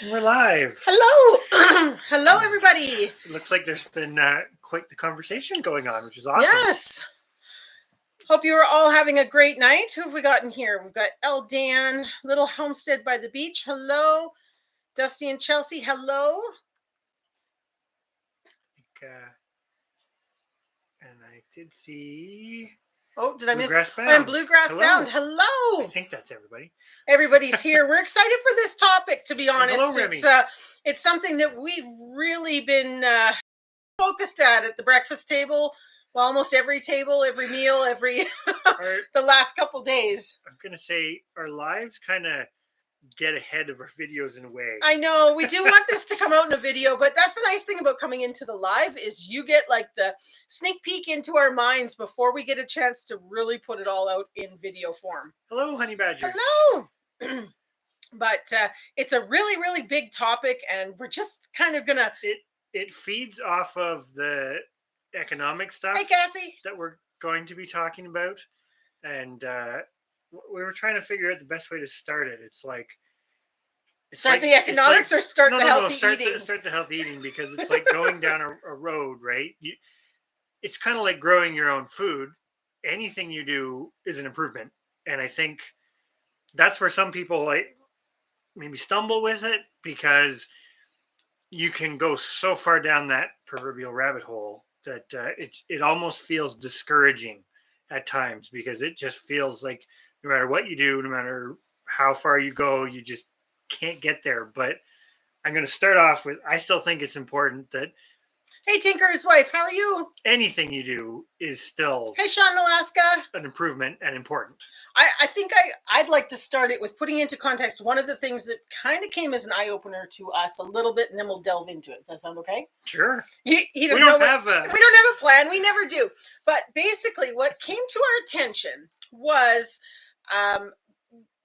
We're live. Hello. Hello, everybody. It looks like there's been quite the conversation going on, which is awesome. Yes. Hope you are all having a great night. Who have we got in here? We've got El Dan, Little Homestead by the Beach. Hello. Dusty and Chelsea. Hello. And I did see... Oh, did I miss? Bluegrass Bound. I'm Bluegrass Hello. Bound. Hello. I think that's everybody. Everybody's here. We're excited for this topic, to be honest. Hello, Remy. It's something that we've really been focused at the breakfast table. Well, almost every table, every meal, the last couple days. I'm going to say our lives kind of get ahead of our videos in a way. I know we do want this to come out in a video, but that's the nice thing about coming into the live is you get like the sneak peek into our minds before we get a chance to really put it all out in video form. Hello, honey badgers. Hello. But it's a really, really big topic, and we're just kind of gonna. It feeds off of the economic stuff. Hey, Cassie. That we're going to be talking about, and we were trying to figure out the best way to start it. Start the economics or start the healthy eating? Start the healthy eating, because it's like going down a road, right? It's kind of like growing your own food. Anything you do is an improvement. And I think that's where some people like maybe stumble with it, because you can go so far down that proverbial rabbit hole that it almost feels discouraging at times, because it just feels like no matter what you do, no matter how far you go, you just can't get there. But I'm going to start off with, I still think it's important that... Hey, Tinker's wife, how are you? Anything you do is still... Hey, Sean, Alaska. An improvement and important. I think I'd like to start it with putting into context one of the things that kind of came as an eye-opener to us a little bit, and then we'll delve into it. Does that sound okay? Sure. He doesn't we know don't have a plan. We never do. But basically what came to our attention was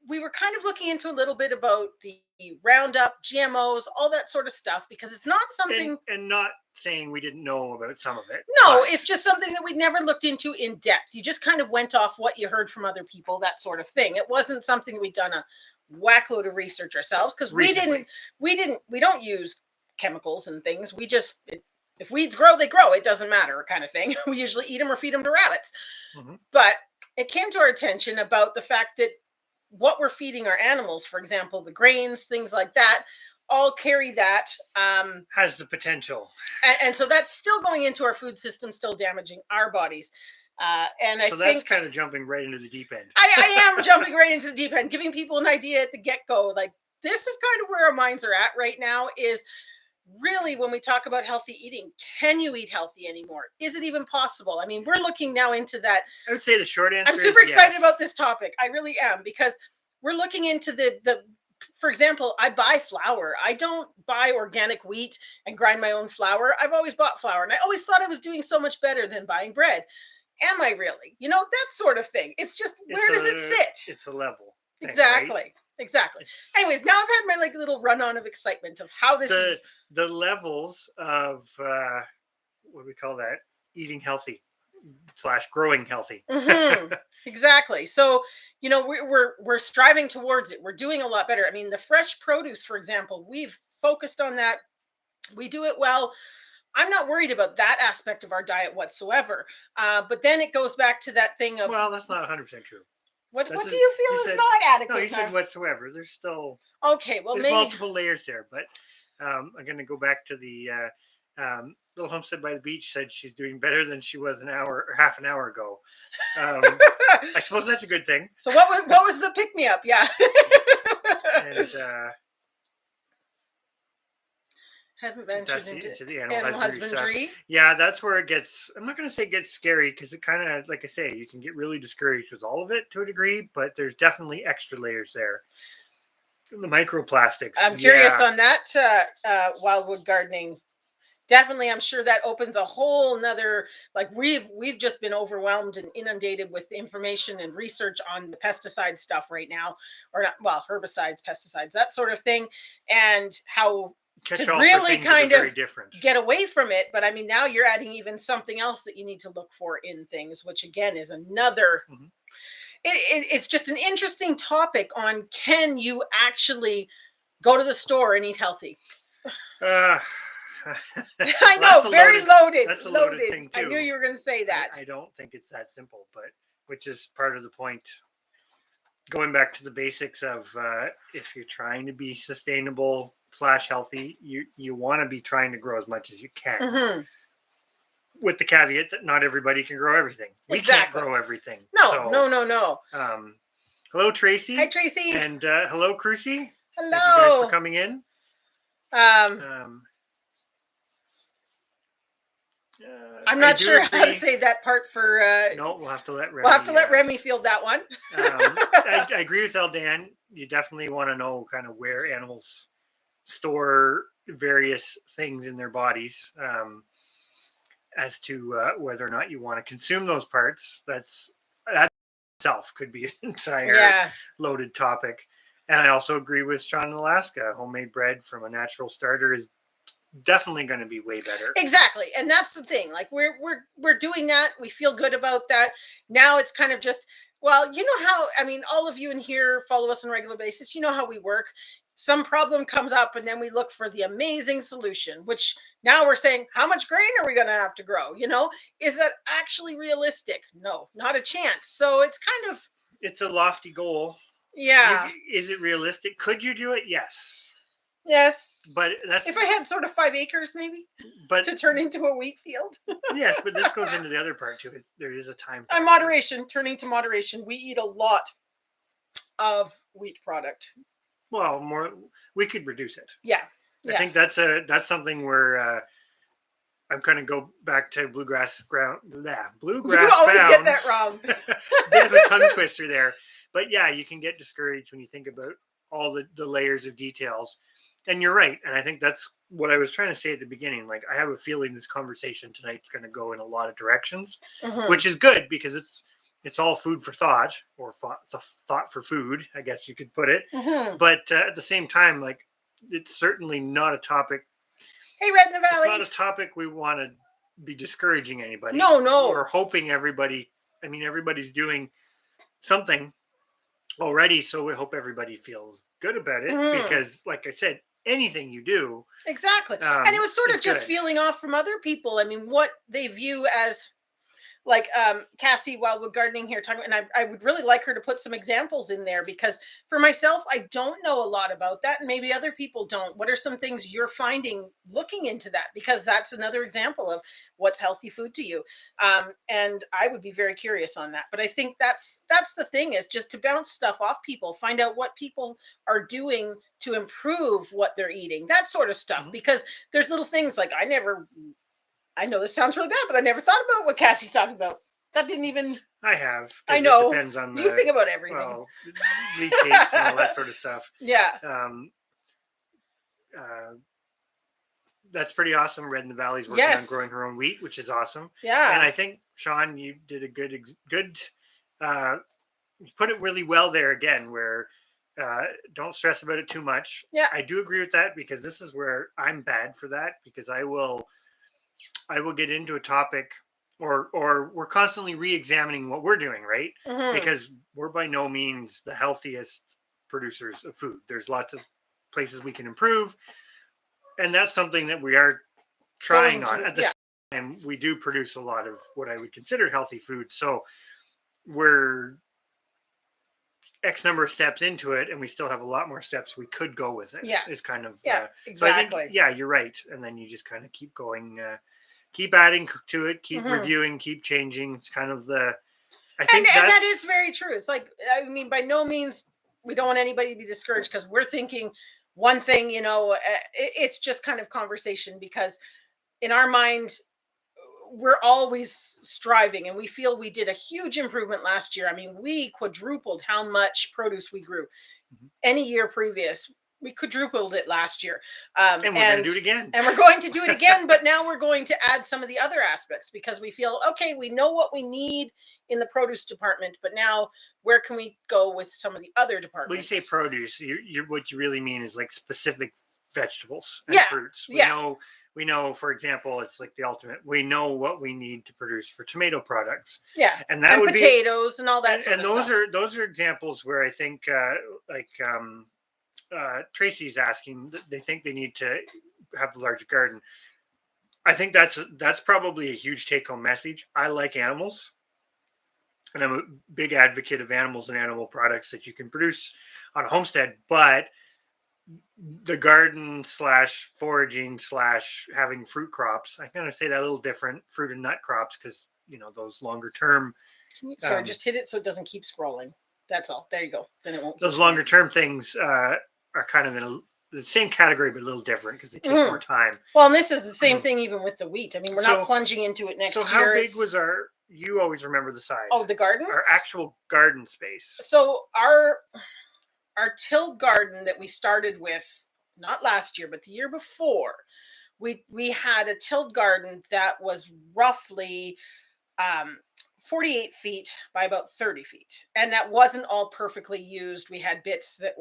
we were kind of looking into a little bit about the Roundup, GMOs, all that sort of stuff, because it's not something... And not saying we didn't know about some of it. No, it's just something that we'd never looked into in depth. You just kind of went off what you heard from other people, that sort of thing. It wasn't something we'd done a whack load of research ourselves, because we don't use chemicals and things. We just... If weeds grow, they grow. It doesn't matter, kind of thing. We usually eat them or feed them to rabbits. Mm-hmm. But it came to our attention about the fact that what we're feeding our animals, for example, the grains, things like that, all carry that. Has the potential. And so that's still going into our food system, still damaging our bodies. So that's kind of jumping right into the deep end. I am jumping right into the deep end, giving people an idea at the get-go. Like, this is kind of where our minds are at right now, is really when we talk about healthy eating, can you eat healthy anymore? Is it even possible? I mean, we're looking now into that. I would say the short answer is I'm super excited about this topic. I really am, because we're looking into the for example, I buy flour. I don't buy organic wheat and grind my own flour. I've always bought flour, and I always thought I was doing so much better than buying bread. Am I really? You know, that sort of thing. It's just, where does it sit? It's a level thing, exactly. Right? Exactly. Anyways, now I've had my like little run on of excitement of how this is. The levels of what do we call that? Eating healthy / growing healthy. Mm-hmm. Exactly. So, you know, we're striving towards it. We're doing a lot better. I mean, the fresh produce, for example, we've focused on that. We do it well. I'm not worried about that aspect of our diet whatsoever. But then it goes back to that thing of... Well, that's not 100% true. What do you feel is not adequate? No, you said whatsoever. There's still... Okay, well, there's multiple layers there. But I'm going to go back to the Little Homestead by the Beach said she's doing better than she was half an hour ago. I suppose that's a good thing. So what was the pick-me-up? Yeah. And... haven't ventured into the animal husbandry. Yeah, that's where it gets, I'm not going to say it gets scary, because it kind of, like I say, you can get really discouraged with all of it to a degree, but there's definitely extra layers there. The microplastics. I'm curious on that wildwood gardening. Definitely, I'm sure that opens a whole nother, like we've just been overwhelmed and inundated with information and research on the pesticide stuff right now, or not, well, herbicides, pesticides, that sort of thing, and how to really kind of get away from it. But I mean, now you're adding even something else that you need to look for in things, which again is another, it's just an interesting topic on, can you actually go to the store and eat healthy. I know, very loaded. That's a loaded thing too. I knew you were going to say that. I don't think it's that simple, but which is part of the point. Going back to the basics of if you're trying to be sustainable / healthy, you want to be trying to grow as much as you can. With the caveat that not everybody can grow everything. We can't grow everything. No. Hello, Tracy. Hi, Tracy. And hello, Crucy. Hello. Thank you guys for coming in. I'm not sure how to say that part for. No, we'll have to let Remy. We'll have to let Remy field that one. I agree with Eldan. You definitely want to know kind of where animals store various things in their bodies, as to whether or not you want to consume those parts. That itself could be an entire loaded topic. And I also agree with Sean in Alaska. Homemade bread from a natural starter is definitely going to be way better. Exactly. And that's the thing. Like we're doing that. We feel good about that. Now it's kind of just, well, you know how, I mean, all of you in here follow us on a regular basis. You know how we work. Some problem comes up and then we look for the amazing solution, which now we're saying, how much grain are we going to have to grow? You know, is that actually realistic? No, not a chance. So it's kind of, it's a lofty goal. Yeah. Is it realistic? Could you do it? Yes. Yes. But that's if I had sort of 5 acres maybe to turn into a wheat field. Yes, but this goes into the other part too. There is a time. Moderation, turning to moderation. We eat a lot of wheat product. Well, more we could reduce it. Yeah. I think that's something where I'm going to go back to bluegrass ground. Yeah, bluegrass. You always get that wrong. Bit of a tongue twister there. But yeah, you can get discouraged when you think about all the layers of details. And you're right. And I think that's what I was trying to say at the beginning. Like, I have a feeling this conversation tonight's going to go in a lot of directions, which is good because it's all food for thought, or thought for food, I guess you could put it. But at the same time, like, it's certainly not a topic. Hey, Red in the Valley. It's not a topic we want to be discouraging anybody. No. We're hoping everybody's doing something already, so we hope everybody feels good about it because, like I said, anything you do exactly, and it was sort of just feeling off from other people. I mean, what they view as, like Cassie Wildwood Gardening here talking, and I would really like her to put some examples in there, because for myself, I don't know a lot about that, and maybe other people don't. What are some things you're finding looking into that? Because that's another example of what's healthy food to you, and I would be very curious on that. But I think that's the thing, is just to bounce stuff off people, find out what people are doing to improve what they're eating, that sort of stuff. Because there's little things like I know this sounds really bad, but I never thought about what Cassie's talking about. That didn't even. I have. I know. It depends on you think about everything. Well, leachates and all that sort of stuff. Yeah. That's pretty awesome. Red in the Valley's working on growing her own wheat, which is awesome. Yeah. And I think, Sean, you did a good. You put it really well there again, where don't stress about it too much. Yeah. I do agree with that, because this is where I'm bad for that, because I will get into a topic, or we're constantly re-examining what we're doing, right? Because we're by no means the healthiest producers of food. There's lots of places we can improve, and that's something that we are trying on. At the same time, we do produce a lot of what I would consider healthy food, so we're X number of steps into it, and we still have a lot more steps we could go with it. Yeah. Is kind of exactly. So I think, you're right. And then you just kind of keep going, keep adding to it, keep reviewing, keep changing. It's kind of I think that is very true. It's like, I mean, by no means we don't want anybody to be discouraged because we're thinking one thing, you know. It's just kind of conversation, because in our mind, we're always striving, and we feel we did a huge improvement last year. I mean, we quadrupled how much produce we grew. Any year previous, we quadrupled it last year. And we're going to do it again. And we're going to do it again, but now we're going to add some of the other aspects, because we feel, okay, we know what we need in the produce department, but now where can we go with some of the other departments? When you say produce, what you really mean is like specific vegetables and fruits. We know, for example, it's like the ultimate. We know what we need to produce for tomato products. Yeah, and that would potatoes and all that. And those are examples where I think Tracy's asking, they think they need to have the larger garden. I think that's probably a huge take-home message. I like animals, and I'm a big advocate of animals and animal products that you can produce on a homestead. But the garden slash foraging slash having fruit crops, I kind of say that a little different, fruit and nut crops, because those longer term. Sorry, just hit it so it doesn't keep scrolling. That's all. There you go. Then it won't. Those longer term things are kind of in the same category, but a little different because they take more time. Well, and this is the same thing even with the wheat. I mean, we're not plunging into it next year. So how big was our? You always remember the size. Oh, the garden? Our actual garden space. So our tilled garden that we started with, not last year, but the year before, we had a tilled garden that was roughly 48 feet by about 30 feet. And that wasn't all perfectly used. We had bits that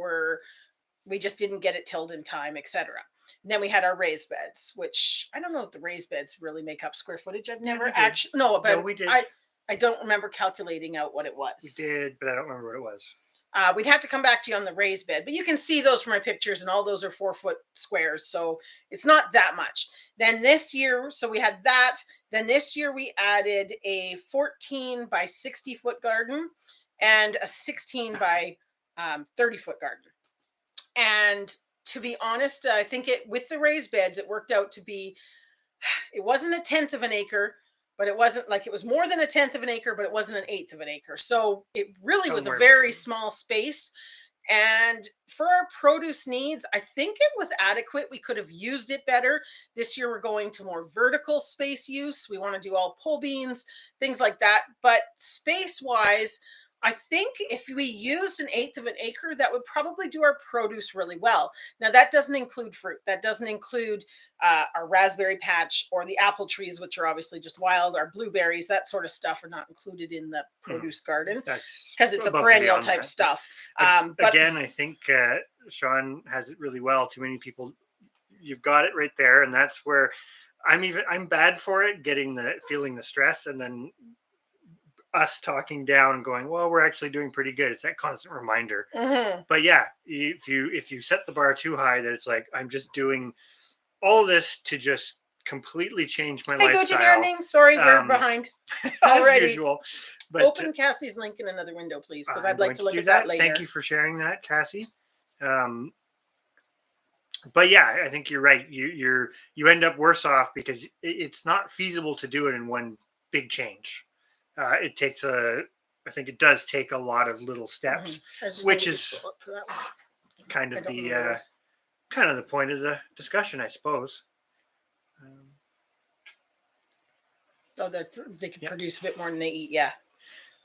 we just didn't get it tilled in time, etc. And then we had our raised beds, which I don't know if the raised beds really make up square footage. I've never actually, but we did. I don't remember calculating out what it was. We did, but I don't remember what it was. We'd have to come back to you on the raised bed, but you can see those from my pictures, and all those are 4-foot squares, so it's not that much. Then this year, so we had that. Then this year we added a 14 by 60 foot garden and a 16 by 30 foot garden. And to be honest, I think with the raised beds, it worked out to be, it wasn't a 1/10 of an acre, but it wasn't like, it was more than a 1/10 of an acre, but it wasn't an 1/8 of an acre. So it really was a very small space. And for our produce needs, I think it was adequate. We could have used it better. This year, we're going to more vertical space use. We want to do all pole beans, things like that. But space-wise, I think if we used an 1/8 of an acre, that would probably do our produce really well. Now, that doesn't include fruit. That doesn't include our raspberry patch or the apple trees, which are obviously just wild. Our blueberries, that sort of stuff are not included in the produce garden because it's a perennial type stuff. But again, I think Sean has it really well. Too many people, you've got it right there. And that's where I'm bad for it, feeling the stress, and then us talking down and going, well, we're actually doing pretty good. It's that constant reminder. Mm-hmm. But yeah, if you set the bar too high, that it's like, I'm just doing all this to just completely change my lifestyle. Hey, Gucci Gardening. Sorry, we're behind already. As usual. But open Cassie's link in another window, please, because I'd like to look at that later. Thank you for sharing that, Cassie. But yeah, I think you're right. You end up worse off because it's not feasible to do it in one big change. It takes I think it does take a lot of little steps, which is kind of the point of the discussion, I suppose. They can produce a bit more than they eat, yeah.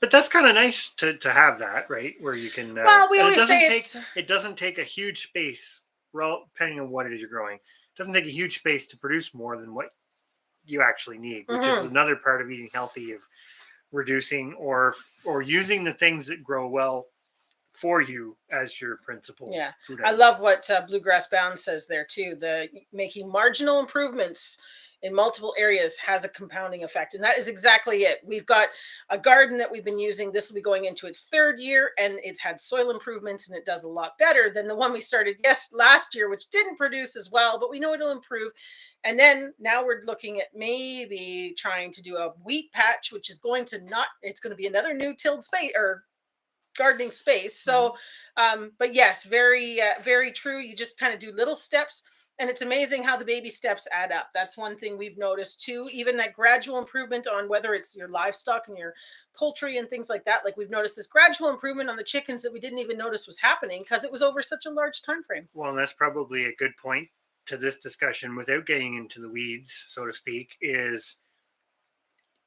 But that's kind of nice to have that, right? Where you can. Well, we always say it doesn't take a huge space. Well, depending on what it is you're growing, it doesn't take a huge space to produce more than what you actually need, which is another part of eating healthy, of reducing or using the things that grow well for you as your principal food item. I love what Bluegrass Bound says there too. The making marginal improvements in multiple areas has a compounding effect, and that is exactly it. We've got a garden that we've been using. This will be going into its 3rd year, and it's had soil improvements, and it does a lot better than the one we started last year, which didn't produce as well, but we know it'll improve. And then now we're looking at maybe trying to do a wheat patch, which is it's going to be another new tilled space or gardening space. So, but yes, very, very true. You just kind of do little steps, and it's amazing how the baby steps add up. That's one thing we've noticed too. Even that gradual improvement on whether it's your livestock and your poultry and things like that. Like, we've noticed this gradual improvement on the chickens that we didn't even notice was happening because it was over such a large time frame. Well, and that's probably a good point to this discussion, without getting into the weeds, so to speak, is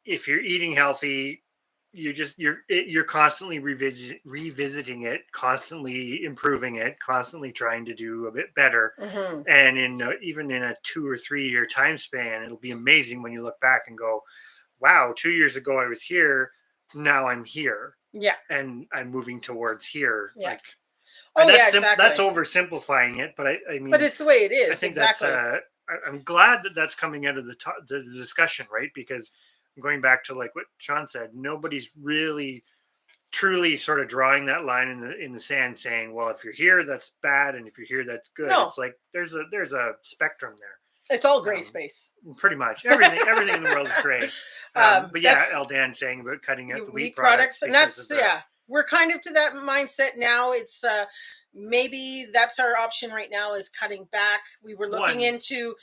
if you're eating healthy, you're constantly revisiting it, constantly improving it, constantly trying to do a bit better. And even in a 2 or 3 year time span, it'll be amazing when you look back and go, wow, 2 years ago I was here, now I'm here. Yeah. And I'm moving towards here. Yeah. Like, exactly. That's oversimplifying it, but I mean, but it's the way it is. I think exactly. I'm glad that's coming out of the discussion, right? Because going back to like what Sean said, nobody's really truly sort of drawing that line in the sand, saying, well, if you're here, that's bad, and if you're here, that's good. No. It's like there's a spectrum there. It's all gray space. Pretty much everything in the world is gray. But yeah, Eldan saying about cutting out the wheat products, and that's we're kind of to that mindset now. It's maybe that's our option right now, is cutting back. We were looking into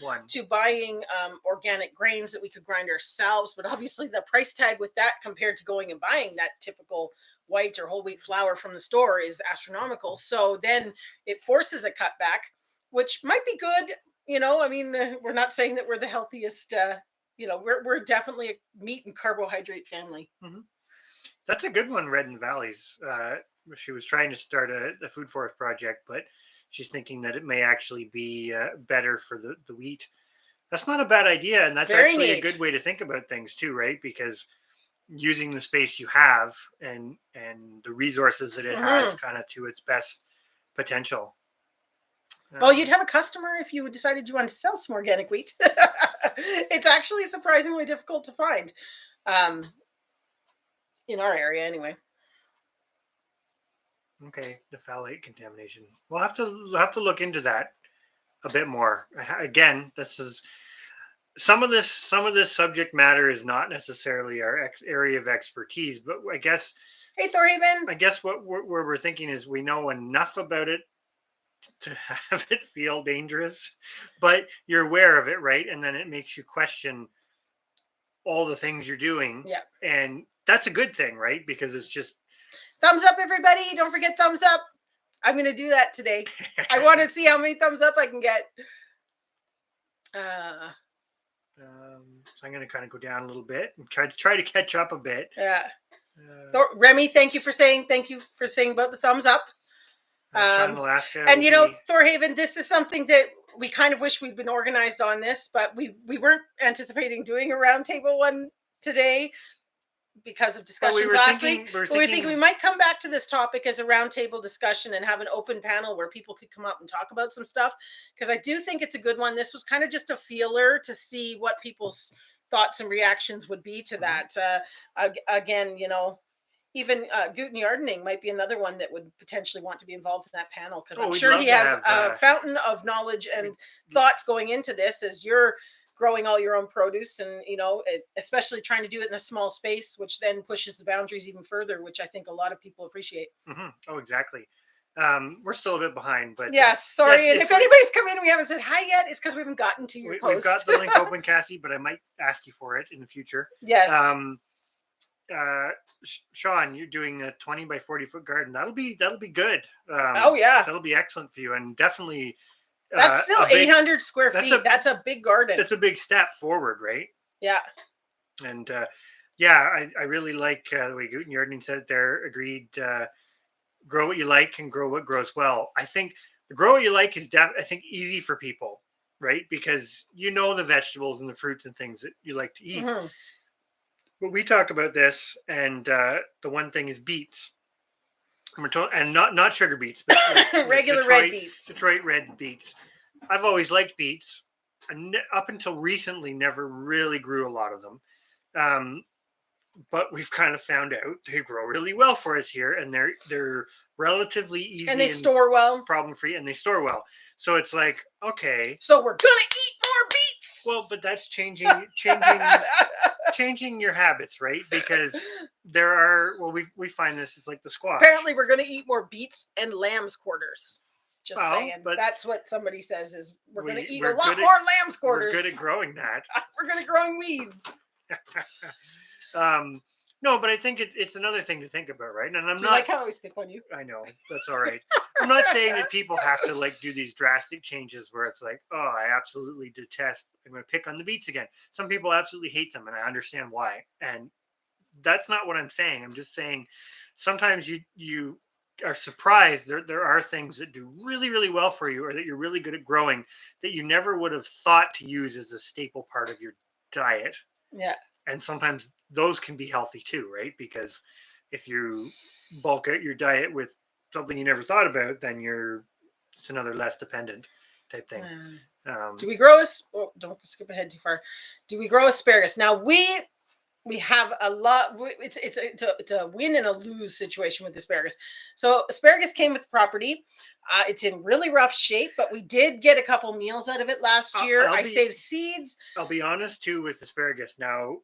buying organic grains that we could grind ourselves, but obviously the price tag with that compared to going and buying that typical white or whole wheat flour from the store is astronomical. So then it forces a cutback, which might be good. You know, I mean, we're not saying that we're the healthiest. You know, we're definitely a meat and carbohydrate family. Mm-hmm. That's a good one, Red and Valleys. She was trying to start a food forest project, but she's thinking that it may actually be better for the wheat. That's not a bad idea, and that's actually a good way to think about things too, right? Because using the space you have and the resources that it has kind of to its best potential. Well, you'd have a customer if you decided you wanted to sell some organic wheat. It's actually surprisingly difficult to find. In our area, anyway. Okay, the phthalate contamination. We'll have to look into that a bit more. Again, this is some of this subject matter is not necessarily our area of expertise, but I guess. Hey, Thorhaven. I guess what we're thinking is we know enough about it to have it feel dangerous, but you're aware of it, right? And then it makes you question all the things you're doing. Yeah. And that's a good thing, right? Because it's just thumbs up, everybody. Don't forget thumbs up. I'm going to do that today. I want to see how many thumbs up I can get. So I'm going to kind of go down a little bit and try to catch up a bit. Yeah. Remy, thank you for saying about the thumbs up. Alaska, and you know, Thorhaven, this is something that we kind of wish we'd been organized on this, but we weren't anticipating doing a roundtable one today because of discussions last week. We're thinking we might come back to this topic as a roundtable discussion and have an open panel where people could come up and talk about some stuff, because I do think it's a good one. This was kind of just a feeler to see what people's thoughts and reactions would be to that. Again, you know, even Guten Yardening might be another one that would potentially want to be involved in that panel, because I'm sure he has a fountain of knowledge and thoughts going into this as you're growing all your own produce, and you know, especially trying to do it in a small space, which then pushes the boundaries even further, which I think a lot of people appreciate. Mm-hmm. Oh, exactly. We're still a bit behind, but yes, sorry. Yes, and if anybody's come in and we haven't said hi yet, it's because we haven't gotten to your post. We've got the link open, Cassie, but I might ask you for it in the future. Yes. Sean, you're doing a 20 by 40 foot garden. That'll be good. Oh yeah, that'll be excellent for you, and definitely. That's still 800 square feet. That's a big garden. It's a big step forward, right? Yeah. And I really like the way Guten Yardening said it there. Agreed. Grow what you like and grow what grows well. I think the grow what you like is I think easy for people, right? Because you know the vegetables and the fruits and things that you like to eat. Mm-hmm. But we talk about this, and the one thing is beets. And not sugar beets, but regular red beets. Detroit red beets. I've always liked beets. And up until recently, never really grew a lot of them. But we've kind of found out they grow really well for us here, and they're relatively easy and they store well, problem free, and they store well. So it's like, okay, so we're gonna eat more beets. Well, but that's changing your habits, right? Because there are, we find this, it's like the squash. Apparently we're going to eat more beets and lamb's quarters. Just saying. But that's what somebody says is we're going to eat a lot more lamb's quarters. We're good at growing that. We're good at growing weeds. No, but I think it's another thing to think about, right? And I'm not like how I always pick on you. I know, that's all right. I'm not saying that people have to like do these drastic changes where it's like, oh, I absolutely detest, I'm going to pick on the beets again. Some people absolutely hate them, and I understand why. And that's not what I'm saying. I'm just saying sometimes you are surprised there are things that do really, really well for you, or that you're really good at growing, that you never would have thought to use as a staple part of your diet. Yeah. And sometimes those can be healthy too, right? Because if you bulk out your diet with something you never thought about, then it's another less dependent type thing. Do we grow don't skip ahead too far. Do we grow asparagus? Now we have a lot. It's a win and a lose situation with asparagus. So asparagus came with the property. It's in really rough shape, but we did get a couple meals out of it last year. I saved seeds. I'll be honest too with asparagus. Now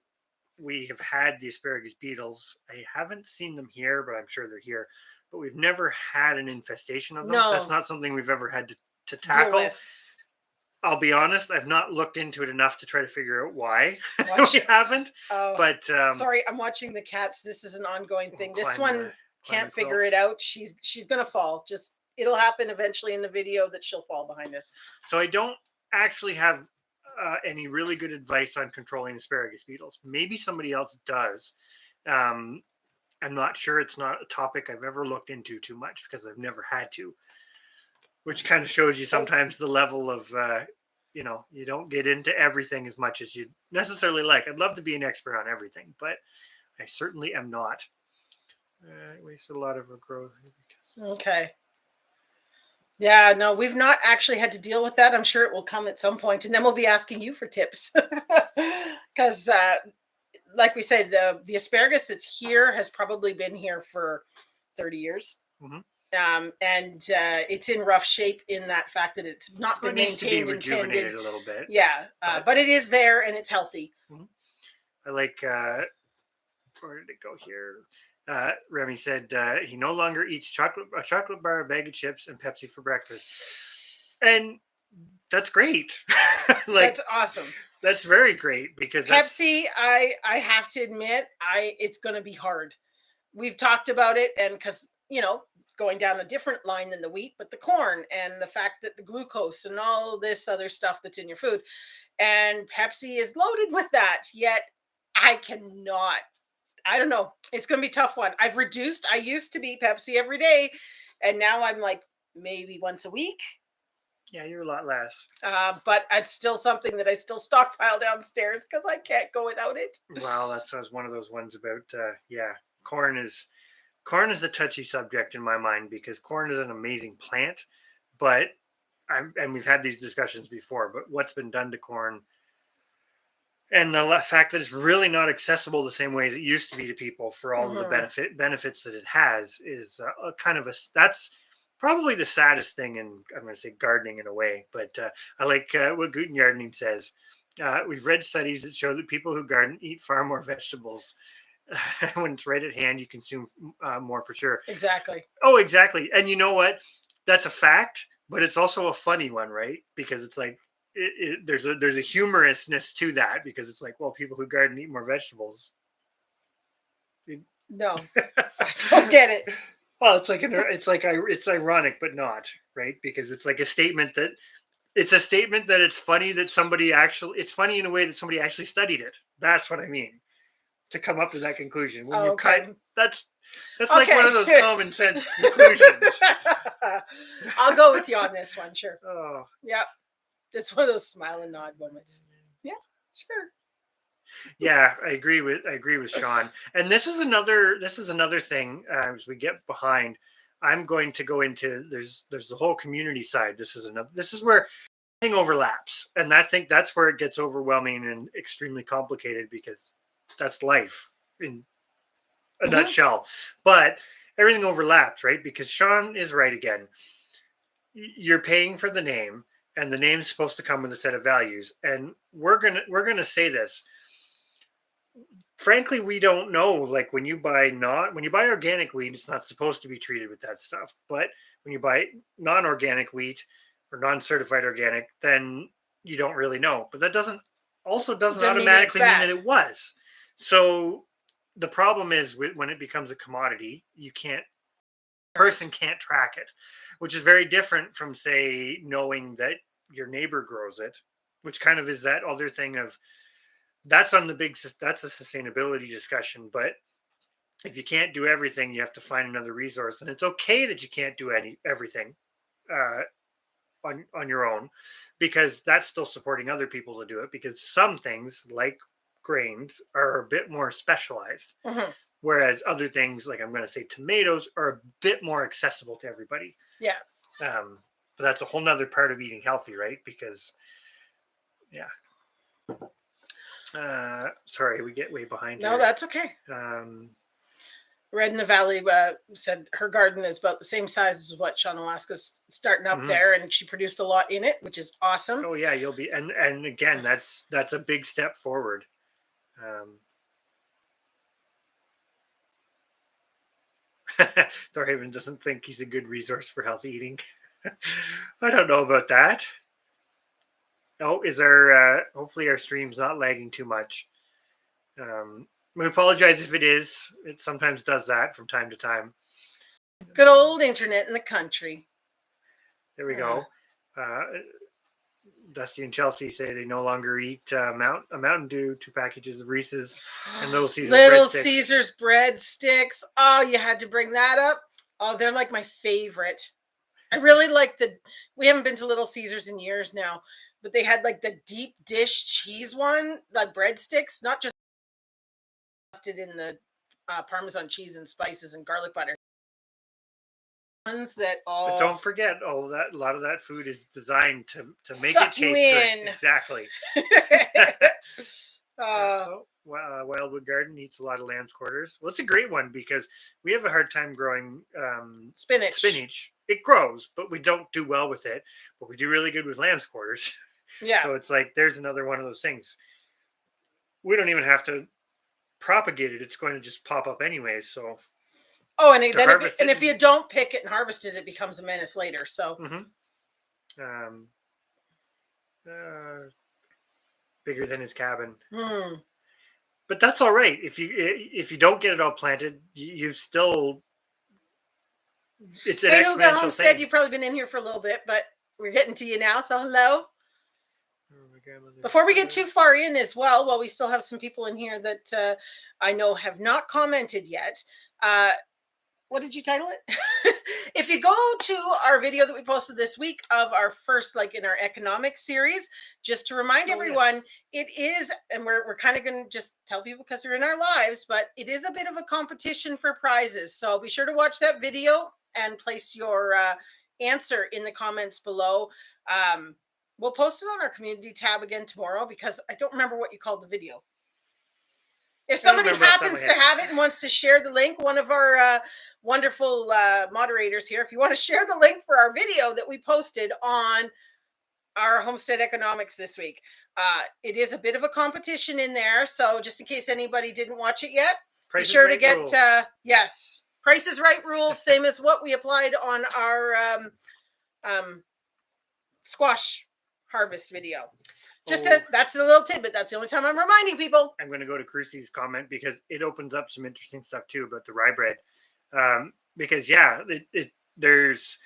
we have had the asparagus beetles. I haven't seen them here, but I'm sure they're here. But we've never had an infestation of them. No. That's not something we've ever had to Deal tackle. with. I'll be honest, I've not looked into it enough to try to figure out why we haven't. Oh, But sorry, I'm watching the cats. This is an ongoing thing. This climb one the can't quilt. figure it out. She's gonna fall. Just it'll happen eventually in the video that she'll fall behind us. So I don't actually have any really good advice on controlling asparagus beetles. Maybe somebody else does. I'm not sure. It's not a topic I've ever looked into too much because I've never had to. Which kind of shows you sometimes the level of, you know, you don't get into everything as much as you necessarily like. I'd love to be an expert on everything, but I certainly am not. I wasted a lot of growth. Okay. Yeah, no, we've not actually had to deal with that. I'm sure it will come at some point, and then we'll be asking you for tips. Because, like we said, the asparagus that's here has probably been here for 30 years. Mm-hmm. And it's in rough shape in that fact that it's not been maintained and tended a little bit. Yeah, but it is there and it's healthy. Mm-hmm. I like. Where did it go here? Remy said he no longer eats a chocolate bar, a bag of chips, and Pepsi for breakfast, and that's great. That's awesome. That's very great because Pepsi. I have to admit, it's going to be hard. We've talked about it, and because going down a different line than the wheat, but the corn and the fact that the glucose and all this other stuff that's in your food, and Pepsi is loaded with that. Yet I cannot. I don't know. It's going to be a tough one. I've reduced. I used to be Pepsi every day, and now I'm like maybe once a week. Yeah, you're a lot less. But it's still something that I still stockpile downstairs because I can't go without it. Well, that's one of those ones about corn is a touchy subject in my mind because corn is an amazing plant, but and we've had these discussions before, but what's been done to corn and the fact that it's really not accessible the same way as it used to be to people for all of the benefits that it has is that's probably the saddest thing in, I'm going to say, gardening in a way, but I like what Guten Gardening says. We've read studies that show that people who garden eat far more vegetables. When it's right at hand, you consume more for sure. Exactly. Oh, exactly. And you know what? That's a fact, but it's also a funny one, right? Because it's like there's a humorousness to that because it's like, well, people who garden eat more vegetables. No, I don't get it. Well, it's ironic, but not right because it's like a statement that it's funny that it's funny in a way that somebody actually studied it. That's what I mean. To come up to that conclusion when that's like one of those common sense conclusions. I'll go with you on this one, sure. Oh, yeah, this is one of those smile and nod moments. Yeah, sure. Yeah, I agree with Sean. And this is another thing as we get behind. I'm going to go into there's the whole community side. This is where everything overlaps, and I think that's where it gets overwhelming and extremely complicated because that's life in a nutshell. But everything overlaps, right? Because Sean is right again. You're paying for the name, and the name's supposed to come with a set of values. And we're gonna say this. Frankly, we don't know. Like when you buy organic wheat, it's not supposed to be treated with that stuff. But when you buy non-organic wheat or non-certified organic, then you don't really know. But that doesn't automatically mean that it was. So the problem is when it becomes a commodity, person can't track it, which is very different from, say, knowing that your neighbor grows it, which kind of is that other thing of that's a sustainability discussion. But if you can't do everything, you have to find another resource, and it's okay that you can't do everything on your own, because that's still supporting other people to do it. Because some things like grains are a bit more specialized, whereas other things, like I'm going to say tomatoes, are a bit more accessible to everybody. Yeah. But that's a whole nother part of eating healthy, right? Because, yeah. Sorry, we get way behind No, here. that's okay. Red in the Valley said her garden is about the same size as what Sean Alaska's starting up there, and she produced a lot in it, which is awesome. Oh yeah, you'll be, and again, that's a big step forward. Thorhaven doesn't think he's a good resource for healthy eating. I don't know about that. Oh, is our hopefully our stream's not lagging too much. We apologize if it is. It sometimes does that from time to time. Good old internet in the country. There we go. Dusty and Chelsea say they no longer eat a Mountain Dew, 2 packages of Reese's, and Little Caesars Little breadsticks. Caesars breadsticks. Oh, you had to bring that up. Oh, they're like my favorite. I really like we haven't been to Little Caesars in years now, but they had like the deep dish cheese one, like breadsticks, not just in the Parmesan cheese and spices and garlic butter. Ones that But don't forget, all of that. A lot of that food is designed to make suck it taste good. Exactly. Wildwood Garden eats a lot of lamb's quarters. Well, it's a great one because we have a hard time growing spinach. It grows, but we don't do well with it. But we do really good with lamb's quarters. Yeah. So it's like there's another one of those things. We don't even have to propagate it; it's going to just pop up anyways. So. Oh, and if you don't pick it and harvest it, it becomes a menace later. So. Bigger than his cabin. But that's all right. If you don't get it all planted, you've still. It's an exponential Homestead, thing. you've probably been in here for a little bit, but we're getting to you now. So hello. Before we get too far in as well, while we still have some people in here that I know have not commented yet. What did you title it? If you go to our video that we posted this week of our first, like in our economic series, just to remind everyone, it is, and we're kind of going to just tell people because they're in our lives, but it is a bit of a competition for prizes. So be sure to watch that video and place your answer in the comments below. We'll post it on our community tab again tomorrow because I don't remember what you called the video. If somebody happens to have it and wants to share the link, one of our wonderful moderators here, if you want to share the link for our video that we posted on our homestead economics this week, it is a bit of a competition in there. So just in case anybody didn't watch it yet, be sure to get, yes, Price is Right rules, same as what we applied on our squash harvest video. That's a little tidbit. That's the only time I'm reminding people. I'm going to go to Crucy's comment because it opens up some interesting stuff too about the rye bread. Because there's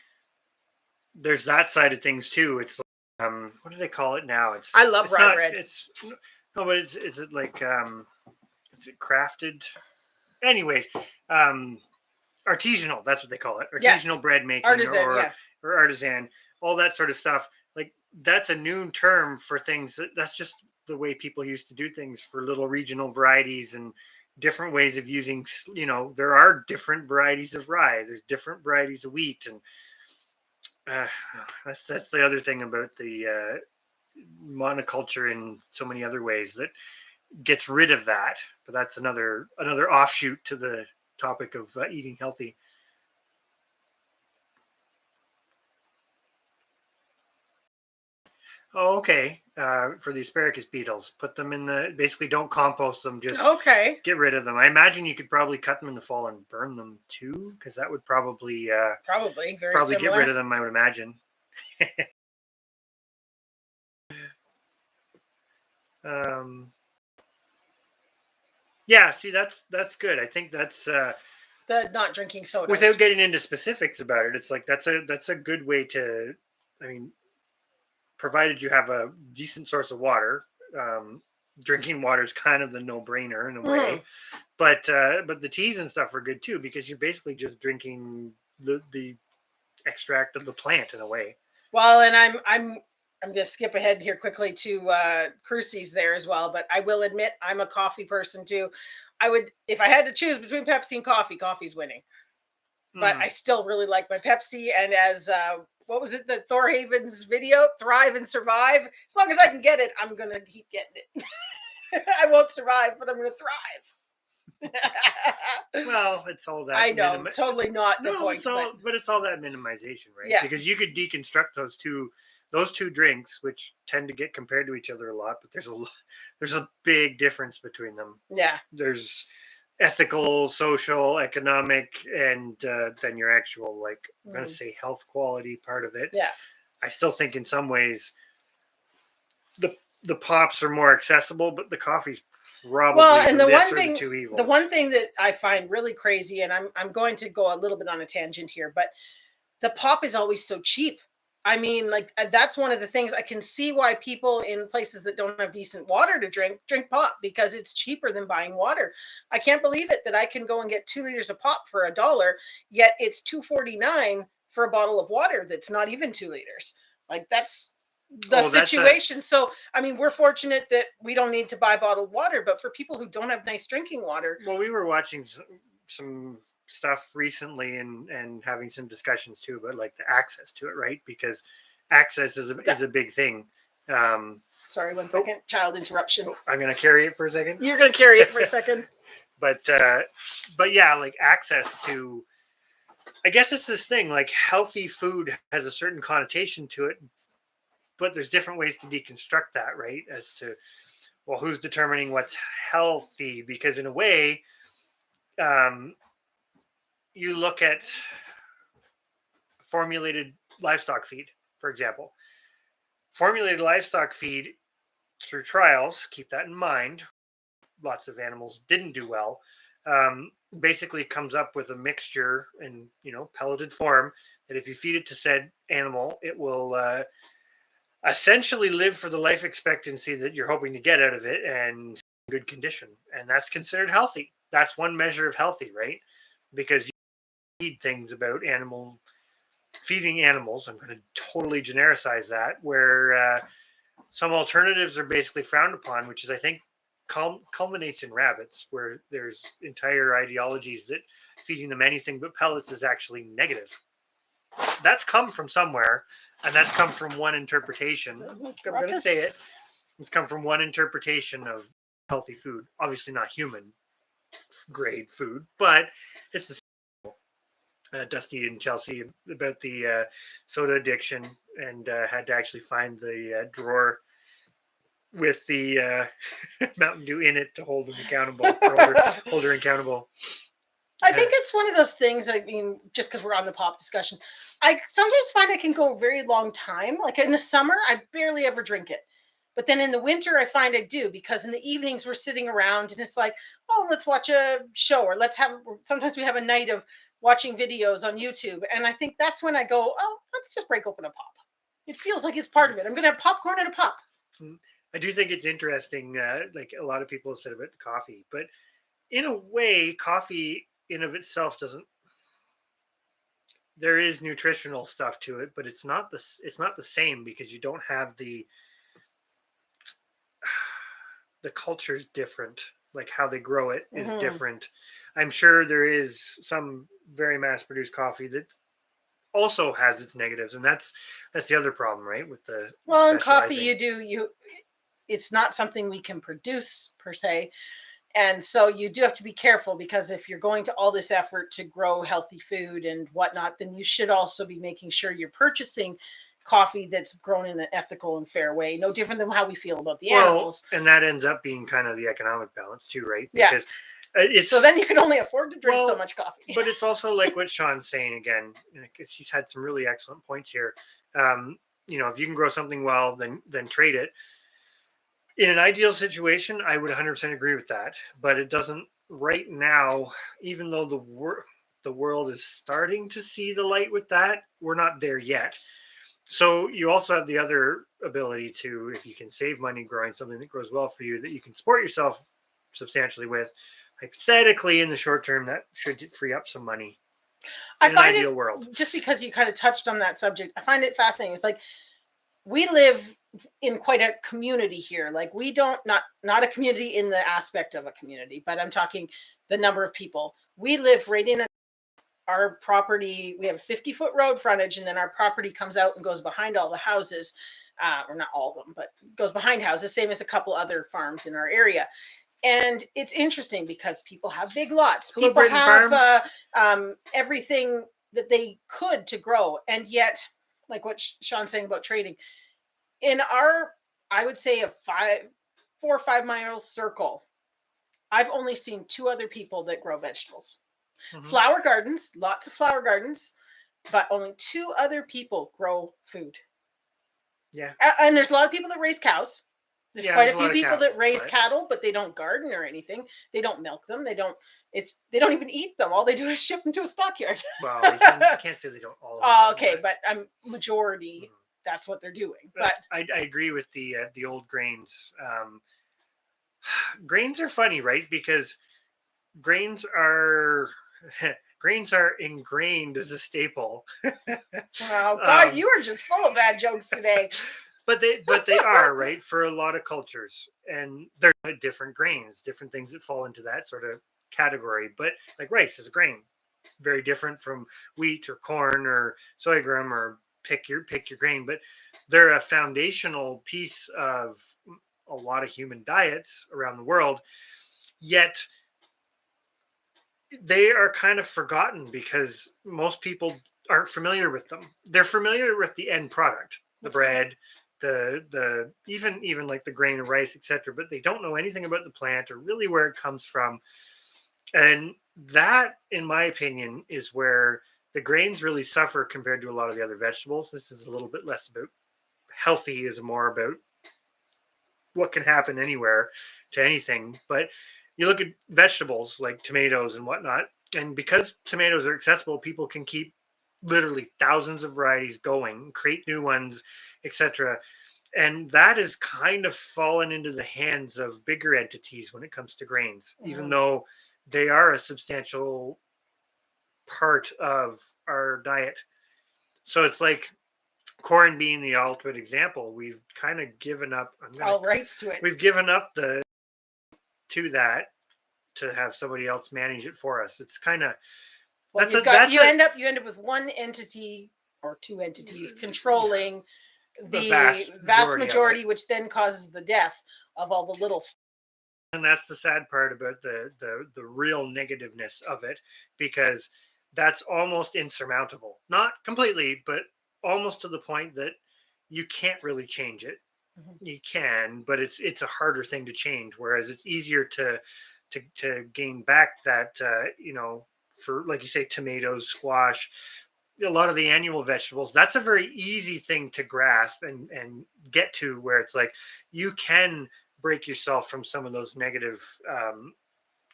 that side of things too. It's like, what do they call it now? I love rye bread. Is it like is it crafted? Anyways, artisanal. That's what they call it. Artisanal bread making, or artisan, all that sort of stuff. Like that's a new term for things. That's just the way people used to do things for little regional varieties and different ways of using. There are different varieties of rye. There's different varieties of wheat, and that's the other thing about the monoculture in so many other ways that gets rid of that. But that's another offshoot to the topic of eating healthy. Oh, okay. For the asparagus beetles, put them in basically don't compost them, just get rid of them. I imagine you could probably cut them in the fall and burn them too, because that would probably get rid of them, I would imagine. Yeah, see, that's good. I think that's the not drinking soda. Without getting into specifics about it, it's like that's a good way to. I mean, provided you have a decent source of water, drinking water is kind of the no-brainer in a way. But the teas and stuff are good too because you're basically just drinking the extract of the plant in a way. Well, and I'm going to skip ahead here quickly to Crucy's there as well, but I will admit I'm a coffee person too. I would, if I had to choose between Pepsi and coffee, coffee's winning. But I still really like my Pepsi, and as what was it, the Thorhaven's video, Thrive and Survive? As long as I can get it, I'm going to keep getting it. I won't survive, but I'm going to thrive. Well, it's all that. I know, totally not the point. But it's all that minimization, right? Yeah. Because you could deconstruct those two drinks, which tend to get compared to each other a lot, but there's a big difference between them. Yeah. There's ethical, social, economic, and then your actual, like, I'm going to say health quality part of it. Yeah. I still think in some ways the pops are more accessible, but the coffee's probably the two evils. The one thing that I find really crazy, and I'm going to go a little bit on a tangent here, but the pop is always so cheap. I mean, like, that's one of the things I can see why people in places that don't have decent water to drink pop, because it's cheaper than buying water. I can't believe it that I can go and get 2 liters of pop for $1, yet it's $2.49 for a bottle of water that's not even 2 liters. Like, that's the situation. So, I mean, we're fortunate that we don't need to buy bottled water, but for people who don't have nice drinking water. Well, we were watching some stuff recently and having some discussions too about, like, the access to it, right? Because access is a big thing. Sorry, 1 second. Child interruption. I'm going to carry it for a second. You're going to carry it for a second. But yeah, like, access to, I guess it's this thing, like, healthy food has a certain connotation to it, but there's different ways to deconstruct that, right? As to, well, who's determining what's healthy? Because in a way, you look at formulated livestock feed, for example. Formulated livestock feed, through trials, keep that in mind, lots of animals didn't do well, basically comes up with a mixture in, pelleted form, that if you feed it to said animal, it will essentially live for the life expectancy that you're hoping to get out of it, and good condition. And that's considered healthy. That's one measure of healthy, right? Because you read things about feeding animals. I'm going to totally genericize that, where some alternatives are basically frowned upon, which is, I think, culminates in rabbits, where there's entire ideologies that feeding them anything but pellets is actually negative. That's come from somewhere, and that's come from one interpretation. I'm going to say it. It's come from one interpretation of healthy food. Obviously not human grade food, but it's the same. Dusty and Chelsea about the soda addiction, and had to actually find the drawer with the Mountain Dew in it to hold him accountable, hold her accountable. I think it's one of those things, I mean, just because we're on the pop discussion, I sometimes find I can go a very long time. Like, in the summer, I barely ever drink it. But then in the winter, I find I do, because in the evenings we're sitting around and it's like, oh, let's watch a show, or sometimes we have a night of watching videos on YouTube. And I think that's when I go, oh, let's just break open a pop. It feels like it's part of it. I'm going to have popcorn and a pop. I do think it's interesting, like a lot of people have said about the coffee, but in a way, coffee in of itself there is nutritional stuff to it, but it's not the same, because you don't have the culture's different, like how they grow it is different. I'm sure there is some very mass produced coffee that also has its negatives, and that's the other problem, right? With the in coffee, it's not something we can produce per se. And so you do have to be careful, because if you're going to all this effort to grow healthy food and whatnot, then you should also be making sure you're purchasing coffee that's grown in an ethical and fair way. No different than how we feel about the animals. And that ends up being kind of the economic balance too, right? Because so then you can only afford to drink so much coffee. But it's also like what Sean's saying again, because he's had some really excellent points here. If you can grow something well, then trade it. In an ideal situation, I would 100% agree with that, but it doesn't right now. Even though the world is starting to see the light with that, we're not there yet. So you also have the other ability to, if you can save money growing something that grows well for you, that you can support yourself substantially with, hypothetically in the short term, that should free up some money. In an ideal world. Just because you kind of touched on that subject, I find it fascinating. It's like, we live in quite a community here. Like, we don't, not a community in the aspect of a community, but I'm talking the number of people. We live right in our property, we have 50-foot road frontage, and then our property comes out and goes behind all the houses, or not all of them, but goes behind houses, same as a couple other farms in our area. And it's interesting because people have big lots. Hello, People Britain have Farms. everything that they could to grow. And yet, like what Sean's saying about trading, in our, I would say, a 4 or 5 mile circle, I've only seen 2 other people that grow vegetables. Flower gardens, lots of flower gardens, but only 2 other people grow food. Yeah. And there's a lot of people that raise cows. There's quite a few people that raise but cattle, but they don't garden or anything. They don't milk them. They don't even eat them. All they do is ship them to a stockyard. Well, you can't say they don't all. Oh, okay, but majority, that's what they're doing. But I agree with the old grains. Grains are funny, right? Because grains are ingrained as a staple. oh God, you are just full of bad jokes today. But they are, right, for a lot of cultures, and they're different grains, different things that fall into that sort of category. But like rice is a grain, very different from wheat or corn or sorghum or pick your grain. But they're a foundational piece of a lot of human diets around the world. Yet they are kind of forgotten because most people aren't familiar with them. They're familiar with the end product, the bread, the even like the grain of rice, etc. But they don't know anything about the plant or really where it comes from. And that, in my opinion, is where the grains really suffer compared to a lot of the other vegetables. This is a little bit less about healthy, is more about what can happen anywhere to anything. But you look at vegetables like tomatoes and whatnot, and because tomatoes are accessible, people can keep literally thousands of varieties going, create new ones, etc. And that is kind of fallen into the hands of bigger entities when it comes to grains, even though they are a substantial part of our diet. So it's like corn being the ultimate example. We've kind of given up. All rights to it. We've given up to that to have somebody else manage it for us. It's kind of you end up with one entity or 2 entities controlling the vast majority, which then causes the death of all the little stuff. And that's the sad part about the real negativeness of it, because that's almost insurmountable. Not completely, but almost to the point that you can't really change it. You can, but it's a harder thing to change. Whereas it's easier to gain back that for, like you say, tomatoes, squash, a lot of the annual vegetables. That's a very easy thing to grasp and get to, where it's like you can break yourself from some of those negative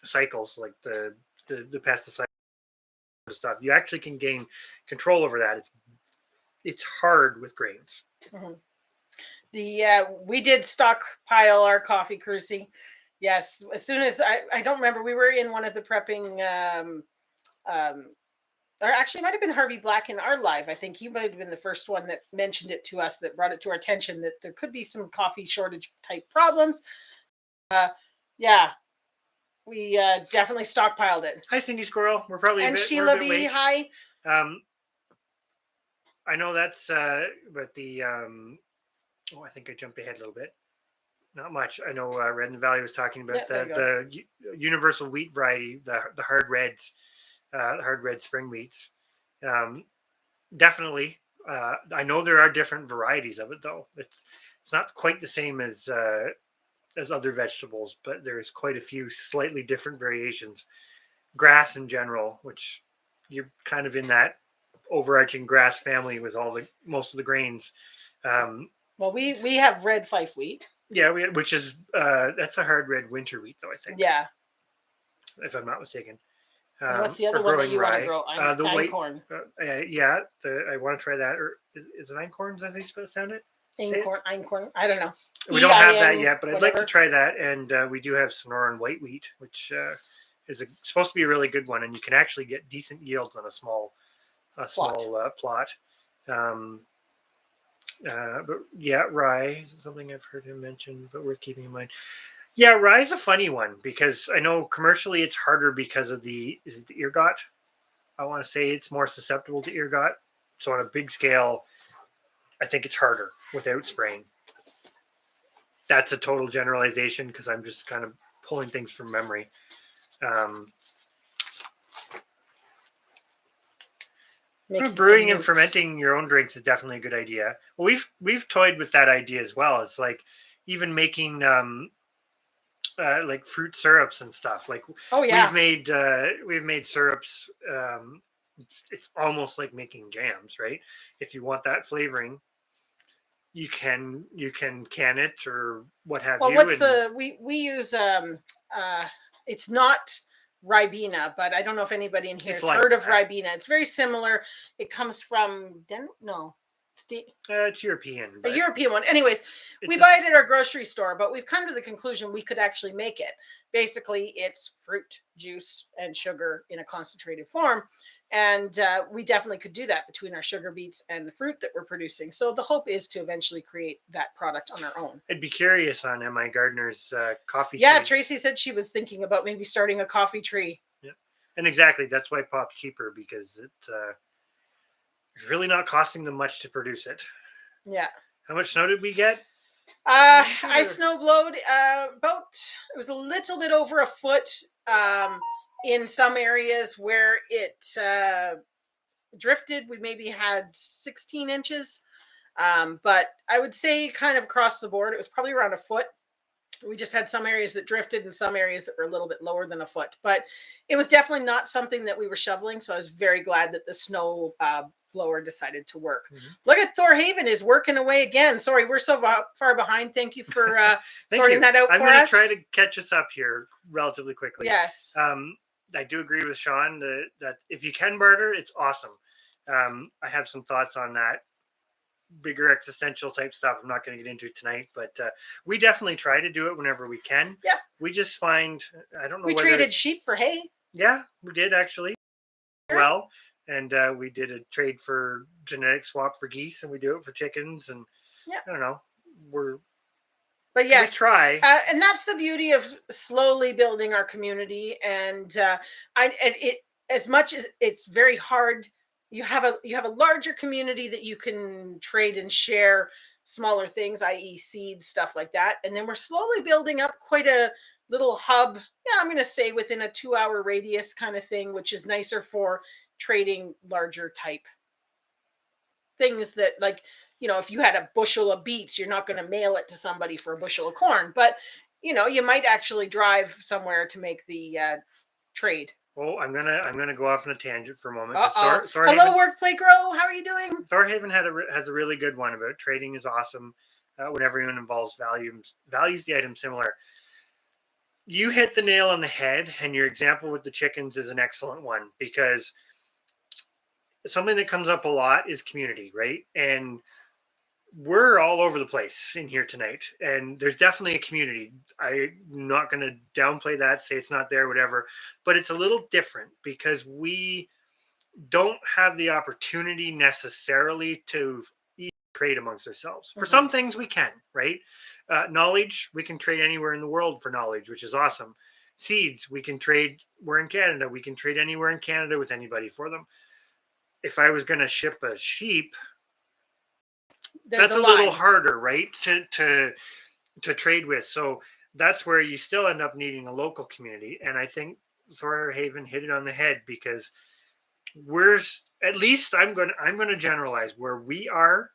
cycles, like the pesticide stuff. You actually can gain control over that. It's hard with grains. We did stockpile our coffee, Crucy. Yes, as soon as I don't remember, we were in one of the prepping, or actually it might have been Harvey Black in our live. I think he might have been the first one that mentioned it to us, that brought it to our attention that there could be some coffee shortage type problems. We definitely stockpiled it. Hi, Cindy Squirrel. We're probably and Sheila B. Hi. I know that's but the I think I jumped ahead a little bit. Not much. I know Red in the Valley was talking about the universal wheat variety, the hard reds, the hard red spring wheats. Definitely. I know there are different varieties of it, though. It's not quite the same as other vegetables, but there's quite a few slightly different variations. Grass in general, which you're kind of in that overarching grass family with most of the grains. Well, we have red fife wheat. Yeah, which is that's a hard red winter wheat, though, I think. Yeah. If I'm not mistaken. What's the other one that you want to grow? The einkorn. I want to try that. Or is it einkorn? Is that how you sound it? Einkorn. I don't know. We don't have that yet, but I'd like to try that. And we do have Sonoran white wheat, which is supposed to be a really good one, and you can actually get decent yields on a small plot. But yeah, rye is something I've heard him mention, but worth keeping in mind. Yeah, rye is a funny one because I know commercially it's harder because of is it the ergot I want to say it's more susceptible to ergot. So on a big scale, I think it's harder without spraying. That's a total generalization because I'm just kind of pulling things from memory. Brewing and fermenting your own drinks is definitely a good idea. Well, we've toyed with that idea as well. It's like even making like fruit syrups and stuff. Like we've made syrups. It's almost like making jams, right? If you want that flavoring, you can can it or what have you. Well, we use it's not Ribena, but I don't know if anybody in here has heard of Ribena. It's very similar. It comes from it's European. A European one. Anyways, we buy it at our grocery store, but we've come to the conclusion we could actually make it. Basically, it's fruit juice and sugar in a concentrated form. And we definitely could do that between our sugar beets and the fruit that we're producing. So the hope is to eventually create that product on our own. I'd be curious on M.I. Gardner's coffee. Yeah, seeds. Tracy said she was thinking about maybe starting a coffee tree. Yeah, and exactly. That's why pop's cheaper, because it's really not costing them much to produce it. Yeah. How much snow did we get? I snow blowed about, it was a little bit over a foot in some areas where it drifted. We maybe had 16 inches. But I would say kind of across the board, it was probably around a foot. We just had some areas that drifted and some areas that were a little bit lower than a foot. But it was definitely not something that we were shoveling. So I was very glad that the snow blower decided to work. Mm-hmm. Look at Thorhaven is working away again. Sorry, we're so far behind. Thank you for sorting that out for us. I'm going to try to catch us up here relatively quickly. Yes. I do agree with Sean that if you can barter, it's awesome. I have some thoughts on that. Bigger existential type stuff I'm not going to get into tonight, but we definitely try to do it whenever we can. Yeah. We just find, I don't know. We traded sheep for hay. Yeah, we did actually. Sure. Well, and we did a trade for genetic swap for geese, and we do it for chickens, and yeah. I don't know. But yes, we try, and that's the beauty of slowly building our community. And as much as it's very hard, you have a larger community that you can trade and share smaller things, i.e., seeds, stuff like that. And then we're slowly building up quite a little hub. Yeah, I'm going to say within a 2-hour radius kind of thing, which is nicer for trading larger type things that, like, you know, if you had a bushel of beets, you're not going to mail it to somebody for a bushel of corn, but you know, you might actually drive somewhere to make the trade. Oh, I'm gonna go off on a tangent for a moment. Hello, Workplay Grow. How are you doing? Thorhaven has a really good one about trading is awesome when everyone involves values the item similar. You hit the nail on the head, and your example with the chickens is an excellent one, because something that comes up a lot is community, right? And we're all over the place in here tonight, and there's definitely a community. I'm not going to downplay that, say it's not there, whatever, but it's a little different because we don't have the opportunity necessarily to trade amongst ourselves. For some things we can, right? Knowledge, we can trade anywhere in the world for knowledge, which is awesome. Seeds, we can trade. We're in Canada. We can trade anywhere in Canada with anybody for them. If I was going to ship a sheep, that's a little harder, right? To trade with. So that's where you still end up needing a local community. And I think Thorhaven hit it on the head, because we're, at least I'm going to generalize where we are,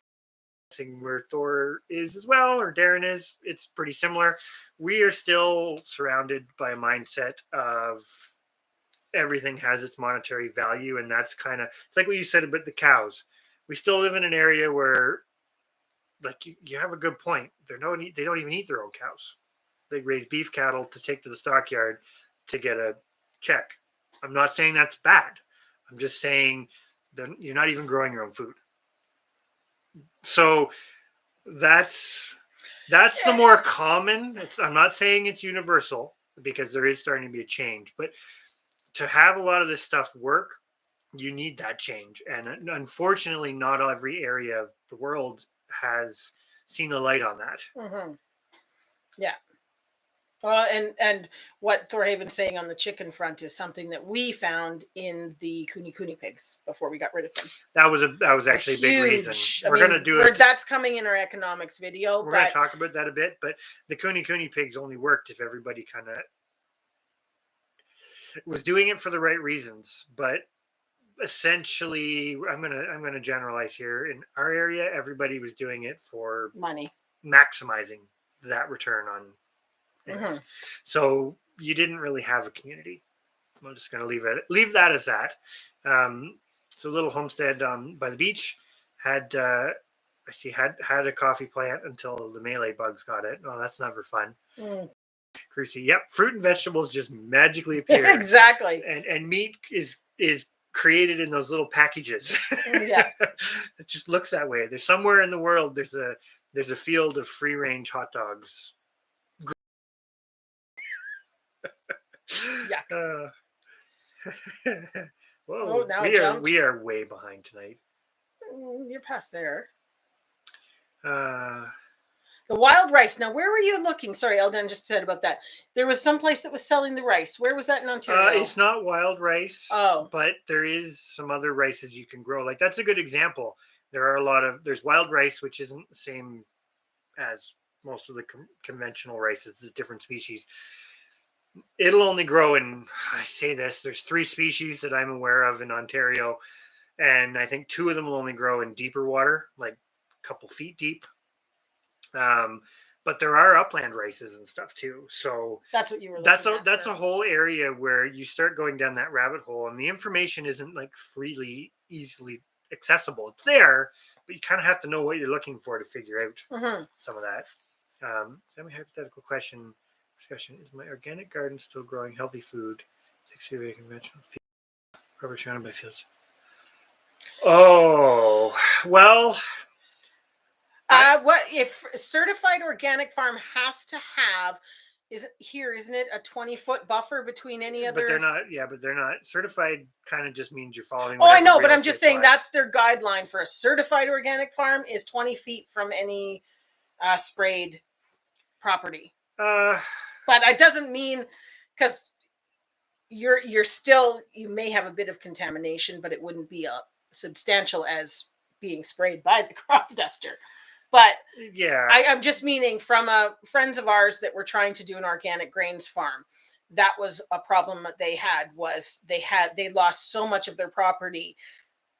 where Thor is as well, or Darren is. It's pretty similar. We are still surrounded by a mindset of everything has its monetary value, and that's kind of, it's like what you said about the cows. We still live in an area where, like, you have a good point. They don't even eat their own cows. They raise beef cattle to take to the stockyard to get a check. I'm not saying that's bad. I'm just saying that you're not even growing your own food. So that's the more common. I'm not saying it's universal, because there is starting to be a change. But to have a lot of this stuff work, you need that change. And unfortunately, not every area of the world has seen the light on that. Mm-hmm. Yeah. And what Thorhaven's saying on the chicken front is something that we found in the Kuni pigs before we got rid of them. That was actually a big reason. We're going to do it. That's coming in our economics video. We're going to talk about that a bit, but the Kuni pigs only worked if everybody kind of was doing it for the right reasons. But essentially, I'm gonna generalize here. In our area, everybody was doing it for money, maximizing that return on. Mm-hmm. So you didn't really have a community. I'm just going to leave that as that. So little homestead by the beach had I see had a coffee plant until the melee bugs got it. Oh, that's never fun. Cruci, yep, fruit and vegetables just magically appear. Exactly. And meat is created in those little packages. Yeah. It just looks that way. There's somewhere in the world there's a field of free range hot dogs. Yuck. Whoa, now we are way behind tonight. You're past there. The wild rice. Now, where were you looking? Sorry, Eldon just said about that. There was some place that was selling the rice. Where was that in Ontario? It's not wild rice. Oh. But there is some other rices you can grow. Like, that's a good example. There's wild rice, which isn't the same as most of the conventional rices. It's a different species. It'll only grow in, I say this, there's 3 species that I'm aware of in Ontario. And I think 2 of them will only grow in deeper water, like a couple feet deep. But there are upland rices and stuff too. So that's what you were looking at. That's a whole area where you start going down that rabbit hole, and the information isn't like easily accessible. It's there, but you kind of have to know what you're looking for to figure out some of that. Semi-hypothetical question. Discussion: is my organic garden still growing healthy food? 60 conventional feed, rubber surrounded by fields. Oh, well. What if a certified organic farm has to have? Isn't it a 20-foot buffer between any other? But they're not. Yeah, but they're not certified. Kind of just means you're following. Oh, I know, but I'm just saying that's their guideline for a certified organic farm is 20 feet from any sprayed property. But it doesn't mean, because you may have a bit of contamination, but it wouldn't be substantial as being sprayed by the crop duster. But yeah, I'm just meaning from friends of ours that were trying to do an organic grains farm. That was a problem that they had, was they lost so much of their property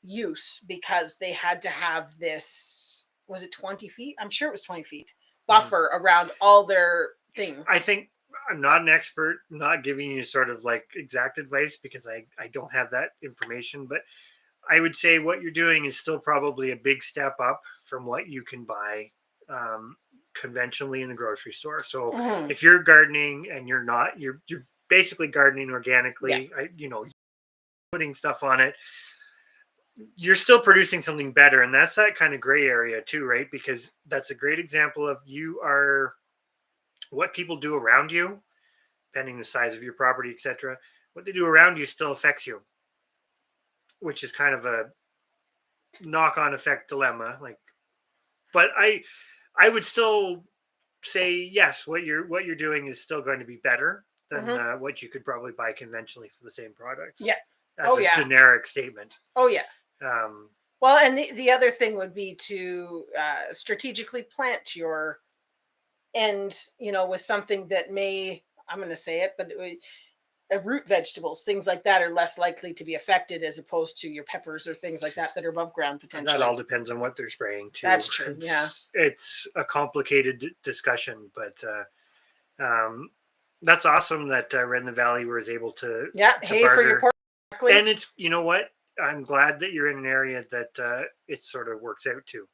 use because they had to have this, was it 20 feet? I'm sure it was 20 feet buffer around all their thing. I think I'm not an expert, not giving you sort of like exact advice because I don't have that information, but I would say what you're doing is still probably a big step up from what you can buy conventionally in the grocery store. So if you're gardening and you're basically gardening organically, putting stuff on it, you're still producing something better. And that's that kind of gray area too, right? Because that's a great example of what people do around you, depending the size of your property, etc. What they do around you still affects you, which is kind of a knock-on effect dilemma. But I would still say yes. What you're doing is still going to be better than what you could probably buy conventionally for the same products. Yeah. As a generic statement. Oh yeah. Well, and the other thing would be to strategically plant your end, with something that I'm going to say it, but root vegetables, things like that, are less likely to be affected as opposed to your peppers or things like that are above ground potentially. That all depends on what they're spraying too. That's true. It's a complicated discussion, but that's awesome that Red in the Valley was able to hay for your pork. And it's, you know what? I'm glad that you're in an area that it sort of works out too.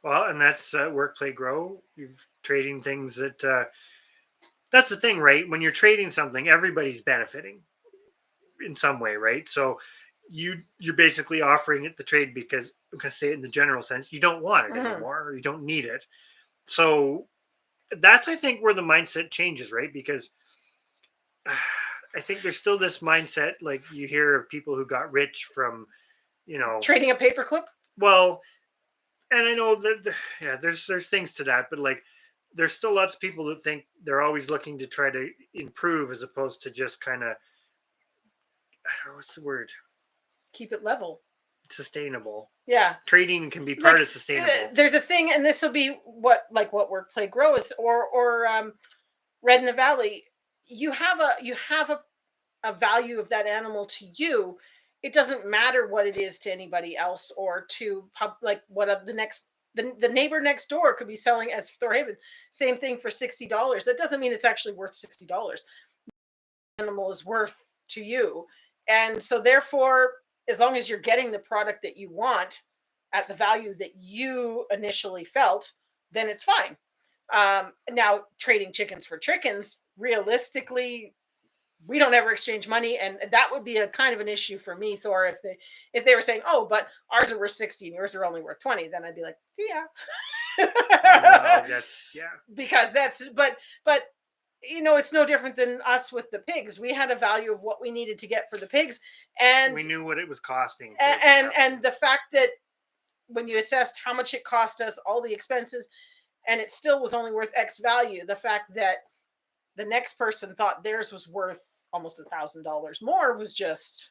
Well, and that's work, play, grow. You're trading things that's the thing, right? When you're trading something, everybody's benefiting in some way, right? So you're basically offering it the trade because, I'm going to say it in the general sense, you don't want it anymore, or you don't need it. So that's, I think, where the mindset changes, right? Because I think there's still this mindset, like you hear of people who got rich from, trading a paperclip. Well, and I know that there's things to that, but like there's still lots of people that think they're always looking to try to improve as opposed to just kind of, I don't know, what's the word? Keep it level. Sustainable. Yeah. Trading can be part of sustainable. There's a thing, and this will be what Work Play Grow is, or Red in the Valley. You have a value of that animal to you. It doesn't matter what it is to anybody else, or to what the neighbor next door could be selling as Thorhaven. Same thing for $60. That doesn't mean it's actually worth $60. The animal is worth to you, and so therefore, as long as you're getting the product that you want at the value that you initially felt, then it's fine. Now, trading chickens for chickens, realistically, we don't ever exchange money, and that would be a kind of an issue for me, Thor. If they were saying, "Oh, but ours are worth 60 and yours are only worth 20," then I'd be like, "Yeah." No, because but it's no different than us with the pigs. We had a value of what we needed to get for the pigs, and we knew what it was costing. And the fact that when you assessed how much it cost us, all the expenses, and it still was only worth X value, the fact that the next person thought theirs was worth almost $1,000 more was just,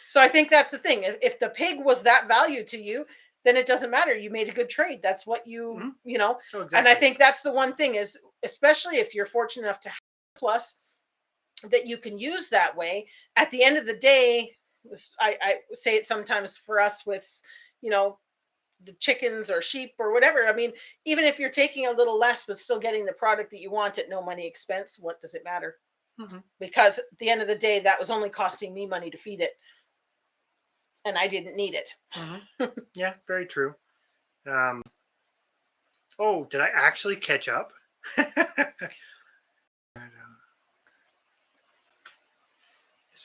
So I think that's the thing. If the pig was that value to you, then it doesn't matter. You made a good trade. That's what you, Oh, exactly. And I think that's the one thing is, especially if you're fortunate enough to have a plus that you can use that way. At the end of the day, I say it sometimes for us with, the chickens or sheep or whatever. I mean, even if you're taking a little less, but still getting the product that you want at no money expense, what does it matter? Because at the end of the day, that was only costing me money to feed it. And I didn't need it. Yeah, very true. Oh, did I actually catch up?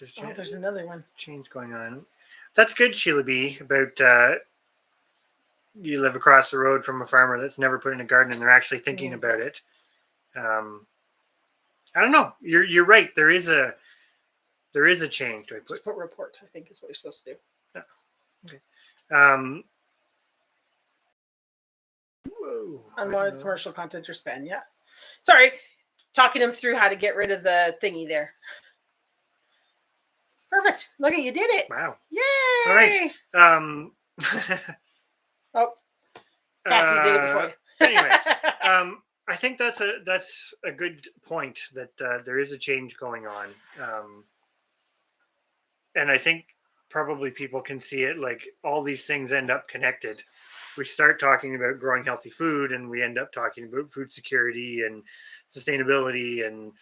There's another one. Change going on. That's good, Sheila B. About you live across the road from a farmer that's never put in a garden and they're actually thinking about it. I don't know. You're right. There is a change. Do I Just put report? I think is what you're supposed to do. Yeah. Okay. Whoa. Unwanted commercial content or spam. Yeah. Sorry. Talking him through how to get rid of the thingy there. Perfect. Look at you did it. Wow. Yay. All right. Oh, Cassie did it before you. Anyways, I think that's a good point that there is a change going on, and I think probably people can see it. Like all these things end up connected. We start talking about growing healthy food, and we end up talking about food security and sustainability and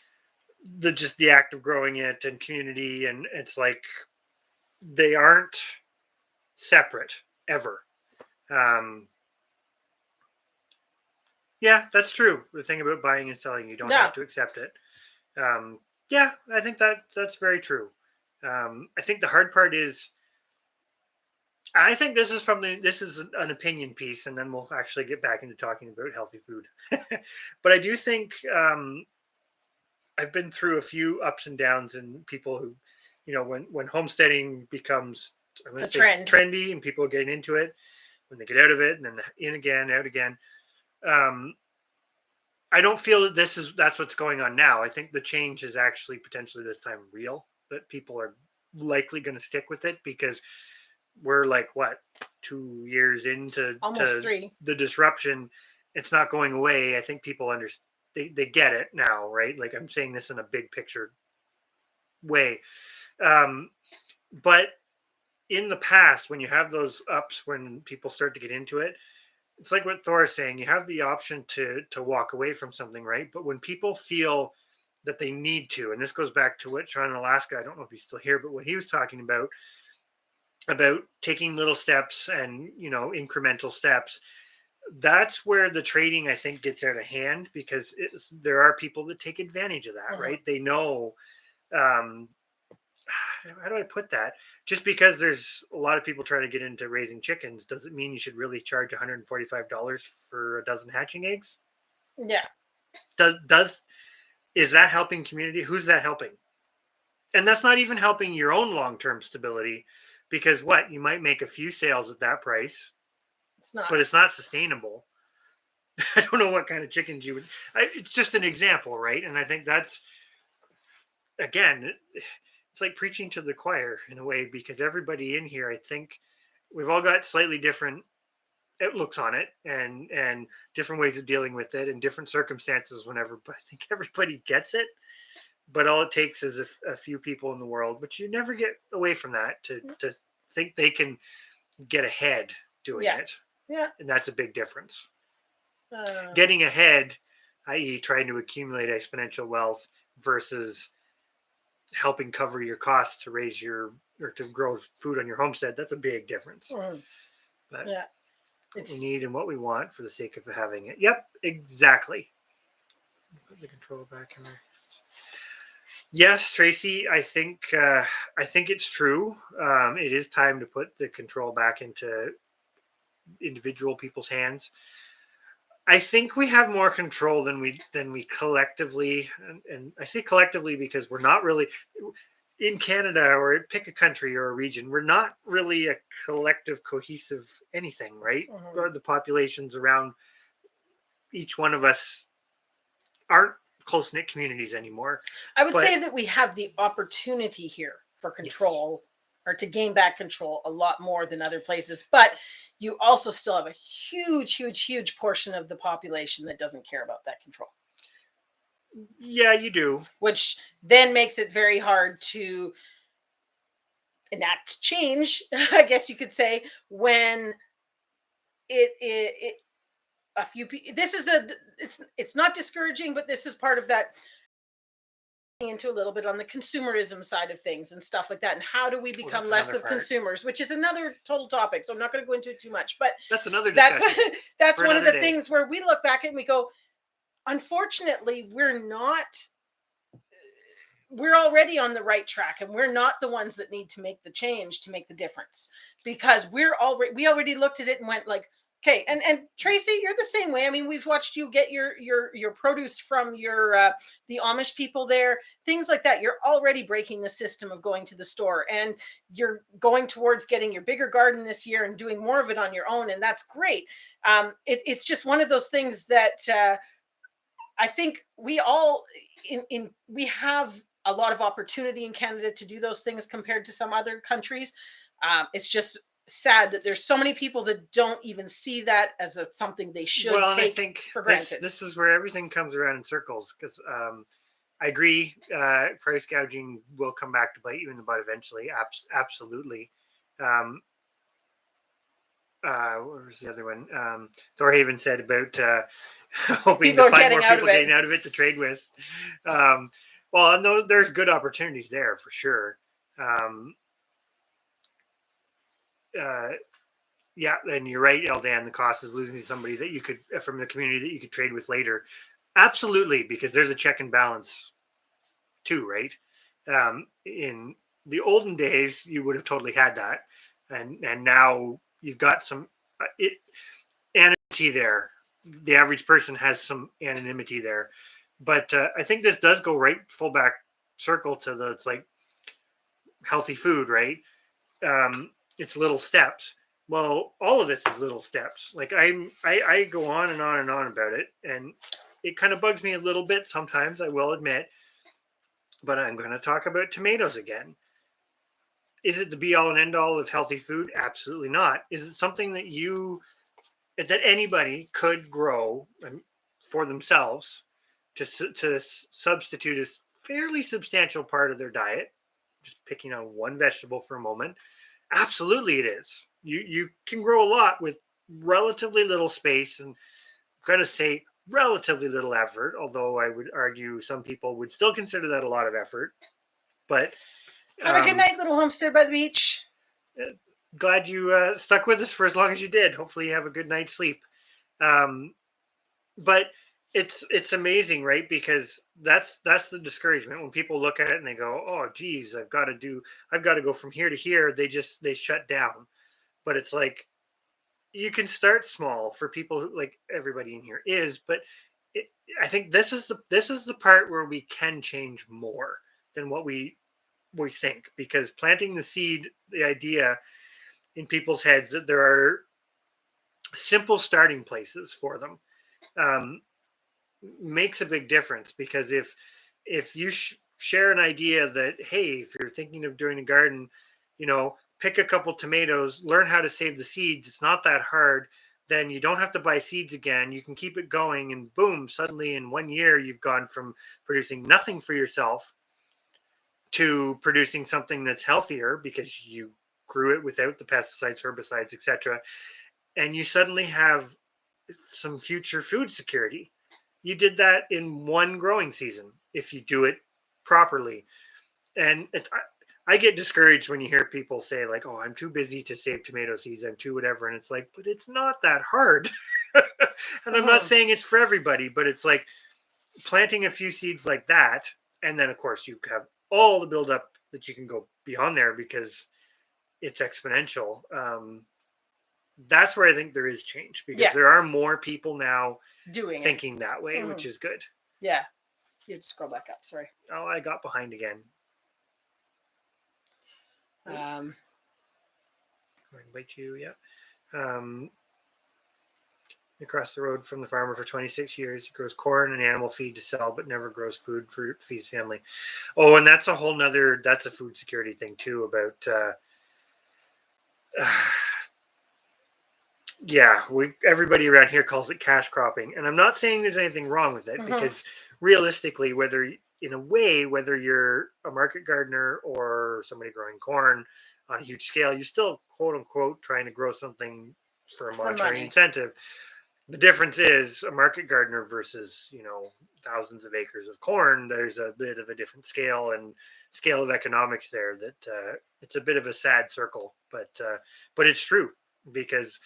the act of growing it and community, and it's like they aren't separate ever. Yeah, that's true. The thing about buying and selling, you don't have to accept it. Yeah, I think that's very true. I think the hard part is, I think this is an opinion piece, and then we'll actually get back into talking about healthy food. But I do think I've been through a few ups and downs, and people who, when homesteading becomes trendy and people are getting into it, when they get out of it and then in again, out again. I don't feel that that's what's going on now. I think the change is actually potentially this time real, that people are likely going to stick with it because we're like 2 years into almost 3. The disruption. It's not going away. I think people understand. They get it now, right? Like I'm saying this in a big picture way. But in the past, when you have those ups, when people start to get into it, it's like what Thor is saying. You have the option to walk away from something, right? But when people feel that they need to, and this goes back to what Sean in Alaska, I don't know if he's still here, but what he was talking about taking little steps and, incremental steps, that's where the trading, I think, gets out of hand, because there are people that take advantage of that, right? They know, how do I put that? Just because there's a lot of people trying to get into raising chickens doesn't mean you should really charge $145 for a dozen hatching eggs. Yeah. Is that helping community? Who's that helping? And that's not even helping your own long-term stability, because you might make a few sales at that price. It's not. But it's not sustainable. I don't know what kind of chickens you would. It's just an example, right? And I think that's again, it's like preaching to the choir in a way because everybody in here, I think, we've all got slightly different outlooks on it and different ways of dealing with it and different circumstances. Whenever, but I think everybody gets it. But all it takes is a few people in the world. But you never get away from that to think they can get ahead doing Yeah. it. Yeah. And that's a big difference. Getting ahead, i.e., trying to accumulate exponential wealth versus helping cover your costs to raise your or to grow food on your homestead. That's a big difference. But yeah. What we need and what we want for the sake of having it. Yep, exactly. Put the control back in there. Yes, Tracy, I think it's true. It is time to put the control back into individual people's hands. I think we have more control than we collectively, and I say collectively because we're not really in Canada or pick a country or a region. We're not really a collective, cohesive anything, right? Or the populations around each one of us aren't close-knit communities anymore. I would say that we have the opportunity here for control or to gain back control a lot more than other places. But you also still have a huge portion of the population that doesn't care about that control. Yeah, you do. Which then makes it very hard to enact change, I guess you could say, when it a few people. This is it's not discouraging, but this is part of that into a little bit on the consumerism side of things and stuff like that, and how do we become less of consumers, which is another total topic, so I'm not going to go into it too much, but that's another that's one of the things where we look back and we go, unfortunately we're already on the right track, and we're not the ones that need to make the change to make the difference, because we already looked at it and went like, okay, and Tracy, you're the same way. I mean, we've watched you get your produce from your the Amish people there, things like that. You're already breaking the system of going to the store, and you're going towards getting your bigger garden this year and doing more of it on your own, and that's great. It's just one of those things that I think we all we have a lot of opportunity in Canada to do those things compared to some other countries. It's just sad that there's so many people that don't even see that as something they should take for granted. This is where everything comes around in circles, because I agree, price gouging will come back to bite you in the butt eventually. Absolutely. What was the other one? Thorhaven said about hoping to find more people getting out of it to trade with. Well, no, there's good opportunities there for sure. Yeah, and you're right, Eldan. The cost is losing somebody that you could from the community that you could trade with later. Absolutely, because there's a check and balance too, right? In the olden days, you would have totally had that, and now you've got some anonymity there. The average person has some anonymity there, but I think this does go right full back circle to it's like healthy food, right? It's little steps. Well, all of this is little steps. Like I go on and on and on about it, and it kind of bugs me a little bit sometimes, I will admit. But I'm going to talk about tomatoes again. Is it the be all and end all of healthy food? Absolutely not. Is it something that anybody could grow for themselves to substitute a fairly substantial part of their diet? Just picking on one vegetable for a moment. Absolutely it is. You can grow a lot with relatively little space, and I'm going to say relatively little effort, although I would argue some people would still consider that a lot of effort. But have a good night, little homestead by the beach. Glad you stuck with us for as long as you did. Hopefully you have a good night's sleep. But it's amazing, right? Because that's the discouragement when people look at it and they go, oh geez, I've got to go from here to here. They shut down. But it's like, you can start small for people who, like everybody in here is, but I think this is the part where we can change more than what we think, because planting the seed, the idea in people's heads that there are simple starting places for them. um, makes a big difference, because if you share an idea that, hey, if you're thinking of doing a garden, pick a couple tomatoes, learn how to save the seeds, it's not that hard, then you don't have to buy seeds again, you can keep it going, and boom, suddenly in 1 year you've gone from producing nothing for yourself to producing something that's healthier because you grew it without the pesticides, herbicides, etc. And you suddenly have some future food security. You did that in one growing season if you do it properly. And I get discouraged when you hear people say, like, oh, I'm too busy to save tomato seeds, I'm too whatever. And it's like, but it's not that hard. And I'm not saying it's for everybody, but it's like planting a few seeds like that. And then, of course, you have all the buildup that you can go beyond there because it's exponential. That's where I think there is change, because there are more people now thinking that way, which is good. Yeah. You have to scroll back up. Sorry. Oh, I got behind again. Invite you, yeah. Across the road from the farmer for 26 years. He grows corn and animal feed to sell, but never grows food for feed his family. Oh, and that's a whole nother, that's a food security thing too, about everybody around here calls it cash cropping. And I'm not saying there's anything wrong with it, because realistically, whether you're a market gardener or somebody growing corn on a huge scale, you're still, quote unquote, trying to grow something for a monetary incentive. The difference is a market gardener versus, thousands of acres of corn. There's a bit of a different scale of economics there, that it's a bit of a sad circle, but it's true, because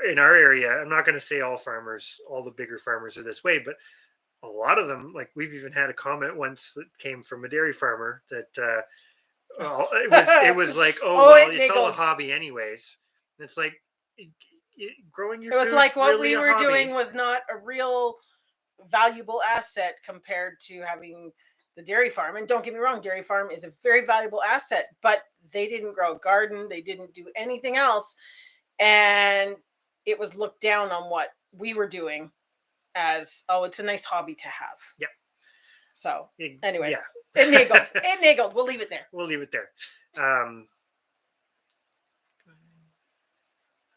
in our area, I'm not going to say all the bigger farmers are this way, but a lot of them, like, we've even had a comment once that came from a dairy farmer that it was like, it's all a hobby anyways. And it's like, growing your food. It was like what we were doing was not a real valuable asset compared to having the dairy farm. And don't get me wrong, dairy farm is a very valuable asset, but they didn't grow a garden, they didn't do anything else, and it was looked down on what we were doing as, it's a nice hobby to have. Yeah. So anyway, it niggled. We'll leave it there.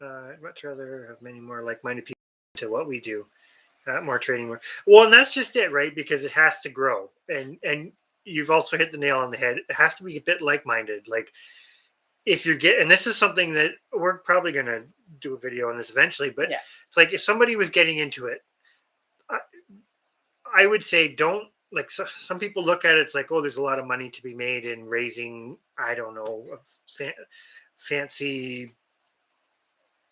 I'd much rather have many more like-minded people to what we do, more trading more. Well, and that's just it, right? Because it has to grow, and you've also hit the nail on the head. It has to be a bit like-minded. Like, if you and this is something that we're probably going to do a video on this eventually, but it's like, if somebody was getting into it, I would say don't, like, some people look at it, it's like, oh, there's a lot of money to be made in raising, I don't know, fancy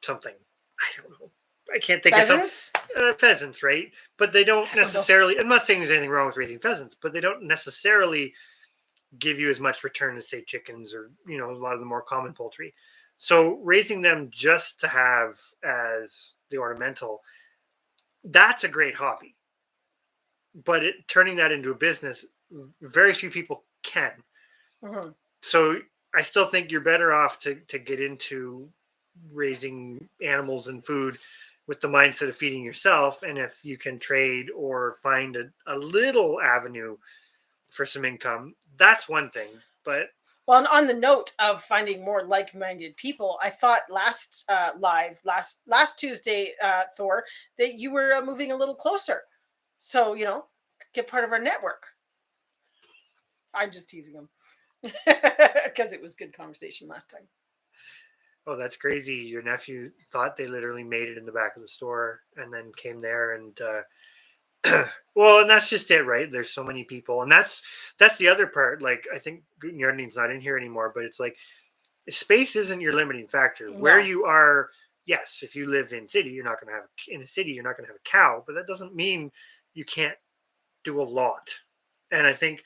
something. I don't know. I can't think pheasants? of pheasants, right? But they don't necessarily, I'm not saying there's anything wrong with raising pheasants, but they don't necessarily give you as much return as, say, chickens or, a lot of the more common poultry. So raising them just to have as the ornamental, that's a great hobby. But turning that into a business, very few people can. So I still think you're better off to get into raising animals and food with the mindset of feeding yourself. And if you can trade or find a little avenue for some income, that's one thing. But well, and on the note of finding more like-minded people, I thought last Tuesday, Thor, that you were moving a little closer. So, get part of our network. I'm just teasing him because it was good conversation last time. Oh, that's crazy. Your nephew thought they literally made it in the back of the store and then came there and well, and that's just it, right? There's so many people, and that's the other part. Like, I think Guten Gardening's not in here anymore, but it's like, space isn't your limiting factor. No. Where you are, yes, if you live in city, you're not going to have a cow, but that doesn't mean you can't do a lot. And I think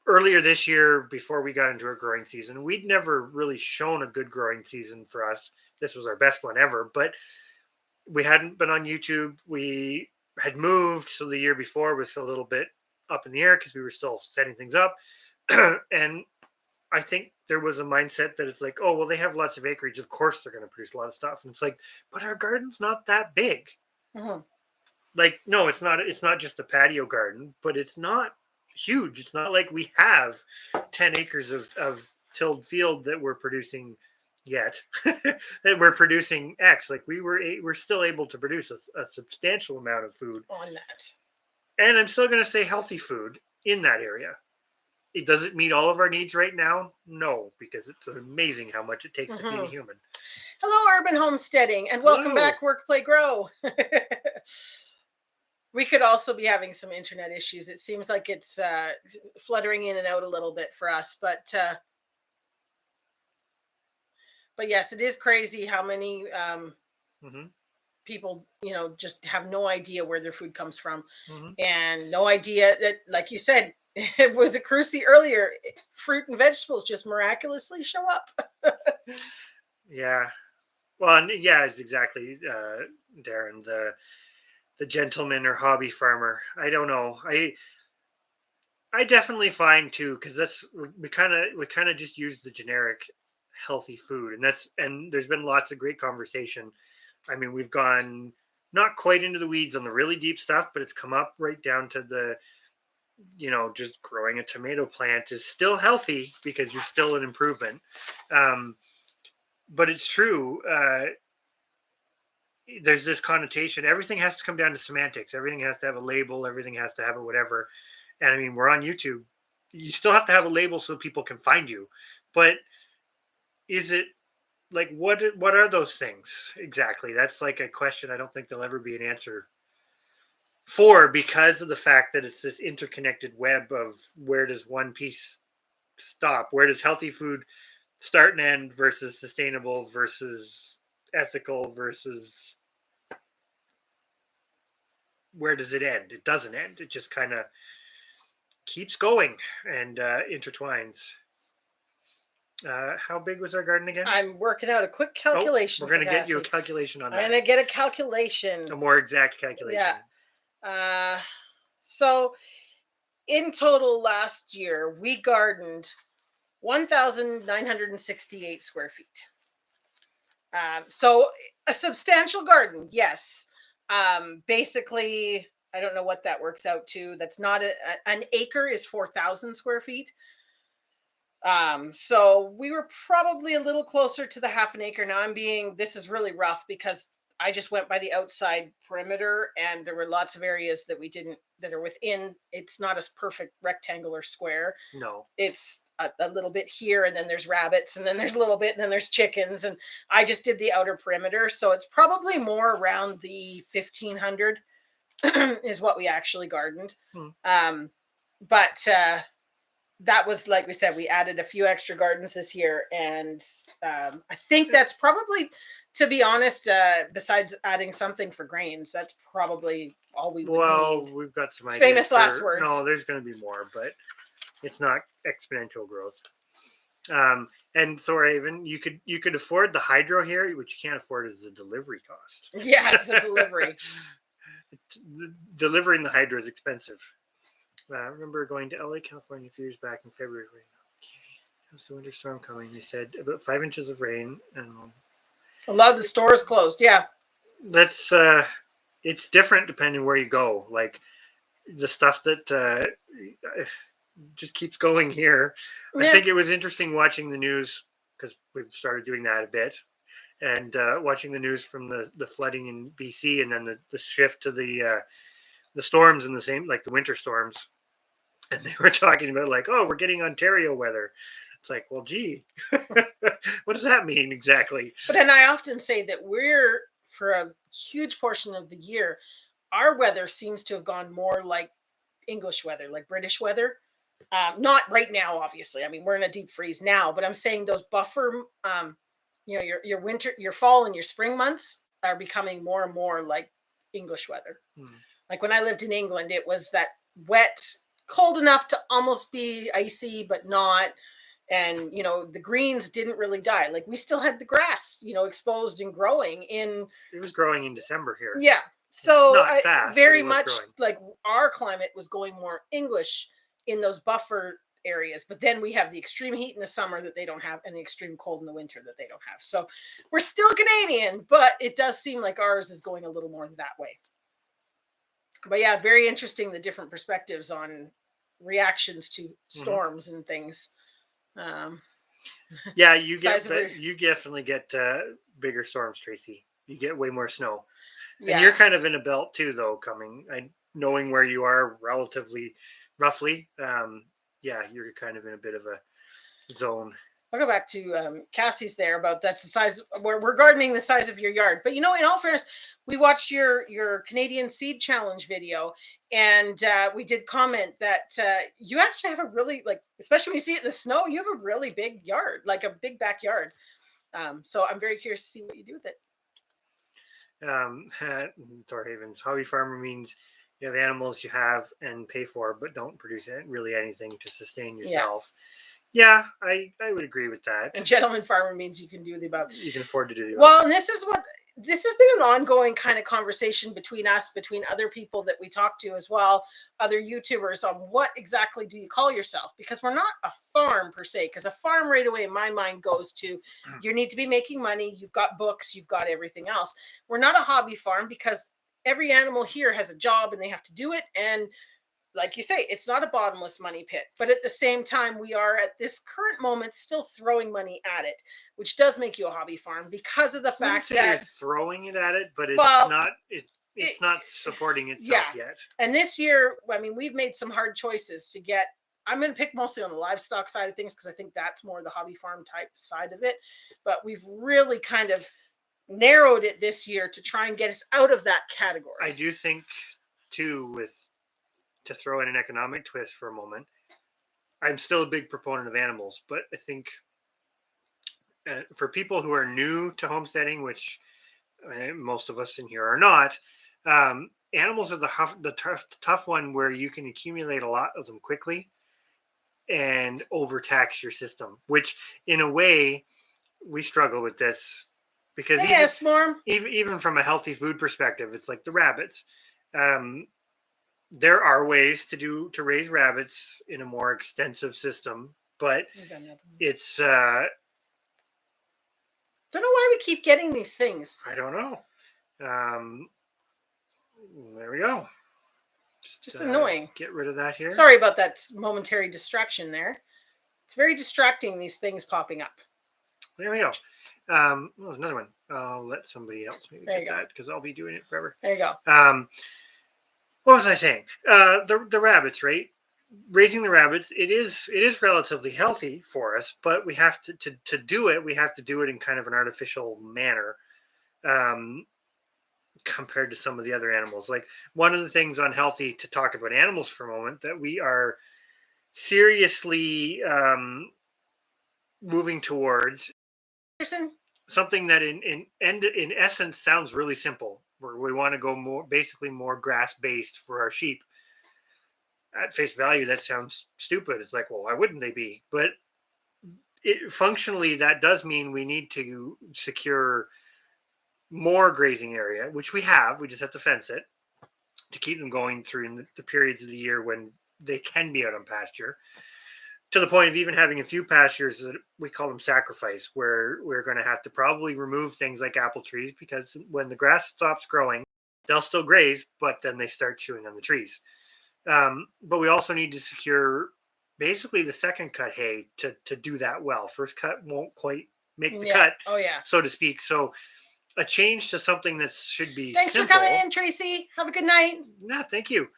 earlier this year, before we got into our growing season, we'd never really shown a good growing season for us. This was our best one ever, but we hadn't been on YouTube. We had moved, so the year before was a little bit up in the air because we were still setting things up. And I think there was a mindset that it's like, oh, well, they have lots of acreage, of course they're going to produce a lot of stuff. And it's like, but our garden's not that big. Mhm. Like, no, it's not. It's not just a patio garden, but it's not huge. It's not like we have 10 acres of tilled field that we're producing yet. That we're producing X. Like we're still able to produce a substantial amount of food, On that. and I'm still going to say healthy food in that area. It doesn't meet all of our needs right now, no, because it's amazing how much it takes to feed a Mhm. human. Hello, Urban Homesteading, and welcome Hello. back, Work, Play, Grow. We could also be having some internet issues. It seems like it's fluttering in and out a little bit for us, but yes, it is crazy how many Mm-hmm. people, just have no idea where their food comes from, Mm-hmm. and no idea that, like you said, it was a cruci earlier. Fruit and vegetables just miraculously show up. Yeah. Well, yeah, it's exactly, Darren, the gentleman or hobby farmer. I don't know. I definitely find too, because that's we kind of just use the generic healthy food, and there's been lots of great conversation. I mean, we've gone not quite into the weeds on the really deep stuff, but it's come up right down to just growing a tomato plant is still healthy because you're still an improvement. Um, but it's true. There's this connotation. Everything has to come down to semantics. Everything has to have a label. Everything has to have a whatever. And I mean, we're on YouTube. You still have to have a label so people can find you. But is it like what are those things exactly? That's like a question I don't think there'll ever be an answer for, because of the fact that it's this interconnected web of where does one piece stop? Where does healthy food start and end versus sustainable versus ethical versus where does it end? It doesn't end. It just kind of keeps going and intertwines. How big was our garden again? I'm working out a quick Oh, calculation. we're going to for get you a Cassie. calculation on I'm that. gonna get a calculation. A more exact calculation. Yeah. So in total last year we gardened 1,968 square feet. So a substantial garden, yes. Basically, I don't know what that works out to. That's not an acre is 4,000 square feet. So we were probably a little closer to the half an acre. Now this is really rough because I just went by the outside perimeter and there were lots of areas that are within. It's not a perfect rectangular square. No. It's a little bit here, and then there's rabbits, and then there's a little bit, and then there's chickens. And I just did the outer perimeter. So it's probably more around the 1,500 is what we actually gardened. Hmm. But that was, like we said, we added a few extra gardens this year, and I think that's probably, to be honest, besides adding something for grains, that's probably all we would need. We've got some It's ideas. famous last words. No, there's going to be more, but it's not exponential growth. And Thorhaven, you could afford the hydro here. What you can't afford is the delivery cost. Yeah, it's a delivery. Delivering the hydro is expensive. I remember going to LA, California a few years back in February. How's the winter storm coming? They said about 5 inches of rain, and A lot of the stores closed. Yeah. that's it's different depending where you go. Like the stuff that just keeps going here. I think it was interesting watching the news because we've started doing that a bit, and watching the news from the flooding in BC, and then the shift to the storms and the same, like the winter storms. And they were talking about like, oh, we're getting Ontario weather. It's like, well, gee, what does that mean exactly? But then I often say that for a huge portion of the year, our weather seems to have gone more like English weather, like British weather. Not right now, obviously. I mean, we're in a deep freeze now, but I'm saying those buffer, your winter, your fall and your spring months are becoming more and more like English weather. Like when I lived in England, it was that wet, cold enough to almost be icy, but not. And, the greens didn't really die. Like we still had the grass, exposed and growing in. It was growing in December here. Yeah. So not fast, very but it was much growing. like our climate was going more English in those buffer areas. But then we have the extreme heat in the summer that they don't have, and the extreme cold in the winter that they don't have. So we're still Canadian, but it does seem like ours is going a little more that way. But yeah, very interesting, the different perspectives on reactions to storms and things. Yeah, you definitely get bigger storms, Tracy. You get way more snow. Yeah. And you're kind of in a belt too, though, knowing where you are roughly. Yeah, you're kind of in a bit of a zone. I'll go back to Cassie's there about that's the size. We're gardening the size of your yard. But, in all fairness, we watched your Canadian Seed Challenge video, and we did comment that you actually have a really, especially when you see it in the snow, you have a really big yard, like a big backyard. So I'm very curious to see what you do with it. Thor Havens, hobby farmer means you have animals you have and pay for, but don't produce really anything to sustain yourself. Yeah, I would agree with that. And gentleman farmer means you can do the above. You can afford to do the above. Well, and this has been an ongoing kind of conversation between other people that we talk to as well, other YouTubers, on what exactly do you call yourself? Because we're not a farm per se, because a farm right away in my mind goes to you need to be making money, you've got books, you've got everything else. We're not a hobby farm because every animal here has a job and they have to do it. And like you say, it's not a bottomless money pit, but at the same time, we are at this current moment still throwing money at it, which does make you a hobby farm because of the fact that you're throwing it at it, but it's not supporting itself yet. And this year, we've made some hard choices to get. I'm going to pick mostly on the livestock side of things because I think that's more the hobby farm type side of it. But we've really kind of narrowed it this year to try and get us out of that category. I do think too, to throw in an economic twist for a moment, I'm still a big proponent of animals, but I think for people who are new to homesteading, which most of us in here are not, animals are the tough one where you can accumulate a lot of them quickly and overtax your system, which in a way we struggle with this because even from a healthy food perspective, it's like the rabbits. There are ways to raise rabbits in a more extensive system, but it's don't know why we keep getting these things. I don't know. There we go. Just annoying. Get rid of that here. Sorry about that momentary distraction there. It's very distracting, these things popping up. There we go. There's another one. I'll let somebody else maybe get that because I'll be doing it forever. There you go. What was I saying? The rabbits, right? Raising the rabbits, it is relatively healthy for us, but we have to do it. We have to do it in kind of an artificial manner, compared to some of the other animals. Like one of the things unhealthy to talk about animals for a moment that we are seriously moving towards something that in essence sounds really simple. Where we want to go more grass-based for our sheep. At face value, that sounds stupid. It's like, well, why wouldn't they be? But functionally, that does mean we need to secure more grazing area, which we have. We just have to fence it to keep them going through the periods of the year when they can be out on pasture. To the point of even having a few pastures that we call them sacrifice, where we're going to have to probably remove things like apple trees because when the grass stops growing, they'll still graze, but then they start chewing on the trees. But we also need to secure basically the second cut hay to do that well. First cut won't quite make the cut, so to speak. So a change to something that should be Thanks simple. for coming in, Tracy. Have a good night. No, thank you.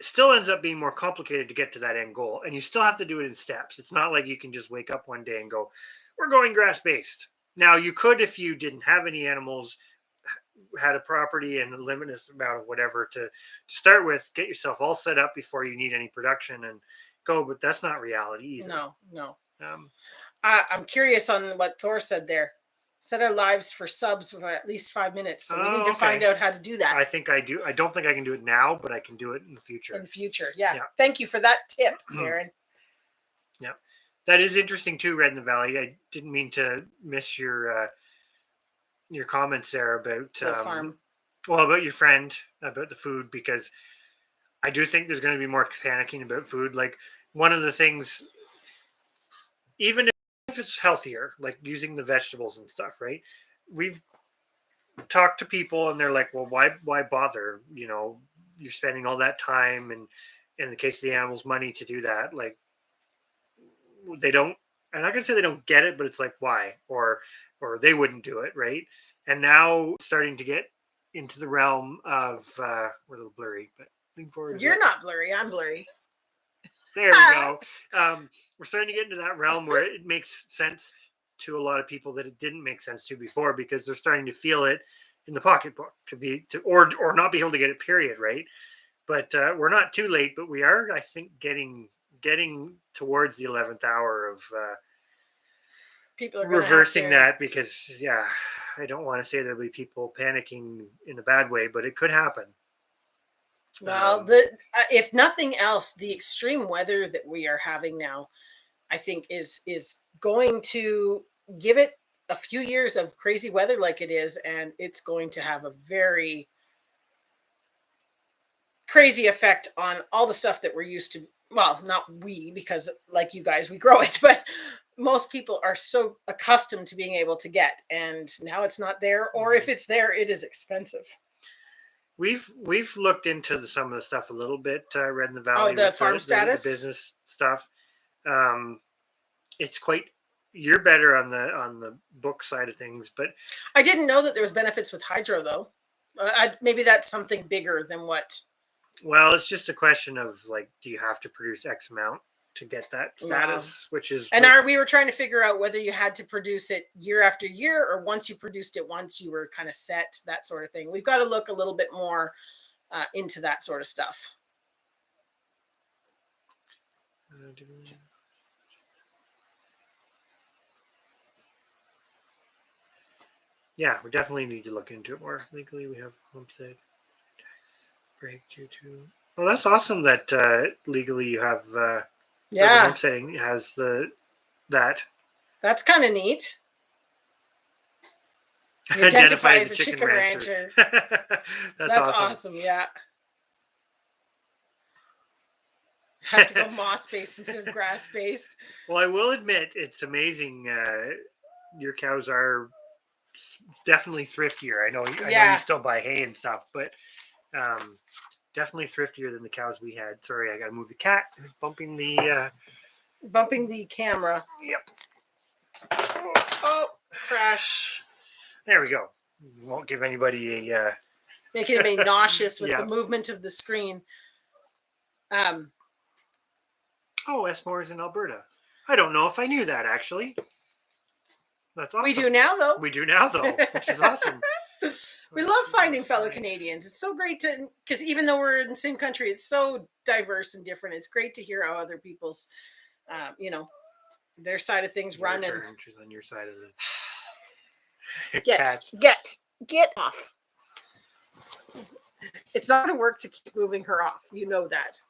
Still ends up being more complicated to get to that end goal, and you still have to do it in steps. It's not like you can just wake up one day and go, we're going grass-based. Now you could, if you didn't have any animals, had a property and a limitless amount of whatever to start with, get yourself all set up before you need any production and go, but that's not reality either. No. I'm curious on what Thor said there. Set our lives for subs for at least 5 minutes. So we need to find out how to do that. I think I do. I don't think I can do it now, but I can do it in the future. Yeah. Thank you for that tip, Aaron. Yeah. That is interesting too, Red in the Valley. I didn't mean to miss your comments there about the farm. Well, about your friend, about the food, because I do think there's going to be more panicking about food. Like one of the things, even if it's healthier, like using the vegetables and stuff, right? We've talked to people and they're like, well, why bother? You know, you're spending all that time and in the case of the animals, money to do that. Like they don't, I'm not gonna say they don't get it, but it's like why? Or they wouldn't do it, right? And now starting to get into the realm of we're a little blurry, but lean forward. You're not blurry. I'm blurry. There we go. We're starting to get into that realm where it makes sense to a lot of people that it didn't make sense to before because they're starting to feel it in the pocketbook or not be able to get it. Period. Right. But we're not too late. But we are, I think, getting towards the 11th hour of people are reversing that because I don't want to say there'll be people panicking in a bad way, but it could happen. Well, if nothing else, the extreme weather that we are having now, I think is going to give it a few years of crazy weather like it is, and it's going to have a very crazy effect on all the stuff that we're used to. Well, not we, because like you guys, we grow it, but most people are so accustomed to being able to get, and now it's not there, or if it's there, it is expensive. We've looked into some of the stuff a little bit. Read in the Valley. Oh, the farm status, the business stuff. It's quite. You're better on the book side of things, but I didn't know that there was benefits with hydro though. Maybe that's something bigger than what. Well, it's just a question of like, do you have to produce X amount to get that status, which is. And we were trying to figure out whether you had to produce it year after year, or once you produced it once, you were kind of set, that sort of thing. We've got to look a little bit more into that sort of stuff. Yeah, we definitely need to look into it more. Legally, we have homestead break due to. Well, that's awesome that legally you have. Homesteading has that. That's kind of neat. You identify as a chicken rancher. That's awesome. Yeah. Have to go moss based instead of grass based. Well, I will admit it's amazing. Your cows are definitely thriftier. I know you still buy hay and stuff, but definitely thriftier than the cows we had. Sorry, I got to move the cat. Bumping the camera. Yep. Oh, crash. There we go. Won't give anybody a making anybody nauseous with the movement of the screen. Westmore is in Alberta. I don't know if I knew that actually. That's awesome. We do now though, which is awesome. We love finding fellow Canadians. It's so great because even though we're in the same country, it's so diverse and different. It's great to hear how other people's, their side of things run. And on your side of the get off. It's not going to work to keep moving her off. You know that.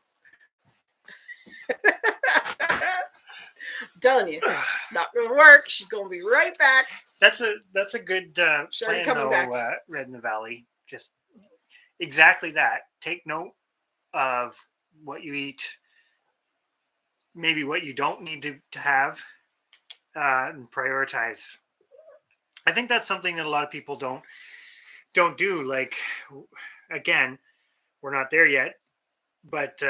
I'm telling you, it's not going to work. She's going to be right back. That's a good plan though, Red in the Valley. Just exactly that. Take note of what you eat, maybe what you don't need to have, and prioritize. I think that's something that a lot of people don't do. Like, again, we're not there yet, but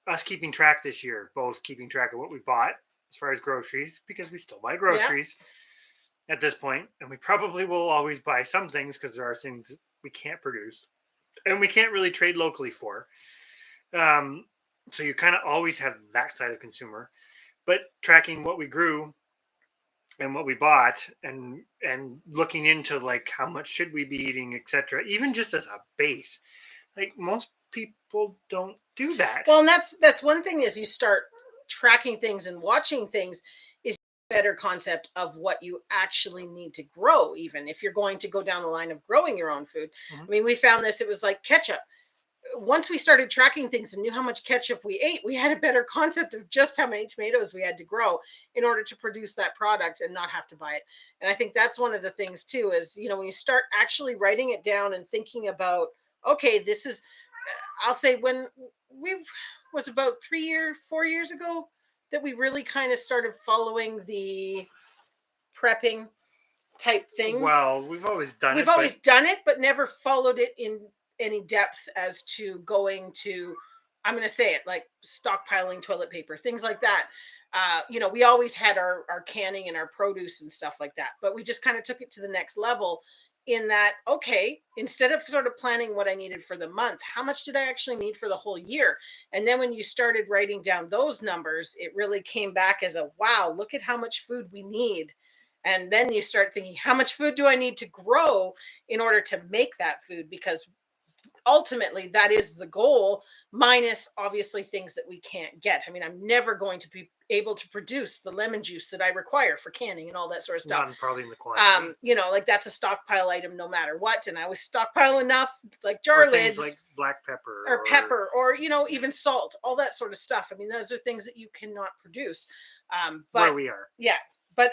us keeping track this year, both keeping track of what we bought as far as groceries, because we still buy groceries at this point, and we probably will always buy some things because there are things we can't produce and we can't really trade locally for. So you kind of always have that side of consumer, but tracking what we grew and what we bought and looking into like how much should we be eating, etc. Even just as a base, like most people don't do that. Well, and that's one thing is you start tracking things and watching things is a better concept of what you actually need to grow, even if you're going to go down the line of growing your own food. Mm-hmm. I mean, we found this, it was like ketchup. Once we started tracking things and knew how much ketchup we ate, we had a better concept of just how many tomatoes we had to grow in order to produce that product and not have to buy it. And I think that's one of the things too, is, when you start actually writing it down and thinking about, okay, this is I'll say when we was about 4 years ago that we really kind of started following the prepping type thing. Well, we've always done We've it. always done it, but never followed it in any depth as to going to, I'm going to say it, like stockpiling toilet paper, things like that. We always had our canning and our produce and stuff like that, but we just kind of took it to the next level in that, okay, instead of sort of planning what I needed for the month, how much did I actually need for the whole year? And then when you started writing down those numbers, it really came back as a, wow, look at how much food we need. And then you start thinking, how much food do I need to grow in order to make that food? Because ultimately that is the goal, minus obviously things that we can't get. I mean, I'm never going to be able to produce the lemon juice that I require for canning and all that sort of stuff. Not probably in the quantity. Like that's a stockpile item no matter what. And I always stockpile enough. It's like jar Or lids. things like black pepper. Or pepper, or even salt, all that sort of stuff. I mean, those are things that you cannot produce. But where we are. Yeah. But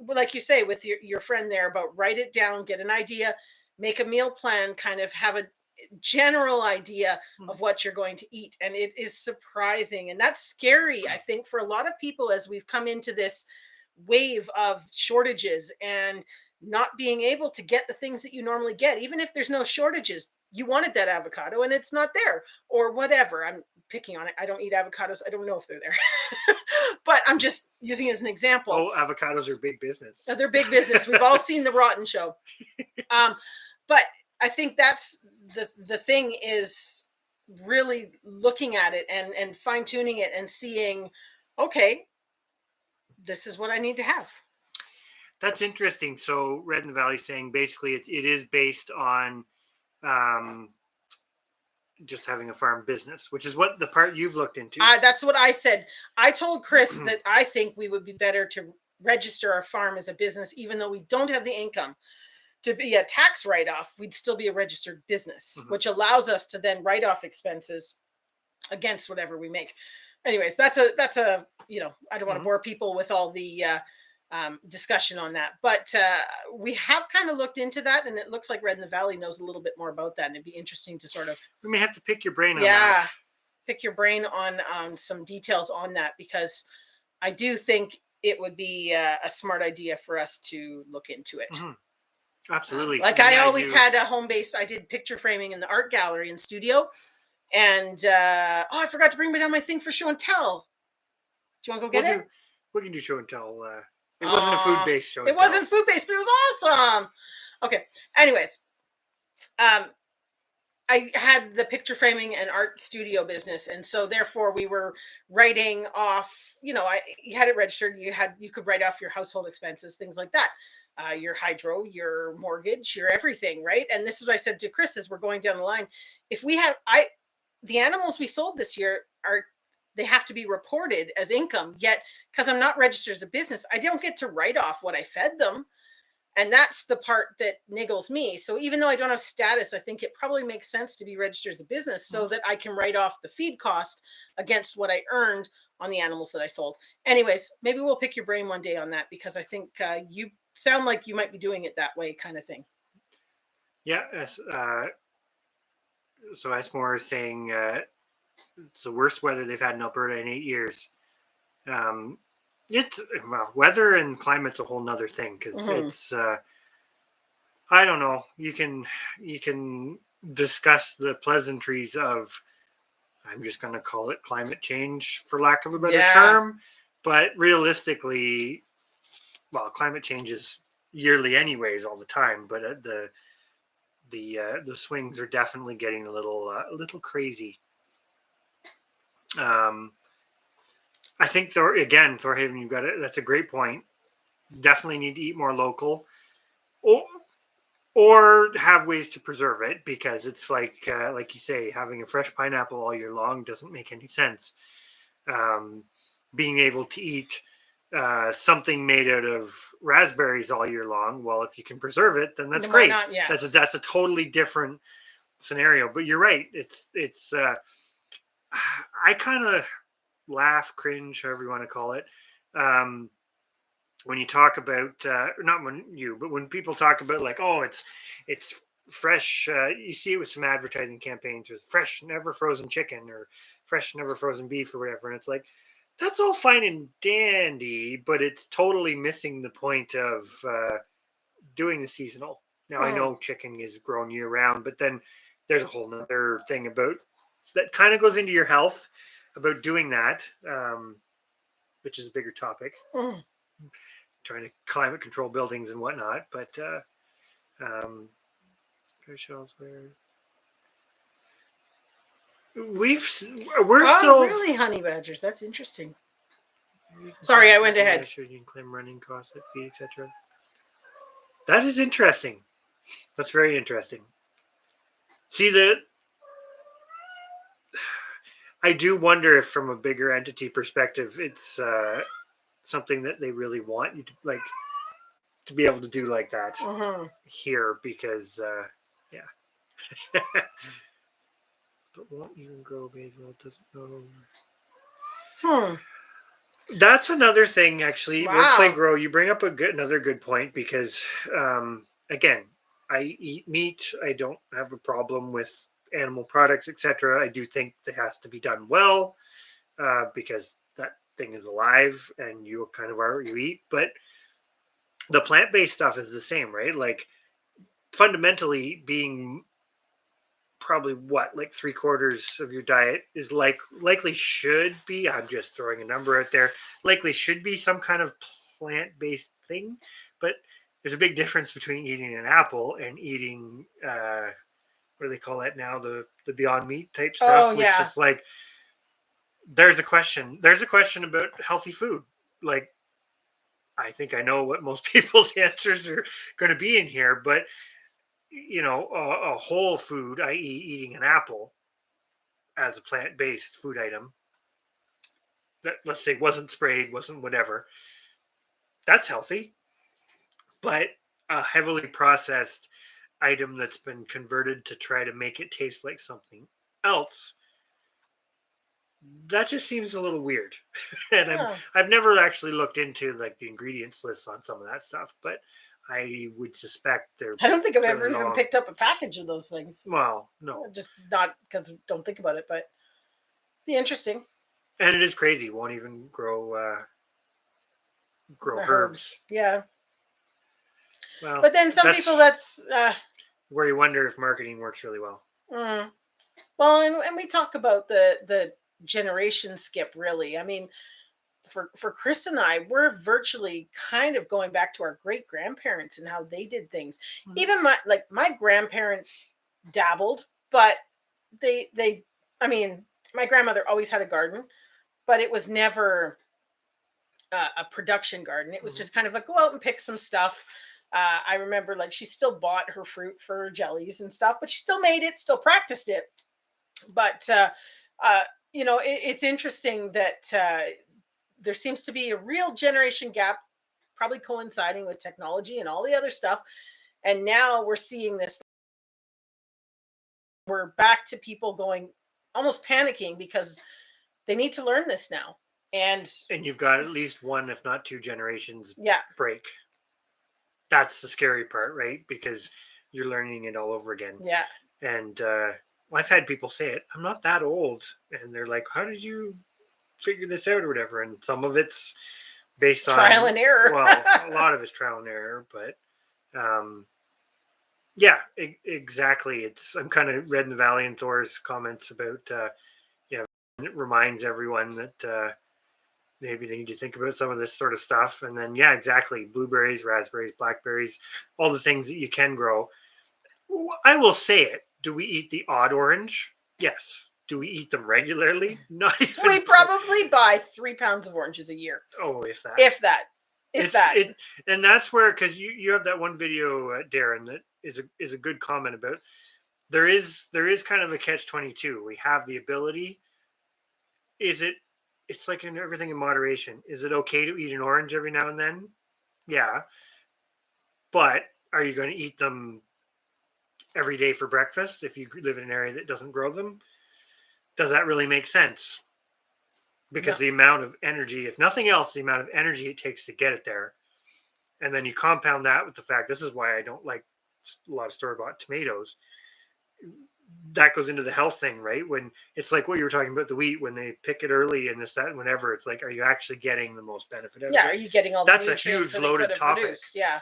like you say with your friend there about write it down, get an idea, make a meal plan, kind of have a general idea of what you're going to eat. And it is surprising, and that's scary, I think, for a lot of people as we've come into this wave of shortages and not being able to get the things that you normally get. Even if there's no shortages, you wanted that avocado and it's not there, or whatever. I'm picking on it. I don't eat avocados. I don't know if they're there. But I'm just using it as an example. Oh, avocados are big business. They're big business. We've all seen the Rotten Show. But I think that's the thing, is really looking at it and fine tuning it and seeing, okay, this is what I need to have. That's interesting. So Red in the Valley saying basically it is based on just having a farm business, which is what the part you've looked into. That's what I said. I told Chris that I think we would be better to register our farm as a business, even though we don't have the income to be a tax write-off. We'd still be a registered business, which allows us to then write off expenses against whatever we make. Anyways, that's a I don't want to bore people with all the discussion on that, but we have kind of looked into that, and it looks like Red in the Valley knows a little bit more about that, and it'd be interesting to sort of, we may have to pick your brain on that. Pick your brain on some details on that, because I do think it would be a smart idea for us to look into it. Absolutely. I always had a home-based, I did picture framing in the art gallery and studio, and I forgot to bring me down my thing for show and tell. Do you want to go get it? We can do show and tell. It wasn't a food-based show. It wasn't food-based, but it was awesome. Okay. Anyways, I had the picture framing and art studio business, and so therefore we were writing off. You had it registered. You could write off your household expenses, things like that, your hydro, your mortgage, your everything, right? And this is what I said to Chris as we're going down the line. If we have the animals we sold this year they have to be reported as income, yet because I'm not registered as a business, I don't get to write off what I fed them. And that's the part that niggles me. So even though I don't have status, I think it probably makes sense to be registered as a business so that I can write off the feed cost against what I earned on the animals that I sold. Anyways, maybe we'll pick your brain one day on that, because I think you sound like you might be doing it that way, kind of thing. Yeah. So Esmore is saying it's the worst weather they've had in Alberta in 8 years. Weather and climate's a whole nother thing, because it's I don't know. You can discuss the pleasantries of, I'm just going to call it climate change for lack of a better term, but realistically, climate change is yearly anyways, all the time. But the swings are definitely getting a little crazy. I think Thorhaven, you've got it. That's a great point. Definitely need to eat more local, or have ways to preserve it, because it's like you say, having a fresh pineapple all year long doesn't make any sense. Being able to eat something made out of raspberries all year long, well, if you can preserve it, then that's great. Not, yeah. That's a totally different scenario. But you're right. It's I kind of laugh, cringe, however you want to call it, when you talk about but when people talk about like, oh, it's fresh. You see it with some advertising campaigns with fresh, never frozen chicken or fresh, never frozen beef or whatever, and it's like that's all fine and dandy, but it's totally missing the point of doing the seasonal. Now I Hmm. know chicken is grown year round, but then there's a whole nother thing about that kind of goes into your health about doing that, which is a bigger topic. Hmm. Trying to climate control buildings and whatnot, but um, we've we're Oh, still really, honey badgers? That's interesting. Sorry, I went ahead. Claim running costs at feed, etc. That is interesting. That's very interesting. See I do wonder if, from a bigger entity perspective, it's something that they really want you to like to be able to do like that Hmm. here, because yeah. But won't even grow basil. Doesn't know. Hmm. That's another thing, actually. With play Wow. grow, you bring up another good point, because again, I eat meat. I don't have a problem with animal products, etc. I do think it has to be done well, because that thing is alive and you kind of are what you eat. But the plant-based stuff is the same, right? Like, fundamentally, being probably what, like 3/4 of your diet is likely should be, I'm just throwing a number out there, likely should be some kind of plant-based thing. But there's a big difference between eating an apple and eating what do they call that now, the Beyond Meat type Oh, stuff, which yeah. is like, there's a question about healthy food. Like, I think I know what most people's answers are going to be in here, but a whole food, i.e., eating an apple as a plant-based food item that, let's say, wasn't sprayed, wasn't whatever, that's healthy. But a heavily processed item that's been converted to try to make it taste like something else, that just seems a little weird. And Huh. I've never actually looked into like the ingredients list on some of that stuff, but I would suspect they're I don't think I've ever fairly even long. picked up a package of those things. Well, no. Just not because don't think about it, but be interesting. And it is crazy. Won't even grow The herbs. herbs. Yeah. Well, But then some people that's that's where you wonder if marketing works really well. mm, well, and we talk about the generation skip. Really, I mean, for Chris and I, we're virtually kind of going back to our great grandparents and how they did things. Mhm. Even my grandparents dabbled, but they I mean, my grandmother always had a garden, but it was never a production garden. It was Mhm. just kind of like go out and pick some stuff. I remember like she still bought her fruit for jellies and stuff, but she still made it, still practiced it. But uh, it's interesting that there seems to be a real generation gap, probably coinciding with technology and all the other stuff. And now we're seeing this. We're back to people going almost panicking because they need to learn this now. And And you've got at least one, if not two generations yeah, break. That's the scary part, right? Because you're learning it all over again. yeah, And I've had people say it. I'm not that old, and they're like, "How did you figure this out or whatever?" And some of it's based trial on, and error. well, a lot of it's trial and error, but um, yeah, exactly. I'm kind of read in the Valley and Thor's comments about yeah, it reminds everyone that maybe they need to think about some of this sort of stuff. And then yeah, exactly, blueberries, raspberries, blackberries, all the things that you can grow. I will say it. Do we eat the odd orange? Yes. Do we eat them regularly? Not even. We probably buy 3 pounds of oranges a year, Oh, if that. if that, if It's that. it, and that's where, because you have that one video, Darren, that is a good comment about. There is kind of a catch-22. We have the ability. Is it? It's like in everything in moderation. Is it okay to eat an orange every now and then? Yeah, but are you going to eat them every day for breakfast if you live in an area that doesn't grow them? Does that really make sense? No. Because the amount of energy, if nothing else, the amount of energy it takes to get it there, and then you compound that with the fact, this is why I don't like a lot of store-bought tomatoes. That goes into the health thing, right? When it's like what you were talking about the wheat, when they pick it early and this, that, and whenever, it's like, are you actually getting the most benefit out of Yeah, it? are you getting all the That's a nutrients huge that it loaded could have topic. produced? Yeah.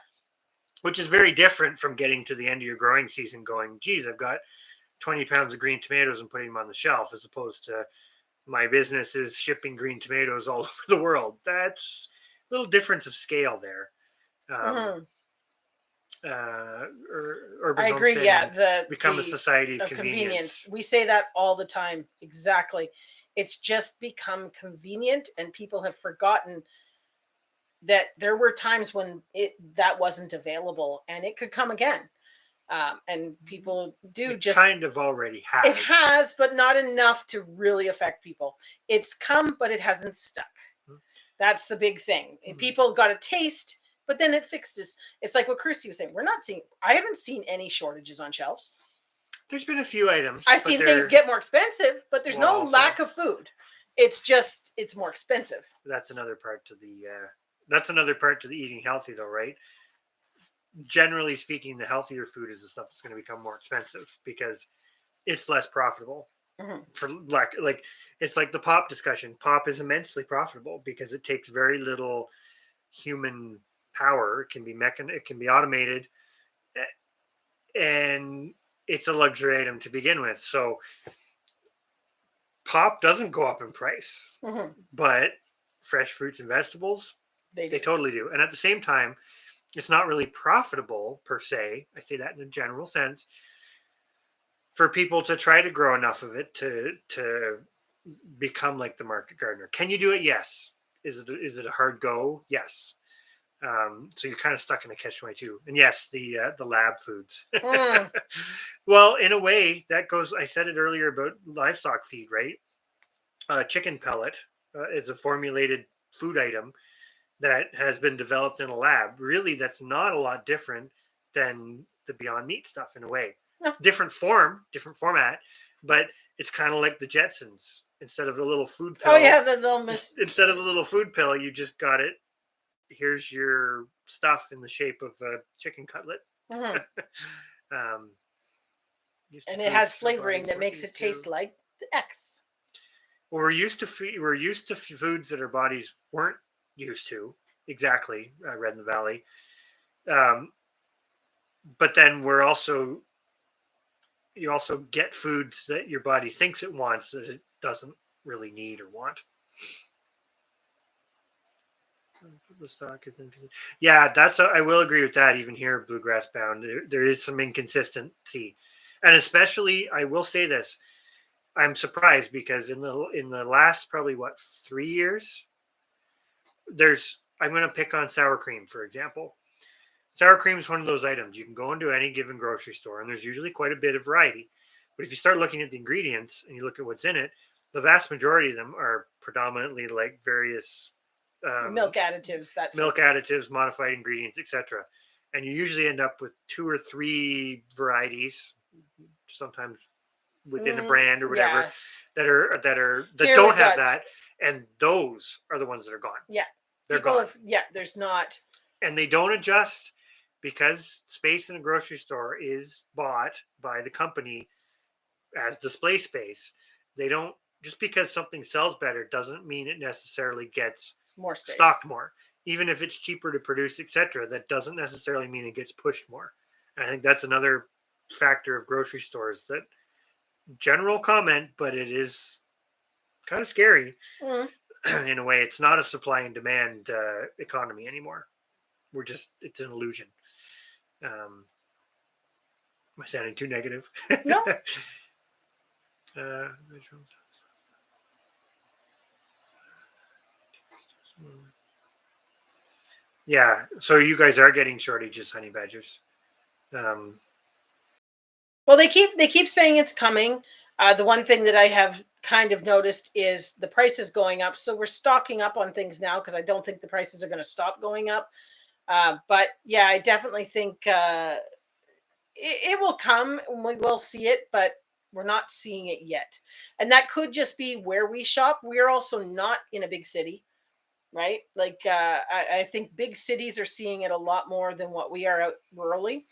Which is very different from getting to the end of your growing season going, geez, I've got 20 pounds of green tomatoes and putting them on the shelf, as opposed to my business is shipping green tomatoes all over the world. That's a little difference of scale there. Urban I agree. Yeah, become a society of convenience. We say that all the time. Exactly. It's just become convenient, and people have forgotten that there were times when that wasn't available, and it could come again. And people do just kind of already have. It has, but not enough to really affect people. It's come, but it hasn't stuck. Mm-hmm. That's the big thing. Mm-hmm. People got a taste. But then it fixed us. It's like what Chrissy was saying. I haven't seen any shortages on shelves. There's been a few items. I've seen things get more expensive, but there's no lack of food. It's just, it's more expensive. That's another part to the eating healthy though, right? Generally speaking, the healthier food is the stuff that's going to become more expensive because it's less profitable. Mm-hmm. For like it's like the pop discussion. Pop is immensely profitable because it takes very little human power. It can be automated, and it's a luxury item to begin with. So pop doesn't go up in price, mm-hmm. but fresh fruits and vegetables, they totally do. And at the same time, it's not really profitable per se. I say that in a general sense, for people to try to grow enough of it to become like the market gardener. Can you do it? Yes. Is it a hard go? Yes. So you're kind of stuck in a catch-22. And yes, the lab foods. Well, in a way, that goes. I said it earlier about livestock feed, right? Chicken pellet is a formulated food item that has been developed in a lab. Really, that's not a lot different than the Beyond Meat stuff in a way. No. Different format, but it's kind of like the Jetsons. Instead of the little food pill. Oh yeah, instead of the little food pill, you just got it. Here's your stuff in the shape of a chicken cutlet. Mm-hmm. And it has flavoring that makes it taste like the X. Well, we're used to foods that our bodies weren't used to. Exactly, Red in the Valley. But then you also get foods that your body thinks it wants that it doesn't really need or want. The stock is yeah, I will agree with that. Even here, Bluegrass Bound, there is some inconsistency, and especially I will say this: I'm surprised because in the last probably 3 years, I'm going to pick on sour cream for example. Sour cream is one of those items you can go into any given grocery store, and there's usually quite a bit of variety. But if you start looking at the ingredients and you look at what's in it, the vast majority of them are predominantly like various milk additives, additives, modified ingredients, etc. And you usually end up with 2 or 3 varieties, sometimes within a brand or whatever, that don't have that, and those are the ones that are gone. Yeah, they're gone. There's not, and they don't adjust because space in a grocery store is bought by the company as display space. They don't, just because something sells better doesn't mean it necessarily gets more space, stocked more. Even if it's cheaper to produce, etc., that doesn't necessarily mean it gets pushed more. And I think that's another factor of grocery stores, that general comment, but it is kind of scary in a way. It's not a supply and demand economy anymore. It's an illusion. Am I sounding too negative? No. Yeah, so you guys are getting shortages, honey badgers. Well, they keep saying it's coming. The one thing that I have kind of noticed is the prices going up, so we're stocking up on things now because I don't think the prices are going to stop going up. But yeah, I definitely think it will come. We will see it, but we're not seeing it yet. And that could just be where we shop. We're also not in a big city, right? Like I think big cities are seeing it a lot more than what we are out rurally.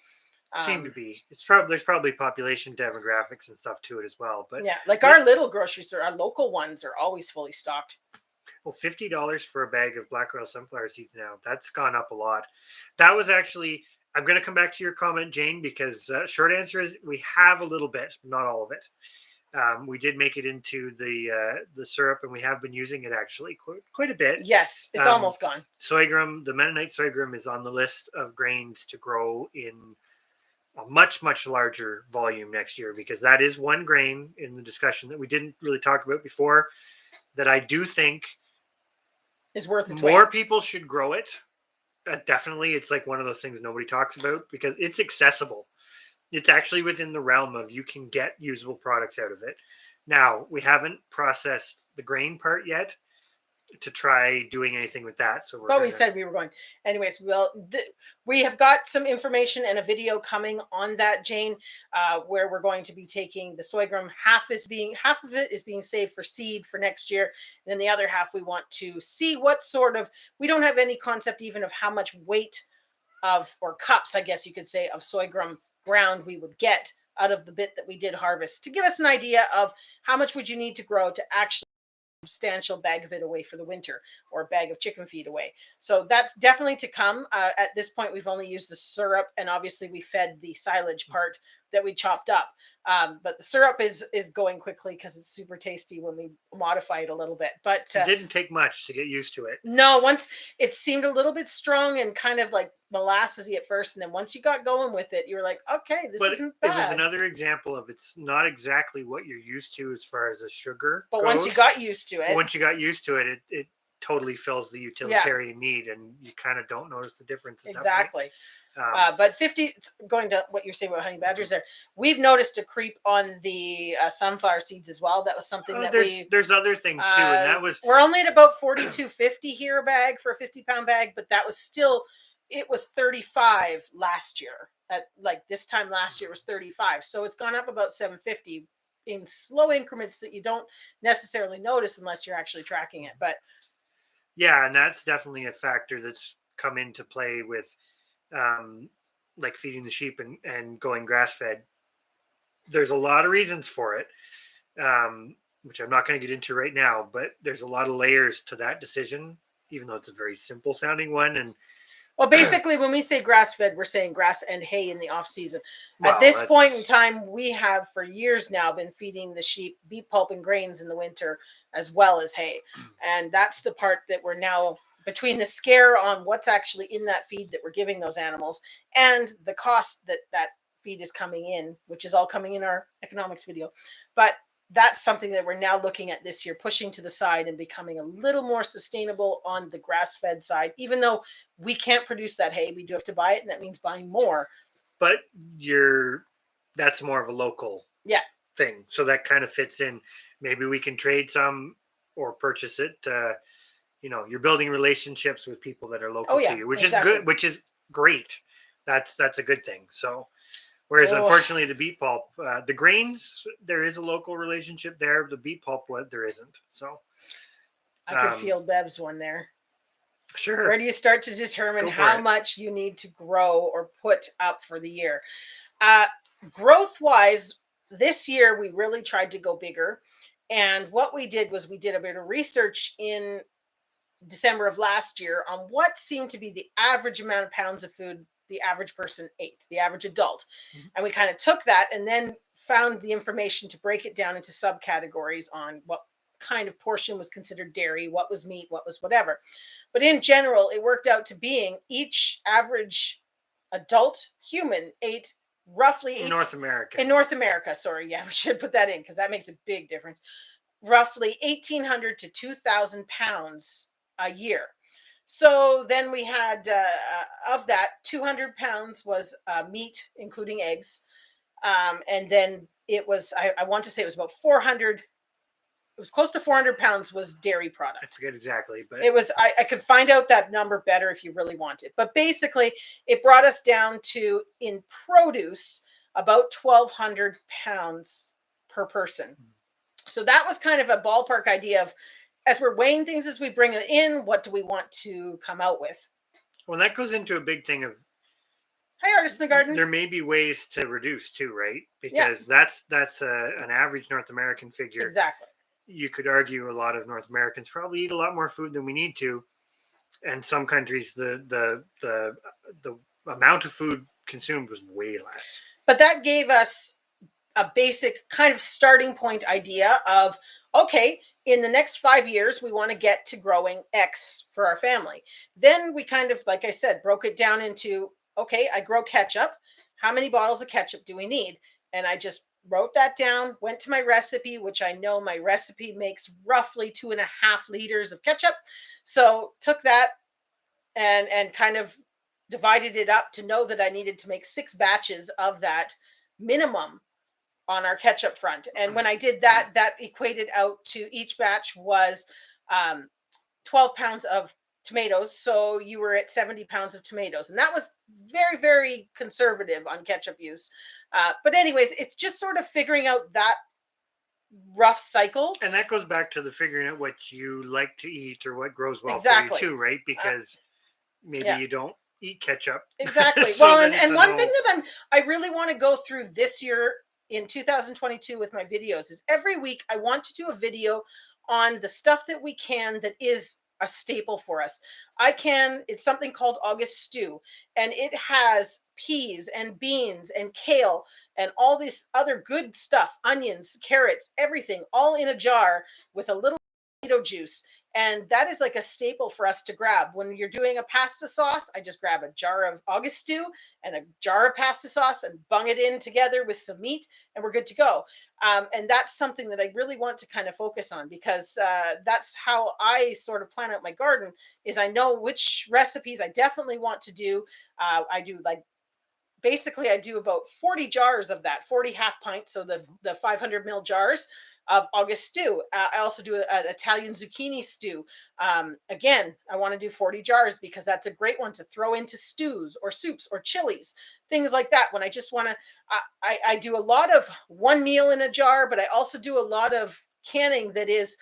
Seem to be. It's probably there's probably population demographics and stuff to it as well. But yeah, like our little grocery store, our local ones are always fully stocked. well, $50 for a bag of black oil sunflower seeds now. That's gone up a lot. That was actually. I'm going to come back to your comment, Jane, because short answer is we have a little bit, not all of it. We did make it into the syrup, and we have been using it actually quite a bit. Yes, it's almost gone. Sorghum, the Mennonite sorghum, is on the list of grains to grow in a much larger volume next year, because that is one grain in the discussion that we didn't really talk about before that I do think Is worth its more weight. people should grow it. Definitely, it's like one of those things nobody talks about because it's accessible. It's actually within the realm of you can get usable products out of it. Now, we haven't processed the grain part yet to try doing anything with that. So we said we were going. Anyways, we have got some information and a video coming on that, Jane, where we're going to be taking the sorghum. Half of it is being saved for seed for next year. And then the other half, we want to see what sort of, we don't have any concept even of how much weight or cups, I guess you could say, of sorghum ground we would get out of the bit that we did harvest, to give us an idea of how much would you need to grow to actually substantial bag of it away for the winter, or a bag of chicken feed away. So that's definitely to come. At this point, we've only used the syrup, and obviously we fed the silage part that we chopped up. But the syrup is going quickly because it's super tasty when we modify it a little bit. But it didn't take much to get used to it. No, once it seemed a little bit strong and kind of like molassesy at first, and then once you got going with it, you were like, okay, this isn't bad. It was another example of it's not exactly what you're used to as far as the sugar but goes. Once you got used to it, it totally fills the utilitarian need, and you kind of don't notice the difference. Exactly. But 50, going to what you're saying about honey badgers there, we've noticed a creep on the sunflower seeds as well. That was something that there's other things too, and that was, we're only at about 42.50 here a bag for a 50-pound bag, but that was still, it was 35 last year. At like this time last year it was 35, so it's gone up about 750 in slow increments that you don't necessarily notice unless you're actually tracking it. But yeah, and that's definitely a factor that's come into play with like feeding the sheep and going grass fed. There's a lot of reasons for it, which I'm not going to get into right now, but there's a lot of layers to that decision, even though it's a very simple sounding one. And well, basically, when we say grass fed, we're saying grass and hay in the off season. At this point in time, we have for years now been feeding the sheep beet pulp and grains in the winter as well as hay. And that's the part that we're now, between the scare on what's actually in that feed that we're giving those animals and the cost that feed is coming in, which is all coming in our economics video. But that's something that we're now looking at this year, pushing to the side and becoming a little more sustainable on the grass-fed side. Even though we can't produce that hay, we do have to buy it, and that means buying more. But that's more of a local thing. So that kind of fits in. Maybe we can trade some or purchase it. You're building relationships with people that are local to you, which is good, which is great. That's a good thing. So whereas unfortunately the beet pulp, the grains, there is a local relationship there. The beet pulp, there isn't. So I could feel Bev's one there. Sure. Where do you start to determine how much you need to grow or put up for the year? Growth wise, this year we really tried to go bigger. And what we did was we did a bit of research in December of last year on what seemed to be the average amount of pounds of food the average person ate, the average adult. Mm-hmm. And we kind of took that and then found the information to break it down into subcategories on what kind of portion was considered dairy, what was meat, what was whatever. But in general, it worked out to being each average adult human ate roughly in North America. Sorry, we should put that in because that makes a big difference. Roughly 1,800 to 2,000 pounds a year. So then we had, of that, 200 pounds was meat, including eggs. And then it was, I want to say it was about 400, it was close to 400 pounds was dairy product. I forget exactly, but it was, I could find out that number better if you really wanted. But basically, it brought us down to, in produce, about 1,200 pounds per person. So that was kind of a ballpark idea of, as we're weighing things as we bring it in, what do we want to come out with? Well, that goes into a big thing of Hi, Artist in the Garden. There may be ways to reduce too, right? Yeah. Because that's an average North American figure. Exactly. You could argue a lot of North Americans probably eat a lot more food than we need to, and some countries the amount of food consumed was way less. But that gave us a basic kind of starting point idea of, okay, in the next 5 years, we want to get to growing X for our family. Then we kind of, like I said, broke it down into, okay, I grow ketchup. How many bottles of ketchup do we need? And I just wrote that down, went to my recipe, which I know my recipe makes roughly 2.5 liters of ketchup. So took that and kind of divided it up to know that I needed to make 6 batches of that minimum on our ketchup front. And when I did that, that equated out to each batch was 12 pounds of tomatoes. So you were at 70 pounds of tomatoes. And that was very, very conservative on ketchup use. But anyways, it's just sort of figuring out that rough cycle. And that goes back to the figuring out what you like to eat or what grows well Exactly. for you too, right? Because maybe you don't eat ketchup. Exactly. So Well, then and one thing that I really want to go through this year in 2022 with my videos is every week I want to do a video on the stuff that we can that is a staple for us. It's something called August stew, and it has peas and beans and kale and all this other good stuff, onions, carrots, everything all in a jar with a little tomato juice. And that is like a staple for us to grab. When you're doing a pasta sauce, I just grab a jar of August stew and a jar of pasta sauce and bung it in together with some meat, and we're good to go. And that's something that I really want to kind of focus on, because that's how I sort of plan out my garden, is I know which recipes I definitely want to do. I do basically I do about 40 jars of that, 40 half pints, so the 500 ml jars of August stew. I also do an Italian zucchini stew. Again, I want to do 40 jars because that's a great one to throw into stews or soups or chilies, things like that. When I just want to, I do a lot of one meal in a jar, but I also do a lot of canning that is,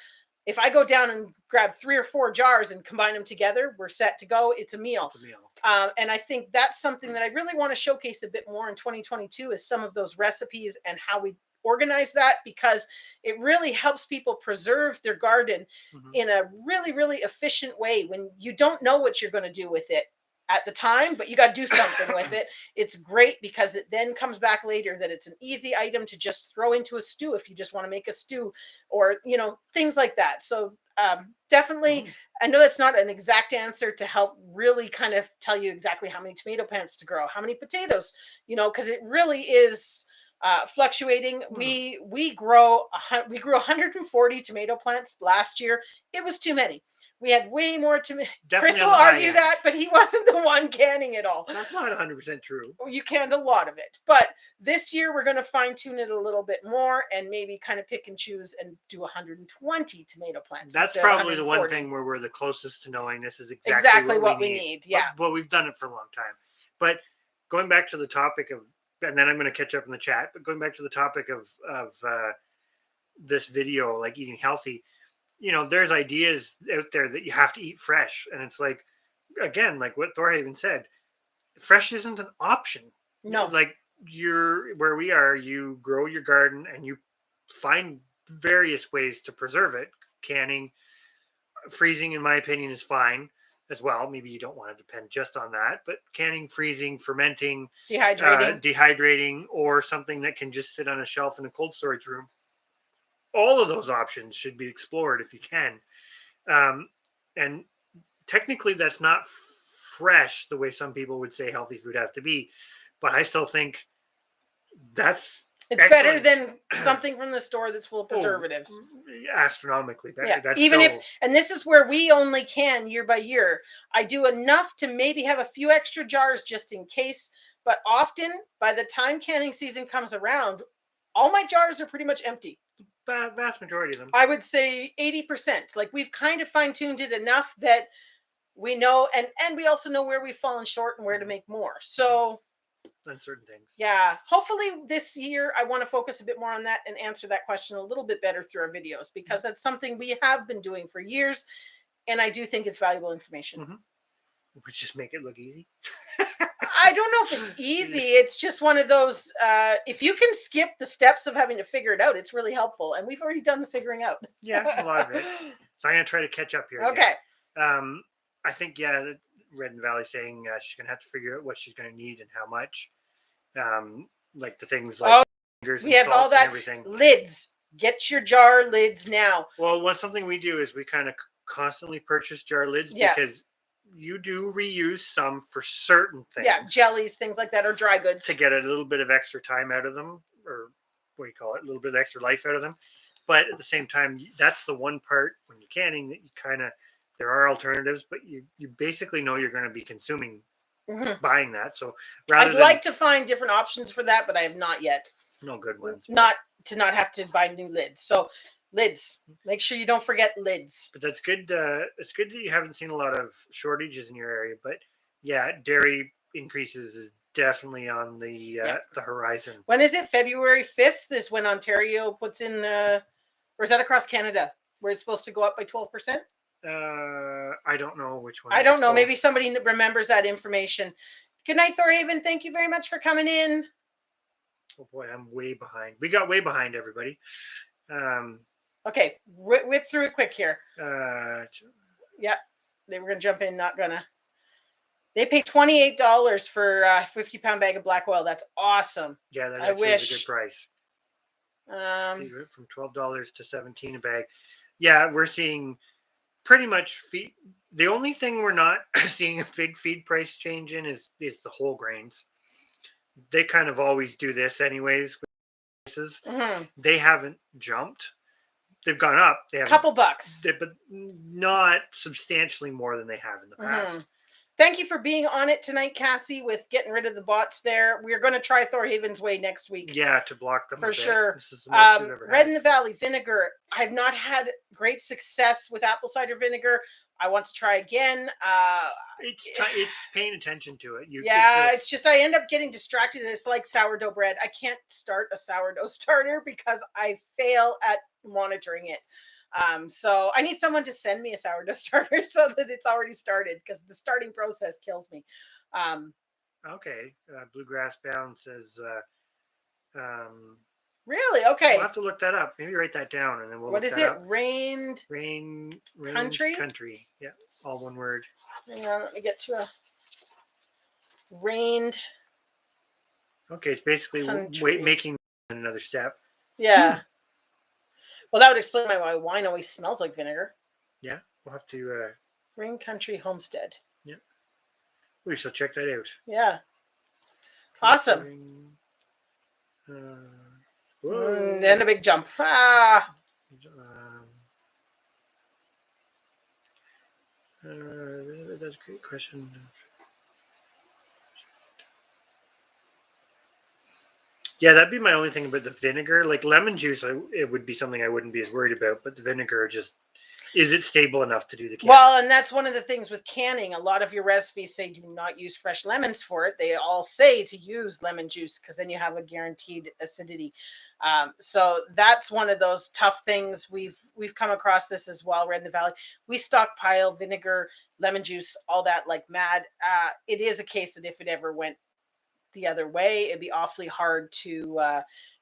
if I go down and grab 3 or 4 jars and combine them together, we're set to go. It's a meal. It's a meal. And I think that's something that I really want to showcase a bit more in 2022 is some of those recipes and how we organize that, because it really helps people preserve their garden in a really, really efficient way when you don't know what you're going to do with it at the time, but you got to do something with it. It's great because it then comes back later that it's an easy item to just throw into a stew if you just want to make a stew, or, things like that. So definitely, I know that's not an exact answer to help really kind of tell you exactly how many tomato plants to grow, how many potatoes, because it really is fluctuating. We grew 140 tomato plants last year. It was too many. We had way more tomatoes. Chris will argue that, but he wasn't the one canning it all. That's not 100% true. You canned a lot of it, but this year we're going to fine tune it a little bit more and maybe kind of pick and choose and do 120 tomato plants. That's probably the one thing where we're the closest to knowing this is exactly what we need. Yeah. Well, we've done it for a long time. But going back to the topic of, and then I'm going to catch up in the chat, but going back to the topic of this video, like eating healthy, there's ideas out there that you have to eat fresh. And it's like, again, like what Thorhaven said, fresh isn't an option. No. Like where we are, you grow your garden and you find various ways to preserve it. Canning, freezing, in my opinion, is fine as well. Maybe you don't want to depend just on that, but canning, freezing, fermenting, dehydrating, or something that can just sit on a shelf in a cold storage room. All of those options should be explored if you can. And technically that's not fresh the way some people would say healthy food has to be, but I still think it's better than something from the store that's full of preservatives. Astronomically better. Yeah. That's Even and this is where we only can year by year. I do enough to maybe have a few extra jars just in case, but often by the time canning season comes around, all my jars are pretty much empty. Vast majority of them. I would say 80%. Like we've kind of fine-tuned it enough that we know, and we also know where we've fallen short and where to make more. So on certain things. Yeah. Hopefully this year I want to focus a bit more on that and answer that question a little bit better through our videos, because that's something we have been doing for years. And I do think it's valuable information. We just make it look easy. I don't know if it's easy. It's just one of those, if you can skip the steps of having to figure it out, it's really helpful. And we've already done the figuring out. Yeah, a lot of it. So I'm going to try to catch up here. Okay. I think, yeah, Red and Valley saying she's going to have to figure out what she's going to need and how much. Like the things like fingers we and have all salts that. and everything. Lids. Get your jar lids now. Well, something we do is we kind of constantly purchase jar lids because you do reuse some for certain things. Yeah, jellies, things like that, or dry goods. To get a little bit of extra time out of them, or what do you call it? A little bit of extra life out of them. But at the same time, that's the one part when you're canning that you kind of, there are alternatives, but you basically know you're going to be consuming buying that. So I'd like to find different options for that, but I have not yet. No good ones. Not have to buy new lids. So lids, make sure you don't forget lids. But that's good. It's good that you haven't seen a lot of shortages in your area. But yeah, dairy increases is definitely on the horizon. When is it? February 5th is when Ontario puts in, or is that across Canada, where it's supposed to go up by 12%? I don't know which one. I don't know. Maybe somebody remembers that information. Good night, Thorhaven. Thank you very much for coming in. Oh boy, I'm way behind. We got way behind, everybody. Okay, whip through it quick here. Yeah, they were going to jump in, not gonna. They pay $28 for a 50-pound bag of black oil. That's awesome. Yeah, that actually is a good price. From $12 to $17 a bag. Yeah, we're seeing pretty much feed. The only thing we're not seeing a big feed price change in is the whole grains. They kind of always do this anyways. Prices. They haven't jumped. They've gone up. They have a couple bucks, but not substantially more than they have in the past. Thank you for being on it tonight, Cassie, with getting rid of the bots there. We're going to try Thorhaven's way next week. Yeah, to block them for sure. This is the most we've ever had. Red in the Valley vinegar. I've not had great success with apple cider vinegar. I want to try again. It's paying attention to it. It's just I end up getting distracted. It's like sourdough bread. I can't start a sourdough starter because I fail at monitoring it. So I need someone to send me a sourdough starter so that it's already started, because the starting process kills me. Okay. Bluegrass Bound says, really? Okay. We'll have to look that up. Maybe write that down and then we'll What look is that it? up. Rain country? Country. Yeah. All one word. Hang on, let me get to a rained. Okay. It's basically making another step. Yeah. Well, that would explain why wine always smells like vinegar. Yeah. We'll have to. Rain Country Homestead. Yeah. We shall check that out. Yeah. Awesome. And a big jump. That's a great question. Yeah, that'd be my only thing about the vinegar. Like lemon juice, it would be something I wouldn't be as worried about. But the vinegar is it stable enough to do the canning? Well, and that's one of the things with canning. A lot of your recipes say do not use fresh lemons for it. They all say to use lemon juice because then you have a guaranteed acidity. So that's one of those tough things. We've come across this as well. Red in the Valley, we stockpile vinegar, lemon juice, all that like mad. It is a case that if it ever went the other way, it'd be awfully hard to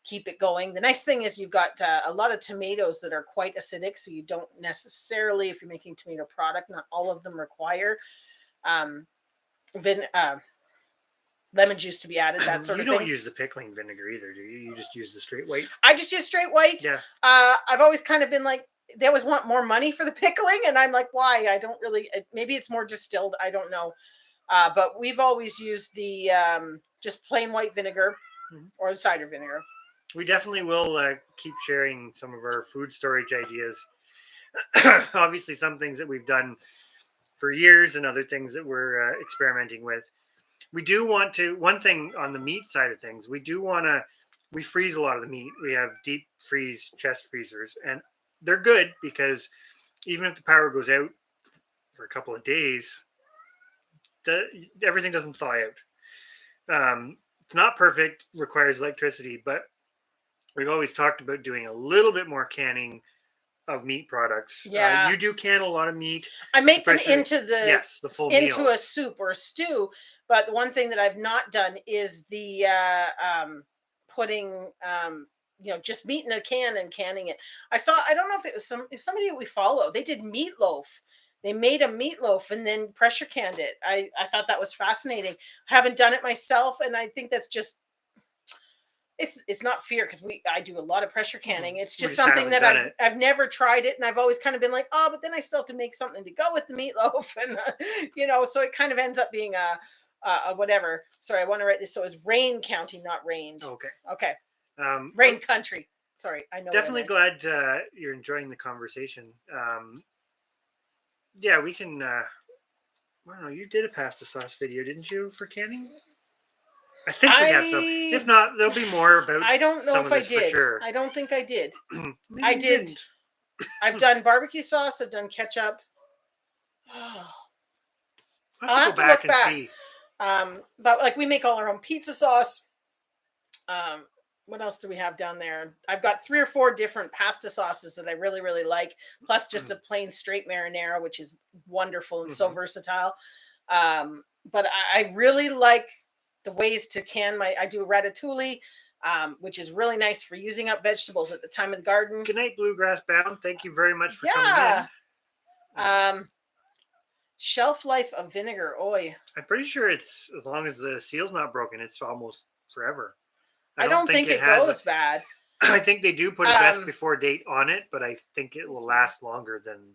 keep it going. The nice thing is you've got a lot of tomatoes that are quite acidic, so you don't necessarily, if you're making tomato product, not all of them require lemon juice to be added, that sort of thing. You don't use the pickling vinegar either, do you? You just use the straight white? I just use straight white. Yeah. I've always kind of been like, they always want more money for the pickling, and I'm like, why? I don't really, maybe it's more distilled, I don't know. But we've always used the just plain white vinegar or cider vinegar. We definitely will keep sharing some of our food storage ideas. Obviously, some things that we've done for years and other things that we're experimenting with. We do want to, one thing on the meat side of things, we freeze a lot of the meat. We have deep freeze chest freezers, and they're good because even if the power goes out for a couple of days, everything doesn't thaw out. It's not perfect, requires electricity, but we've always talked about doing a little bit more canning of meat products. Yeah. You do can a lot of meat. I make them especially- into the full into meal. a soup or a stew. But the one thing that I've not done is the putting just meat in a can and canning it. I don't know if it was somebody that we follow. They did meatloaf. They made a meatloaf and then pressure canned it. I thought that was fascinating. I haven't done it myself, and I think that's just it's not fear because I do a lot of pressure canning. It's just something that I've never tried it, and I've always kind of been like, oh, but then I still have to make something to go with the meatloaf, and so it kind of ends up being a whatever. Sorry, I want to write this so it's Rain County, not rained. Okay. Rain Country. Sorry, I know. Definitely glad you're enjoying the conversation. Yeah, we can. I don't know. You did a pasta sauce video, didn't you, for canning? I think we have some. If not, there'll be more about. I don't know if I did. For sure. I don't think I did. I did. I've done barbecue sauce. I've done ketchup. Oh. I'll have to look back. See. But like we make all our own pizza sauce. What else do we have down there? I've got 3 or 4 different pasta sauces that I really, really like. Plus just a plain straight marinara, which is wonderful and so versatile. But I really like the ways to can I do a ratatouille, which is really nice for using up vegetables at the time of the garden. Good night, Bluegrass Bound. Thank you very much for coming in. Shelf life of vinegar. Oy. I'm pretty sure it's as long as the seal's not broken, it's almost forever. I don't think it goes bad. I think they do put a best before date on it, but I think it will last longer than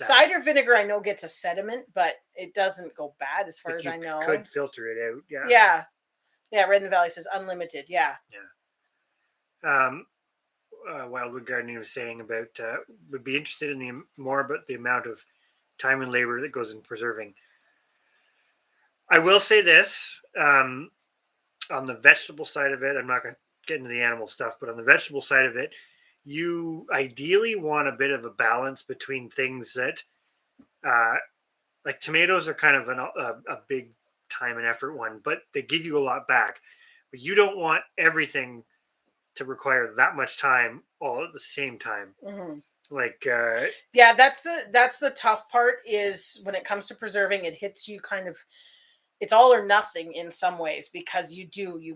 that. Cider vinegar I know gets a sediment, but it doesn't go bad as far as I know. Could filter it out. Yeah. Red in the Valley says unlimited. Yeah. Wildwood Gardening was saying about would be interested in more about the amount of time and labor that goes in preserving. I will say this. On the vegetable side of it, I'm not going to get into the animal stuff, but on the vegetable side of it, you ideally want a bit of a balance between things that, like tomatoes are kind of a big time and effort one, but they give you a lot back. But you don't want everything to require that much time all at the same time. Mm-hmm. Like, that's the tough part is when it comes to preserving, it hits you kind of. It's all or nothing in some ways because you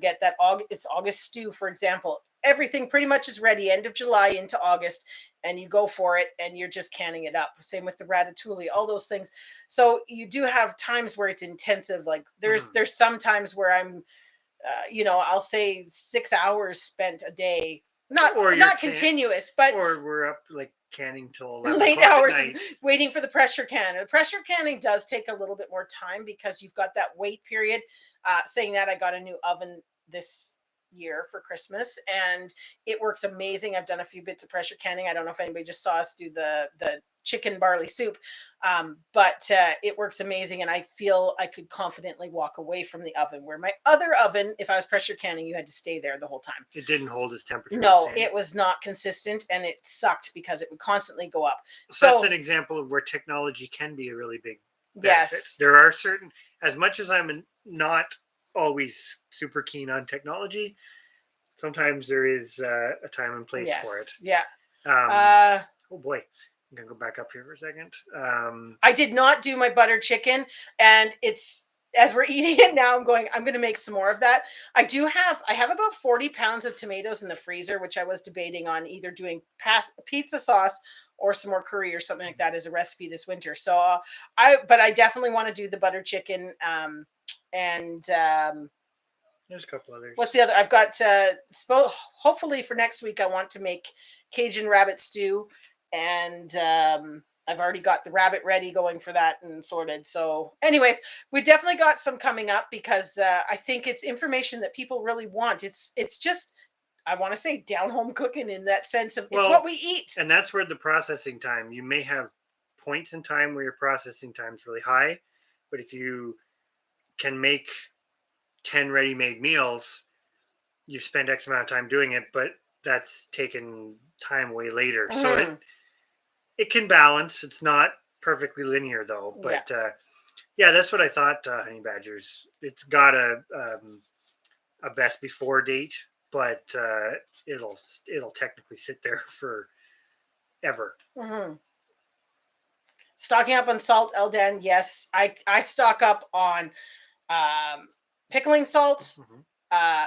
get that August stew, for example. Everything pretty much is ready end of July into August, and you go for it and you're just canning it up. Same with the ratatouille, all those things. So you do have times where it's intensive. Like there's some times where I'm, I'll say 6 hours spent a day, not continuous, but or we're up like canning till late hours waiting for the pressure can. And pressure canning does take a little bit more time because you've got that wait period. Saying that, I got a new oven this year for Christmas and it works amazing. I've done a few bits of pressure canning. I don't know if anybody just saw us do the chicken barley soup, but it works amazing, and I feel I could confidently walk away from the oven, where my other oven, if I was pressure canning, you had to stay there the whole time. It didn't hold its temperature. No, it was not consistent, and it sucked because it would constantly go up. So that's an example of where technology can be a really big benefit. Yes, there are certain, as much as I'm not always super keen on technology, sometimes there is a time and place for it. Yeah. Oh boy. I'm going to go back up here for a second. I did not do my buttered chicken, and it's, as we're eating it now, I'm going to make some more of that. I have about 40 pounds of tomatoes in the freezer, which I was debating on either doing pizza sauce or some more curry or something like that as a recipe this winter. So but I definitely want to do the buttered chicken. And there's a couple others. What's the other? I've got, hopefully for next week, I want to make Cajun rabbit stew. And I've already got the rabbit ready going for that and sorted. So anyways, we definitely got some coming up because I think it's information that people really want. It's just, I want to say down home cooking in that sense of it's what we eat. And that's where the processing time, you may have points in time where your processing time is really high, but if you can make 10 ready-made meals, you've spent X amount of time doing it, but that's taken time way later. Mm-hmm. So it can balance. It's not perfectly linear though, but that's what I thought. Honey badgers, it's got a best before date, but it'll technically sit there for ever. Mm-hmm. Stocking up on salt, Eldan. Yes, I stock up on pickling salt,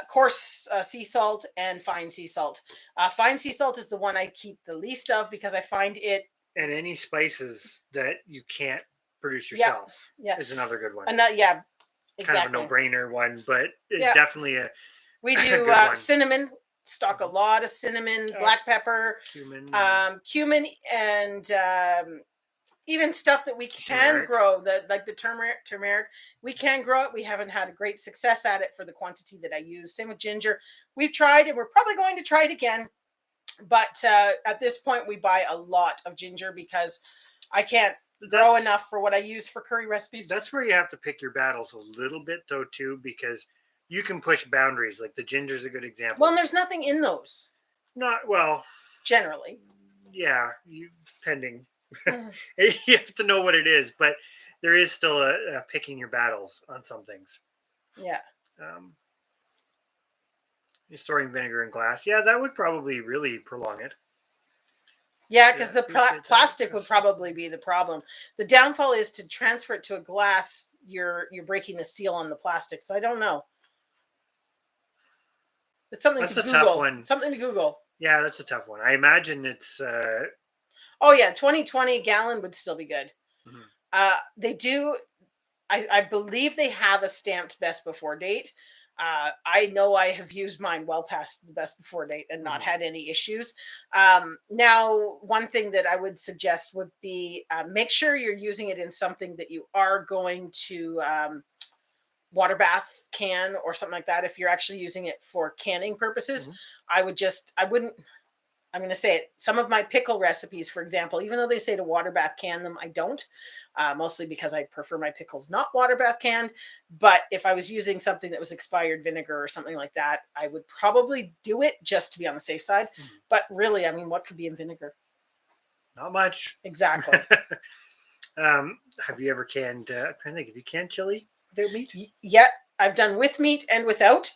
coarse sea salt, and fine sea salt. Fine sea salt is the one I keep the least of because I find it. And any spices that you can't produce Yeah, yourself yeah, is another good one. yeah, Kind of a exactly. no-brainer one, but Yeah, definitely a we a do good one. cinnamon. Stock a lot of cinnamon, black pepper, cumin, and even stuff that we can turmeric. grow, like the turmeric, we can grow it. We haven't had a great success at it for the quantity that I use. Same with ginger. We've tried and we're probably going to try it again. But at this point, we buy a lot of ginger because I can't grow enough for what I use for curry recipes. That's where you have to pick your battles a little bit, though, too, because you can push boundaries. Like the ginger's a good example. Well, and there's nothing in those. Not well. Generally. Yeah, pending. You have to know what it is, but there is still a picking your battles on some things. Yeah. Storing vinegar in glass. Yeah, that would probably really prolong it. Yeah, because the plastic would probably be the problem. The downfall is to transfer it to a glass. You're breaking the seal on the plastic. So I don't know. It's something to Google. Tough one. Something to Google. Yeah, that's a tough one. I imagine it's. Oh yeah, 2020 gallon would still be good. Mm-hmm. They do. I believe they have a stamped best before date. I know I have used mine well past the best before date and not had any issues. Now, one thing that I would suggest would be make sure you're using it in something that you are going to water bath can or something like that. If you're actually using it for canning purposes, I'm going to say it. Some of my pickle recipes, for example, even though they say to water bath can them, I don't. Mostly because I prefer my pickles not water bath canned. But if I was using something that was expired vinegar or something like that, I would probably do it just to be on the safe side. But really, I mean, what could be in vinegar? Not much. Exactly. Have you ever canned? I'm trying to think. Have you canned chili without meat? Yeah, I've done with meat and without.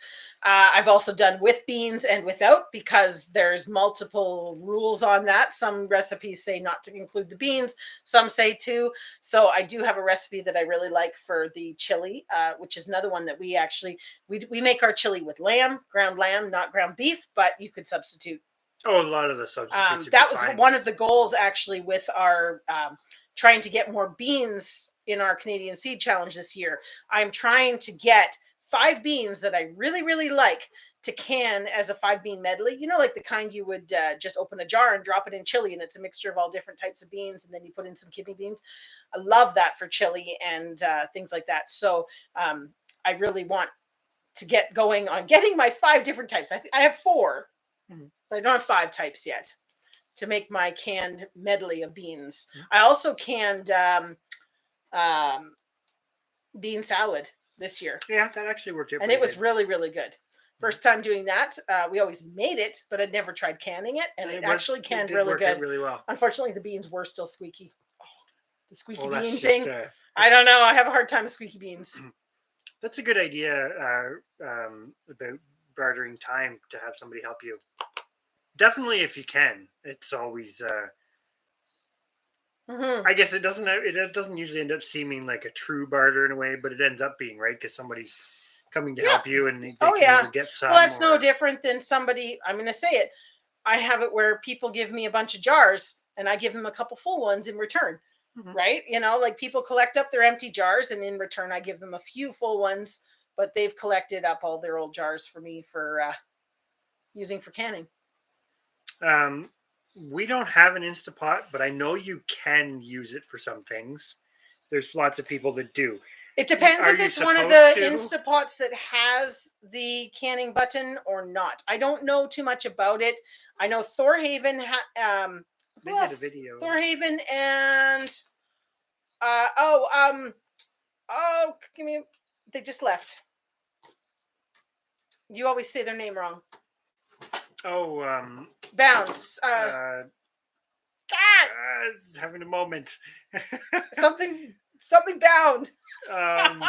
I've also done with beans and without because there's multiple rules on that. Some recipes say not to include the beans. Some say to. So I do have a recipe that I really like for the chili, which is another one that we actually, we make our chili with ground lamb, not ground beef, but you could substitute. Oh, a lot of the substitutes. That was one of the goals actually with our trying to get more beans in our Canadian Seed Challenge this year. I'm trying to get 5 beans that I really, really like to can as a 5-bean medley. You know, like the kind you would just open a jar and drop it in chili, and it's a mixture of all different types of beans, and then you put in some kidney beans. I love that for chili and things like that. So I really want to get going on getting my 5 different types. I have 4, but I don't have 5 types yet to make my canned medley of beans. I also canned bean salad this year. Yeah, that actually worked out. And it was really, really good. First time doing that. We always made it, but I'd never tried canning it. And it actually canned really good. Really well. Unfortunately, the beans were still squeaky. Oh, the squeaky bean thing. I don't know. I have a hard time with squeaky beans. That's a good idea about bartering time to have somebody help you. Definitely, if you can. It's always. I guess it doesn't usually end up seeming like a true barter in a way, but it ends up being, right? Because somebody's coming to help you, and they can get some. Well, that's no different than somebody. I'm going to say it. I have it where people give me a bunch of jars, and I give them a couple full ones in return. Right? You know, like people collect up their empty jars, and in return, I give them a few full ones, but they've collected up all their old jars for me for using for canning. We don't have an Instapot, but I know you can use it for some things. There's lots of people that do. It depends if it's one of the Instapots that has the canning button or not. I don't know too much about it. I know Thorhaven they did a video. Thorhaven and give me. They just left. You always say their name wrong. Oh, Bound. Having a moment. something bound. I'm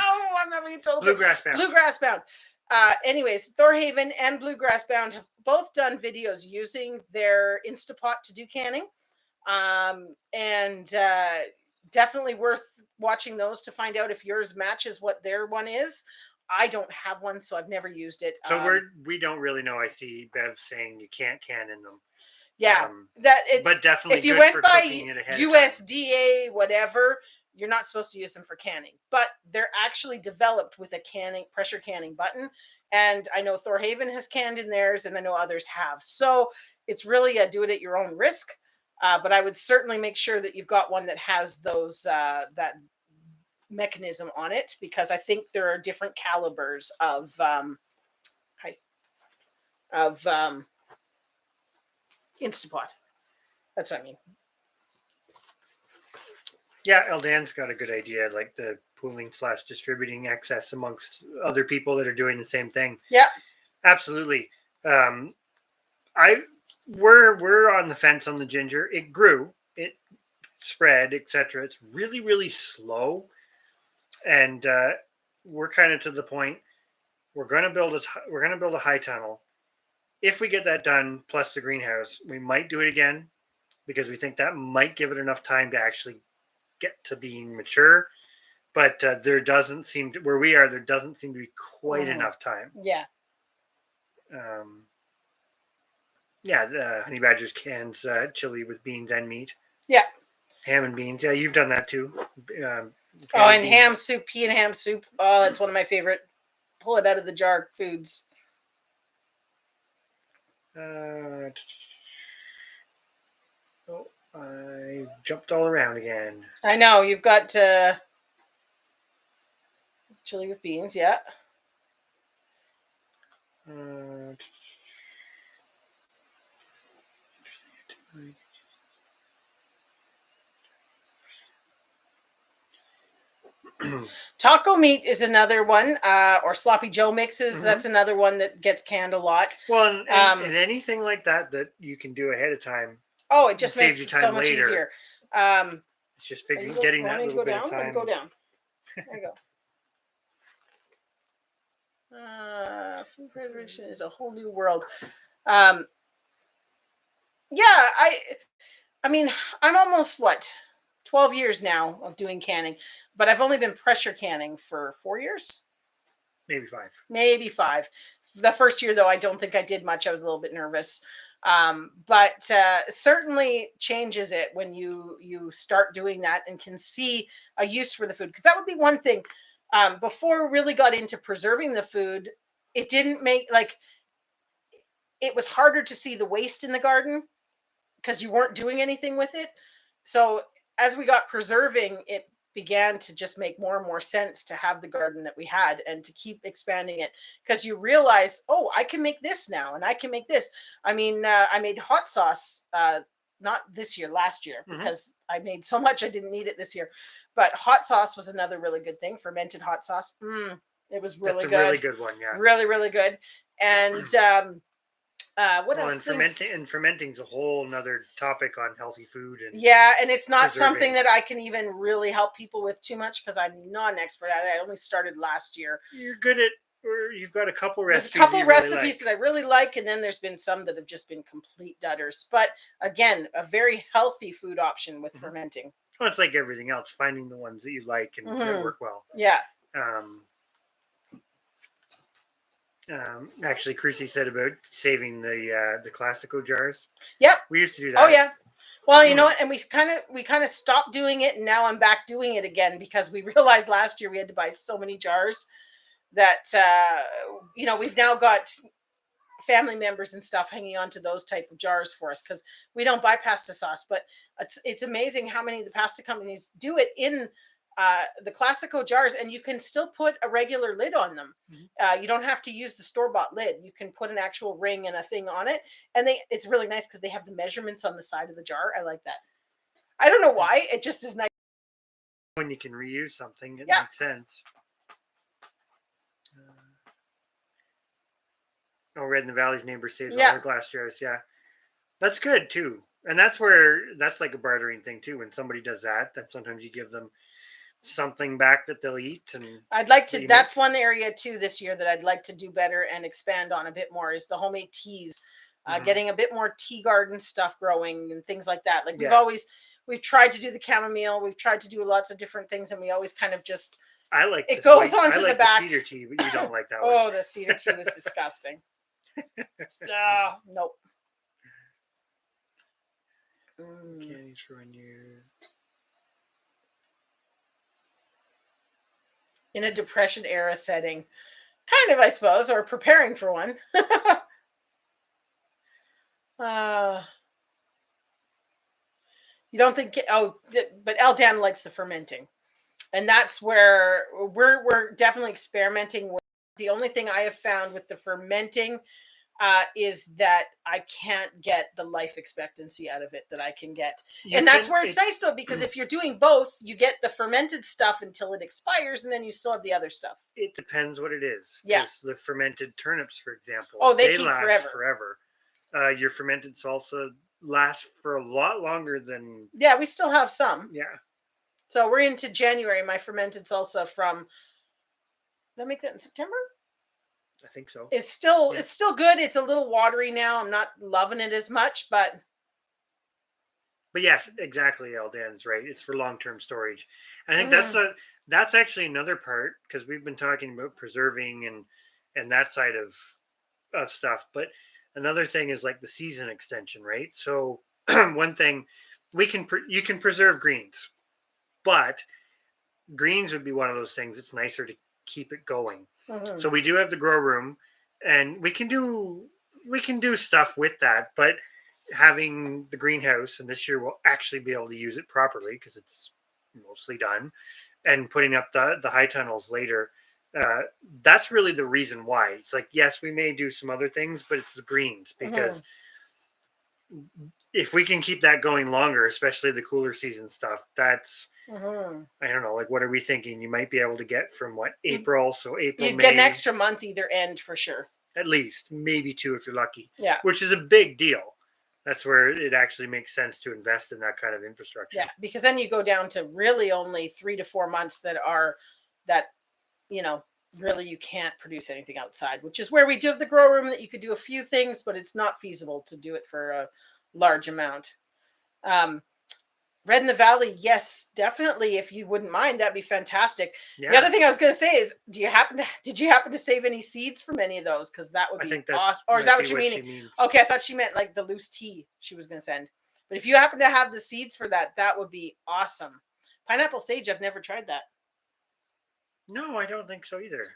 having a total Bluegrass Bound. Bluegrass Bound. Anyways, Thorhaven and Bluegrass Bound have both done videos using their Instapot to do canning. And definitely worth watching those to find out if yours matches what their one is. I don't have one, so I've never used it. So we don't really know. I see Bev saying you can't can in them. Yeah, that but definitely if you good went for by cooking it ahead USDA whatever, you're not supposed to use them for canning. But they're actually developed with a pressure canning button. And I know Thorhaven has canned in theirs, and I know others have. So it's really a do it at your own risk. But I would certainly make sure that you've got one that has those that mechanism on it, because I think there are different calibers of Instapot. That's what I mean. Yeah, Eldan's got a good idea, like the pooling / distributing excess amongst other people that are doing the same thing. Yeah, absolutely. We're on the fence on the ginger. It grew, it spread, etc. It's really, really slow, and we're kind of to the point. We're going to build a high tunnel. If we get that done, plus the greenhouse, we might do it again, because we think that might give it enough time to actually get to being mature. But there doesn't seem to, where we are, there doesn't seem to be quite enough time. Yeah. The Honey Badger's cans chili with beans and meat. Yeah. Ham and beans. Yeah, you've done that too. And ham soup, pea and ham soup. Oh, that's one of my favorite. Pull it out of the jar foods. I've jumped all around again. I know. You've got chili with beans, yeah. Taco meat is another one, or sloppy Joe mixes. That's another one that gets canned a lot. Well, and anything like that you can do ahead of time. Oh, it just makes it so much easier. It's just getting that little bit of time. Go down. There you go. Food preservation is a whole new world. I mean, I'm almost 12 years now of doing canning, but I've only been pressure canning for 4 years. Maybe five. The first year, though, I don't think I did much. I was a little bit nervous. But certainly changes it when you start doing that and can see a use for the food. Because that would be one thing. Before we really got into preserving the food, it didn't make, it was harder to see the waste in the garden because you weren't doing anything with it. So as we got preserving, it began to just make more and more sense to have the garden that we had and to keep expanding it, because you realize, oh, I can make this now and I can make this. I mean, I made hot sauce, not this year, last year, because I made so much I didn't need it this year. But hot sauce was another really good thing. Fermented hot sauce. It was really good. That's a really good one, yeah. Really, really good. And what else? And fermenting's a whole nother topic on healthy food. And and it's not something that I can even really help people with too much, because I'm not an expert at it. I only started last year. You're good at, or you've got a couple recipes. There's a couple recipes that I really like, and then there's been some that have just been complete dudders. But again, a very healthy food option with fermenting. Well, it's like everything else, finding the ones that you like and that work well. Yeah. Actually, Chrissy said about saving the Classico jars. Yep. We used to do that. Oh yeah. Well, you know what? And we kind of stopped doing it, and now I'm back doing it again, because we realized last year we had to buy so many jars that we've now got family members and stuff hanging on to those type of jars for us, because we don't buy pasta sauce. But it's amazing how many of the pasta companies do it in the Classico jars, and you can still put a regular lid on them. You don't have to use the store-bought lid. You can put an actual ring and a thing on it, and it's really nice because they have the measurements on the side of the jar. I like that. I don't know why, it just is nice. When you can reuse something, it makes sense. Red in the Valley's neighbor saves all their glass jars. Yeah, that's good too. And that's like a bartering thing too. When somebody does that, then sometimes you give them something back that they'll eat. And I'd like to, that's one area too this year that I'd like to do better and expand on a bit more, is the homemade teas. getting a bit more tea garden stuff growing and things like that. Like Yeah. we've tried to do the chamomile, we've tried to do lots of different things, and we always kind of just, I like it this goes white, on I to like the back. cedar tea, but you don't like that one. Oh, the cedar tea was disgusting. Nope. Candy Shrine In a depression era setting. Kind of, I suppose, or preparing for one. You don't think, but Eldan likes the fermenting. And that's where we're definitely experimenting with. The only thing I have found with the fermenting is that I can't get the life expectancy out of it that I can get. And that's where it's nice, though, because if you're doing both, you get the fermented stuff until it expires, and then you still have the other stuff. It depends what it is. Yeah. The fermented turnips, for example, they keep last forever. Your fermented salsa lasts for a lot longer than... Yeah, we still have some. Yeah. So we're into January. My fermented salsa from... Did I make that in September? I think so. It's still good. It's a little watery now. I'm not loving it as much, but yes, exactly. Eldan's right. It's for long-term storage. And I think that's actually another part, because we've been talking about preserving and that side of stuff. But another thing is like the season extension, right? So one thing you can preserve greens, but greens would be one of those things. It's nicer to keep it going. So we do have the grow room, and we can do stuff with that, but having the greenhouse, and this year we'll actually be able to use it properly because it's mostly done, and putting up the high tunnels later, that's really the reason why. It's like, yes, we may do some other things, but it's the greens, because if we can keep that going longer, especially the cooler season stuff, that's I don't know, like, what are we thinking? You might be able to get from April, so April, you'd May, get an extra month either end for sure. At least, maybe 2 if you're lucky. Yeah. Which is a big deal. That's where it actually makes sense to invest in that kind of infrastructure. Yeah, because then you go down to really only 3 to 4 months that really you can't produce anything outside, which is where we do have the grow room that you could do a few things, but it's not feasible to do it for a large amount. Red in the Valley, yes, definitely. If you wouldn't mind, that'd be fantastic. Yeah. The other thing I was going to say is, did you happen to save any seeds from any of those? Because that would be awesome. Or is that what you mean? Okay, I thought she meant like the loose tea she was going to send. But if you happen to have the seeds for that, that would be awesome. Pineapple sage, I've never tried that. No, I don't think so either.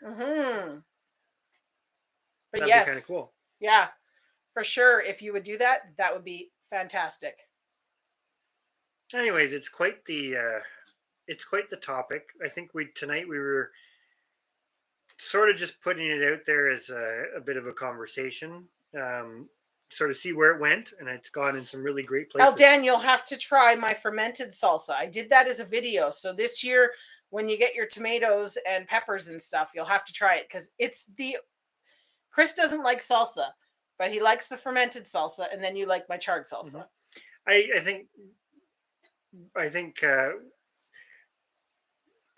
But that'd yes, be kind of cool. Yeah, for sure. If you would do that, that would be fantastic. Anyways, it's quite the topic. I think tonight we were sort of just putting it out there as a bit of a conversation, sort of see where it went, and it's gone in some really great places. Dan, you'll have to try my fermented salsa. I did that as a video. So this year, when you get your tomatoes and peppers and stuff, you'll have to try it, because Chris doesn't like salsa, but he likes the fermented salsa, and then you like my charred salsa. I think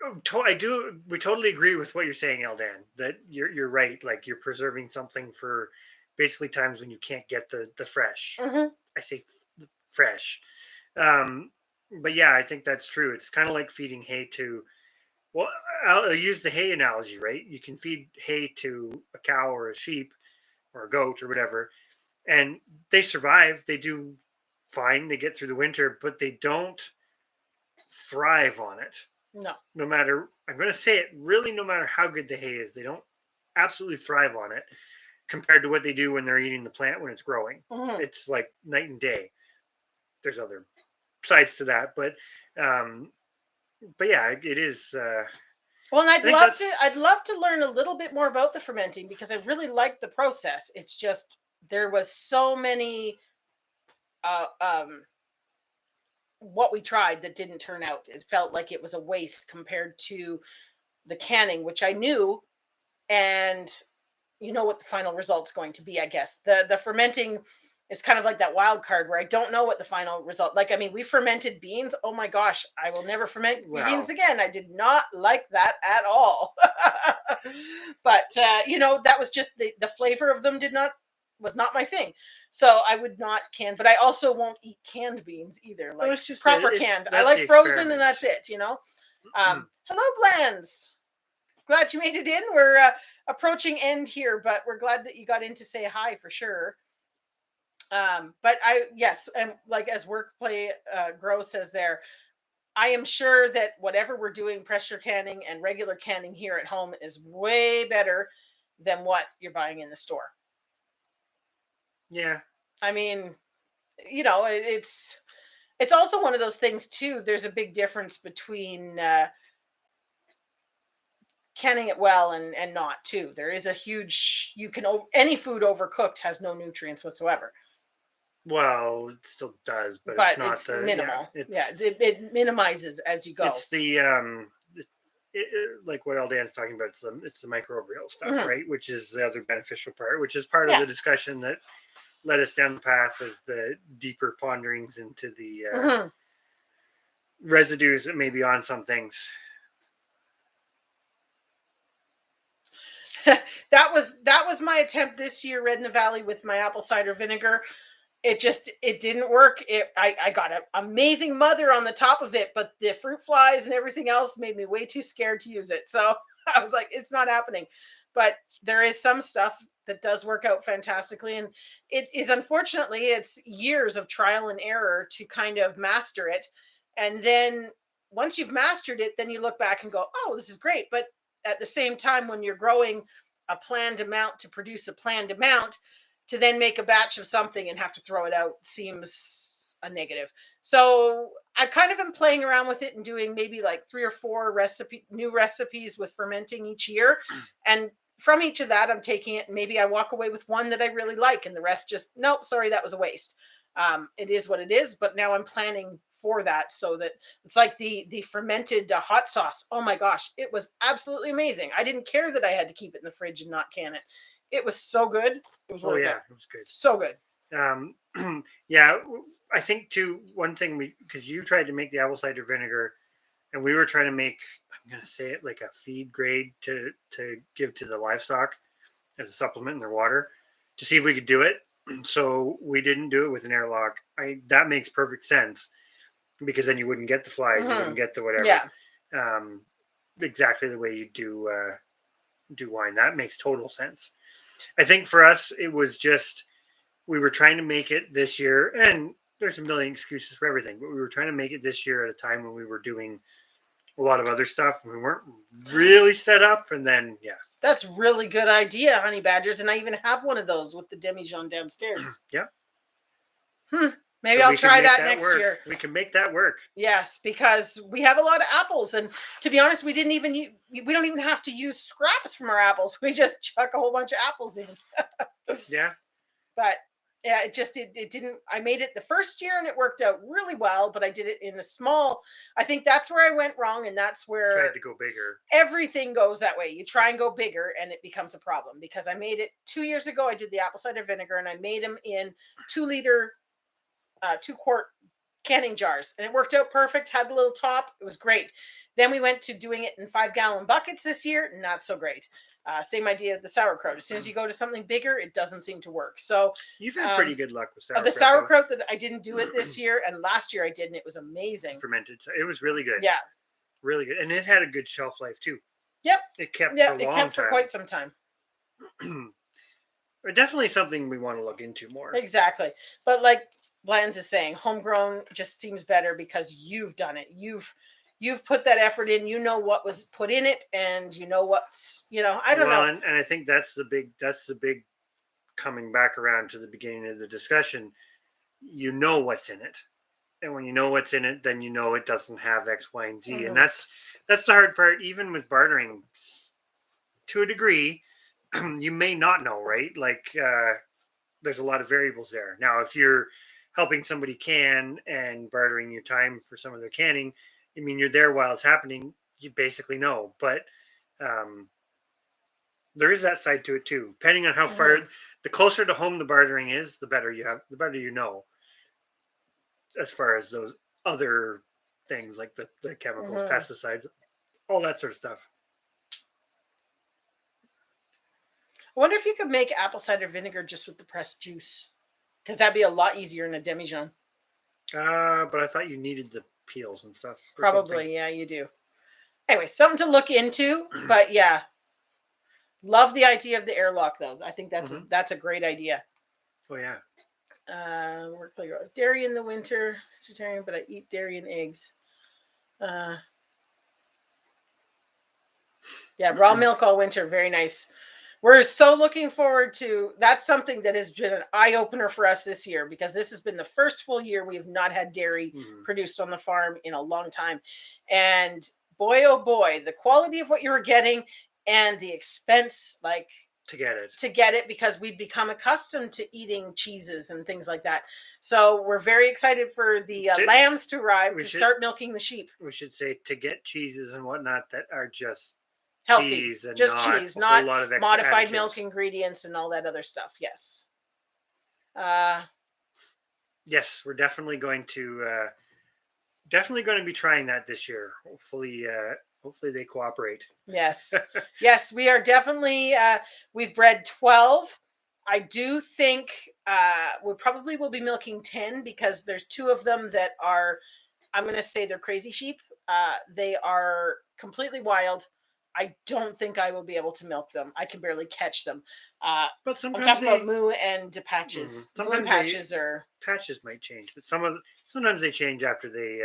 we totally agree with what you're saying, Eldan, that you're right. Like, you're preserving something for basically times when you can't get the fresh. I say fresh. But yeah, I think that's true. It's kind of like feeding hay to, well, I'll use the hay analogy, right? You can feed hay to a cow or a sheep or a goat or whatever, and they survive. They do fine. They get through the winter, but they don't thrive on it. No matter, I'm going to say it, really, no matter how good the hay is, they don't absolutely thrive on it compared to what they do when they're eating the plant when it's growing. It's like night and day. There's other sides to that, but yeah, it is. Well, and I'd love to learn a little bit more about the fermenting, because I really like the process. It's just, there was so many what we tried that didn't turn out. It felt like it was a waste compared to the canning, which I knew, and you know what the final result's going to be, I guess. The fermenting is kind of like that wild card where I don't know what the final result. Like, I mean, we fermented beans. Oh my gosh, I will never ferment beans again. I did not like that at all. But that was just the flavor of them did not was not my thing. So I would not can, but I also won't eat canned beans either. Like it's just proper canned. I like frozen and that's it, you know? Hello, Blans. Glad you made it in. We're approaching end here, but we're glad that you got in to say hi for sure. But yes, and like as Workplay Grow says there, I am sure that whatever we're doing, pressure canning and regular canning here at home is way better than what you're buying in the store. Yeah. I mean, you know, it's also one of those things too. There's a big difference between canning it well and not too. There is a huge, any food overcooked has no nutrients whatsoever. Well, it still does, but it's not it's minimal. It minimizes as you go. It's the like what Aldan's talking about. It's the microbial stuff, right? Which is the other beneficial part, which is part of the discussion that led us down the path of the deeper ponderings into the residues that may be on some things. that was my attempt this year, Red in the Valley, with my apple cider vinegar. It didn't work. I got an amazing mother on the top of it, but the fruit flies and everything else made me way too scared to use it. So I was like, it's not happening. But there is some stuff that does work out fantastically. And it is, unfortunately, it's years of trial and error to kind of master it. And then once you've mastered it, then you look back and go, oh, this is great. But at the same time, when you're growing a planned amount to produce a planned amount, to then make a batch of something and have to throw it out seems a negative. So I kind of am playing around with it and doing maybe like 3 or 4 new recipes with fermenting each year. And from each of that, I'm taking it and maybe I walk away with one that I really like and the rest just, nope, sorry, that was a waste. It is what it is, but now I'm planning for that so that it's like the fermented hot sauce. Oh my gosh, it was absolutely amazing. I didn't care that I had to keep it in the fridge and not can it. It was so good. It was worth it. It was good. So good. Yeah, I think too, one thing because you tried to make the apple cider vinegar and we were trying to make, I'm going to say it, like a feed grade to give to the livestock as a supplement in their water to see if we could do it. So we didn't do it with an airlock. That makes perfect sense because then you wouldn't get the flies, you wouldn't get the whatever. Yeah. Exactly the way you do wine. That makes total sense. I think for us, it was just, we were trying to make it this year, and there's a million excuses for everything, but we were trying to make it this year at a time when we were doing a lot of other stuff and we weren't really set up. And then, That's really good idea, honey badgers. And I even have one of those with the demijohn downstairs. Yeah. Maybe I'll try that next year. We can make that work. Yes, because we have a lot of apples, and to be honest, we don't even have to use scraps from our apples. We just chuck a whole bunch of apples in. Yeah. But yeah, it didn't. I made it the first year and it worked out really well, but I did it in a small. I think that's where I went wrong, and that's where tried to go bigger. Everything goes that way. You try and go bigger, and it becomes a problem. Because I made it 2 years ago. I did the apple cider vinegar, and I made them in 2-liter. 2-quart canning jars, and it worked out perfect. Had a little top. It was great. Then we went to doing it in 5-gallon buckets this year. Not so great. Same idea of the sauerkraut. As soon as you go to something bigger, it doesn't seem to work. So you've had pretty good luck with sauerkraut. The sauerkraut that I didn't do it this year, and last year I did, and it was amazing. Fermented. So it was really good. Yeah. Really good. And it had a good shelf life too. Yep. It kept for a long time. It kept for quite some time. Definitely something we want to look into more. Exactly. But like Blands is saying, homegrown just seems better because you've done it. You've put that effort in. You know what was put in it, and you know what's, I don't know. And I think that's the big coming back around to the beginning of the discussion. You know what's in it, and when you know what's in it, then you know it doesn't have X, Y, and Z, and that's the hard part. Even with bartering, to a degree, you may not know, right? Like there's a lot of variables there. Now, if you're helping somebody can and bartering your time for some of their canning, I mean, you're there while it's happening. You basically know, but there is that side to it too. Depending on how far, the closer to home the bartering is, the better you know. As far as those other things like the chemicals, pesticides, all that sort of stuff. I wonder if you could make apple cider vinegar just with the pressed juice, because that'd be a lot easier in a demijohn. But I thought you needed the peels and stuff. For something. Probably, yeah, you do. Anyway, something to look into, but yeah, love the idea of the airlock though. I think that's a great idea. Oh yeah. Work playground. Dairy in the winter, vegetarian, but I eat dairy and eggs. Yeah, raw milk all winter, very nice. We're so looking forward to that's something that has been an eye opener for us this year, because this has been the first full year we have not had dairy produced on the farm in a long time. And boy, oh boy, the quality of what you were getting and the expense, like to get it, because we've become accustomed to eating cheeses and things like that. So we're very excited for the lambs to arrive start milking the sheep. We should say to get cheeses and whatnot that are just healthy, cheese and just not cheese, not lot of modified additives. Milk ingredients and all that other stuff. Yes. Yes, we're definitely going to be trying that this year. Hopefully they cooperate. Yes. Yes, we are definitely we've bred 12. I do think we probably will be milking 10, because there's 2 of them that are, I'm going to say they're crazy sheep. They are completely wild. I don't think I will be able to milk them. I can barely catch them. But sometimes I'm talking about moo and patches. Moo and patches patches might change, but sometimes they change after they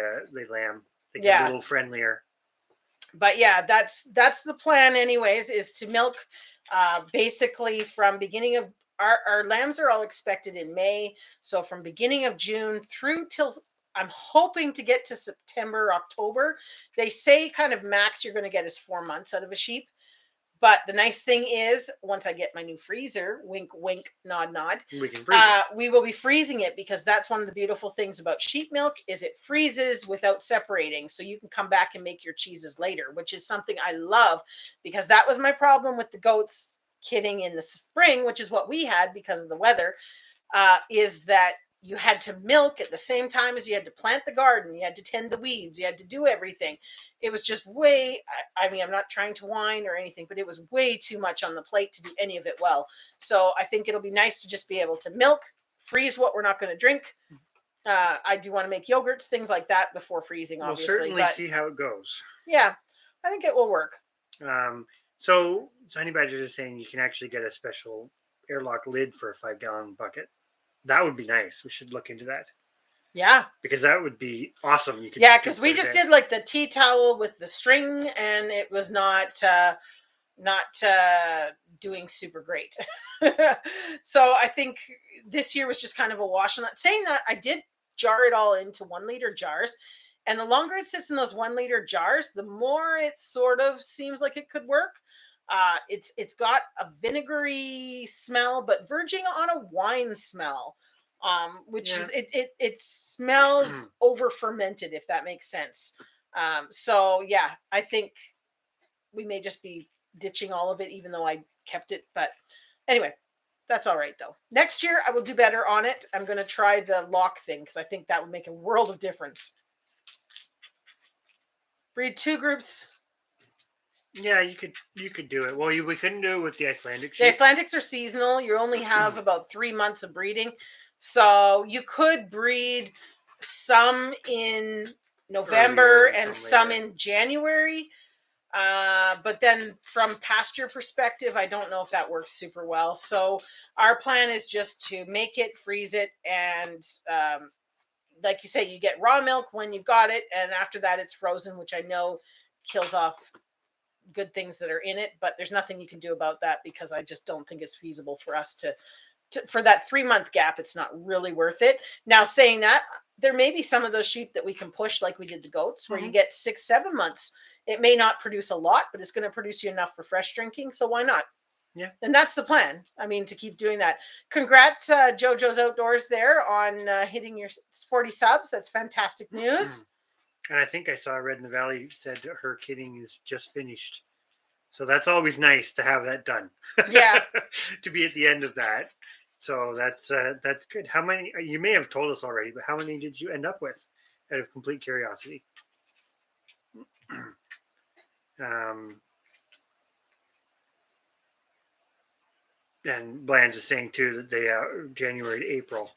lamb. They get a little friendlier. But yeah, that's the plan anyways, is to milk basically from beginning of our lambs are all expected in May. So from beginning of June through till I'm hoping to get to September, October. They say kind of max you're going to get is 4 months out of a sheep. But the nice thing is, once I get my new freezer, wink, wink, nod, nod, we will be freezing it, because that's one of the beautiful things about sheep milk is it freezes without separating. So you can come back and make your cheeses later, which is something I love, because that was my problem with the goats kidding in the spring, which is what we had because of the weather, is that you had to milk at the same time as you had to plant the garden. You had to tend the weeds. You had to do everything. It was just way, I mean, I'm not trying to whine or anything, but it was way too much on the plate to do any of it well. So I think it'll be nice to just be able to milk, freeze what we're not going to drink. I do want to make yogurts, things like that before freezing, obviously. We'll certainly see how it goes. Yeah, I think it will work. So Honey Badger is saying you can actually get a special airlock lid for a 5-gallon bucket. That would be nice. We should look into that. Yeah. Because that would be awesome. You could because we just did like the tea towel with the string, and it was not doing super great. So I think this year was just kind of a wash on that. Saying that, I did jar it all into 1 liter jars. And the longer it sits in those 1 liter jars, the more it sort of seems like it could work. It's got a vinegary smell, but verging on a wine smell, which is it smells over fermented, if that makes sense. So yeah, I think we may just be ditching all of it, even though I kept it. But anyway, that's all right though. Next year I will do better on it. I'm going to try the lock thing, because I think that would make a world of difference. Breed 2 groups. Yeah, you could do it. Well, we couldn't do it with the Icelandic sheep. The Icelandics are seasonal. You only have about 3 months of breeding. So you could breed some in November and some in January. But then from pasture perspective, I don't know if that works super well. So our plan is just to make it, freeze it, and like you say, you get raw milk when you've got it, and after that it's frozen, which I know kills off good things that are in it, but there's nothing you can do about that, because I just don't think it's feasible for us to for that 3 month gap. It's not really worth it. Now, saying that, there may be some of those sheep that we can push, like we did the goats, where you get 6-7 months. It may not produce a lot, but it's going to produce you enough for fresh drinking. So why not? Yeah. And that's the plan. I mean, to keep doing that. Congrats, JoJo's Outdoors there on hitting your 40 subs. That's fantastic news. And I think I saw Red in the Valley said her kidding is just finished. So that's always nice to have that done. Yeah. To be at the end of that. So that's good. How many, you may have told us already, but how many did you end up with, out of complete curiosity? And Blanche is saying too that they January to April.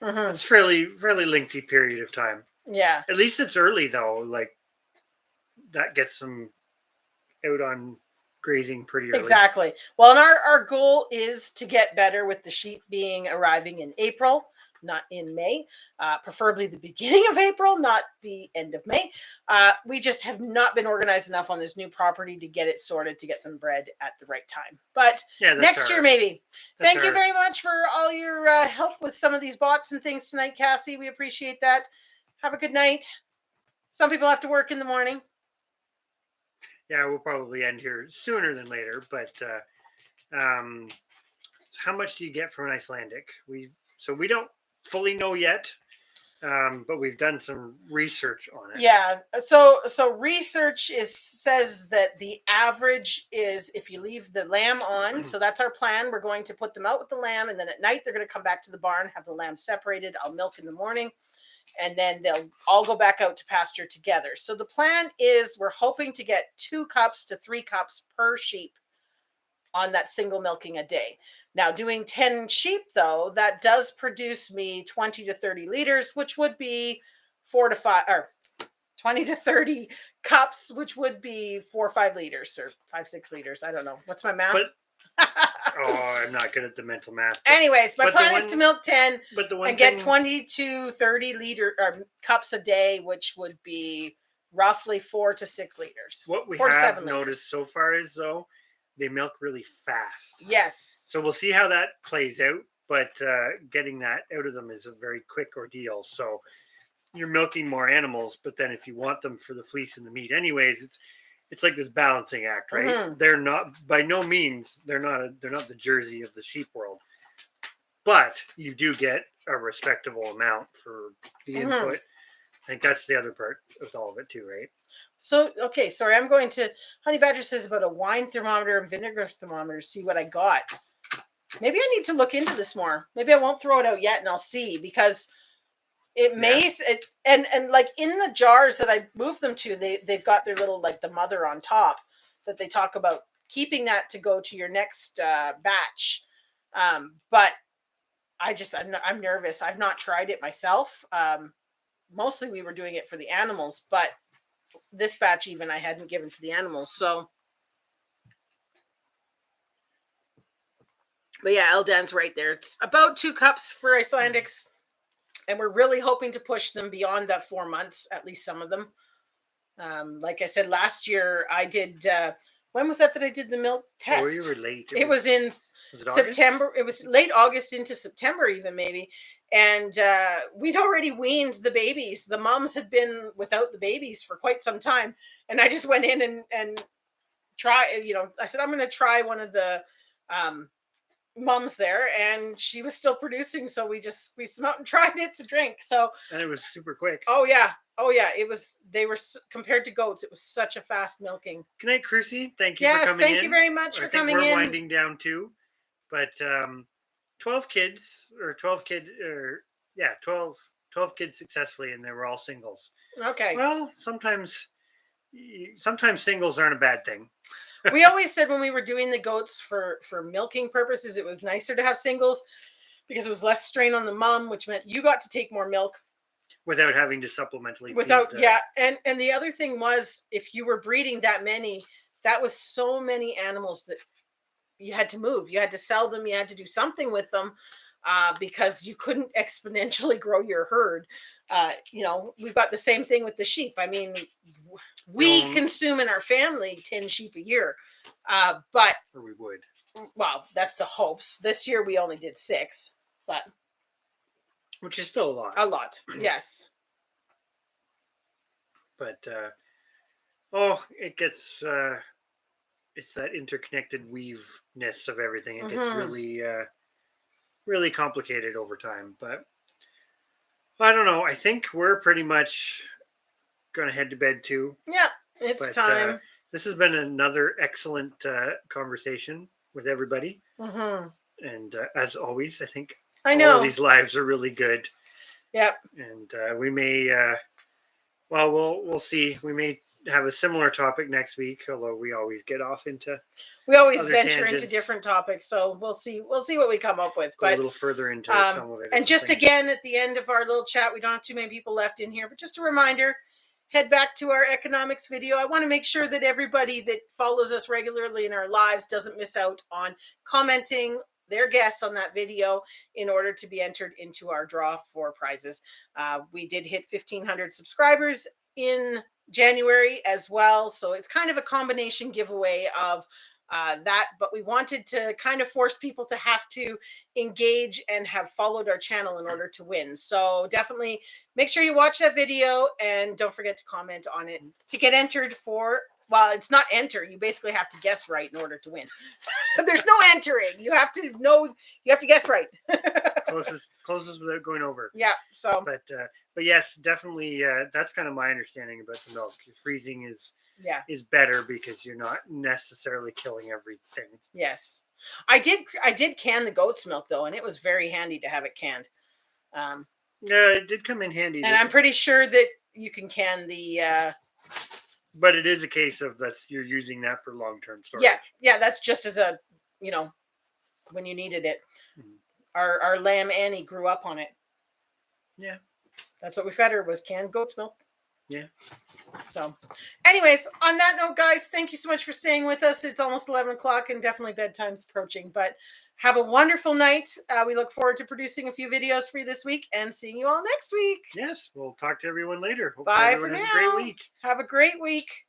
Mm-hmm. It's fairly lengthy period of time. Yeah. At least it's early though. Like that gets them out on grazing pretty early. Exactly. Well, and our goal is to get better with the sheep arriving in April, not in May, preferably the beginning of April, not the end of May. We just have not been organized enough on this new property to get it sorted, to get them bred at the right time. But next year, maybe. Thank you very much for all your help with some of these bots and things tonight, Cassie. We appreciate that. Have a good night. Some people have to work in the morning. Yeah, we'll probably end here sooner than later. But how much do you get from an Icelandic? We don't fully know yet, but we've done some research on it. Yeah. So research says that the average is if you leave the lamb on. So that's our plan. We're going to put them out with the lamb, and then at night they're going to come back to the barn, have the lamb separated. I'll milk in the morning. And then they'll all go back out to pasture together. So the plan is we're hoping to get 2 cups to 3 cups per sheep on that single milking a day. Now, doing 10 sheep, though, that does produce me 20 to 30 liters, which would be 4 to 5, or 20 to 30 cups, which would be 4 or 5 liters, or 5, 6 liters. I don't know. What's my math? I'm not good at the mental math. Anyways, my plan is to milk 10 and get 20 to 30 cups a day, which would be roughly 4 to 6 liters. What we have noticed so far is, though, they milk really fast. Yes. So we'll see how that plays out, but getting that out of them is a very quick ordeal. So you're milking more animals, but then if you want them for the fleece and the meat anyways, it's like this balancing act, right? Mm-hmm. They're not, by no means, they're not the Jersey of the sheep world, but you do get a respectable amount for the input. I think that's the other part of all of it too, right? So, okay, sorry, I'm going to, Honey Badger says about a wine thermometer and vinegar thermometer, see what I got. Maybe I need to look into this more. Maybe I won't throw it out yet and I'll see, because it may, and like in the jars that I moved them to, they've got their little, like the mother on top that they talk about keeping that to go to your next batch. But I'm nervous. I've not tried it myself. Mostly we were doing it for the animals, but this batch even I hadn't given to the animals. So, but yeah, Eldan's right there. It's about 2 cups for Icelandics. And we're really hoping to push them beyond that 4 months, at least some of them. Like I said, last year I did, when was that I did the milk test? Oh, you were late. It was in September. It was late August into September even maybe. And we'd already weaned the babies. The moms had been without the babies for quite some time. And I just went in and try, I said, I'm going to try one of the mums there, and she was still producing, so we just squeezed them out and tried it to drink. So, and it was super quick. Oh yeah, it was. They were, compared to goats, it was such a fast milking. Good night, Chrissy. Thank you for coming in. Yes, thank you very much for coming in. We're winding down too, but 12 kids successfully, and they were all singles. Okay. Well, sometimes singles aren't a bad thing. We always said when we were doing the goats for milking purposes, it was nicer to have singles because it was less strain on the mom, which meant you got to take more milk without having to supplementally and the other thing was, if you were breeding that many, that was so many animals that you had to move, you had to sell them, you had to do something with them, because you couldn't exponentially grow your herd. We've got the same thing with the sheep. I mean, we consume in our family 10 sheep a year, but or we would. Well, that's the hopes. This year we only did 6, but which is still a lot. A lot, yes. But it gets it's that interconnected weaveness of everything. It gets really really complicated over time. But I don't know. I think we're pretty much going to head to bed too. Yeah, it's time. This has been another excellent conversation with everybody. And as always, I think all of these lives are really good. Yep. And we may Well, we'll see. We may have a similar topic next week, although we always get off into We always other venture into tangents. different topics, so we'll see what we come up with. Go a But little further into some of it. and just again at the end of our little chat, we don't have too many people left in here, but just a reminder, head back to our economics video. I want to make sure that everybody that follows us regularly in our lives doesn't miss out on commenting their guess on that video in order to be entered into our draw for prizes. We did hit 1,500 subscribers in January as well, so it's kind of a combination giveaway of that, but we wanted to kind of force people to have to engage and have followed our channel in order to win. So definitely make sure you watch that video and don't forget to comment on it to get entered for, well, it's not enter. You basically have to guess right in order to win. There's no entering. You have to know, you have to guess right. closest without going over. Yeah. So, but yes, definitely. That's kind of my understanding about the milk. Freezing is better because you're not necessarily killing everything. Yes, I did can the goat's milk though, and it was very handy to have it canned. Yeah, it did come in handy. And I'm pretty sure that you can can the. But it is a case of you're using that for long-term storage. Yeah, that's just as a, when you needed it. Mm-hmm. Our lamb Annie grew up on it. Yeah, that's what we fed her, was canned goat's milk. Yeah. So, anyways, on that note, guys, thank you so much for staying with us. It's almost 11 o'clock and definitely bedtime's approaching, but have a wonderful night. We look forward to producing a few videos for you this week and seeing you all next week. Yes, we'll talk to everyone later. Hopefully everyone has a great week. Have a great week.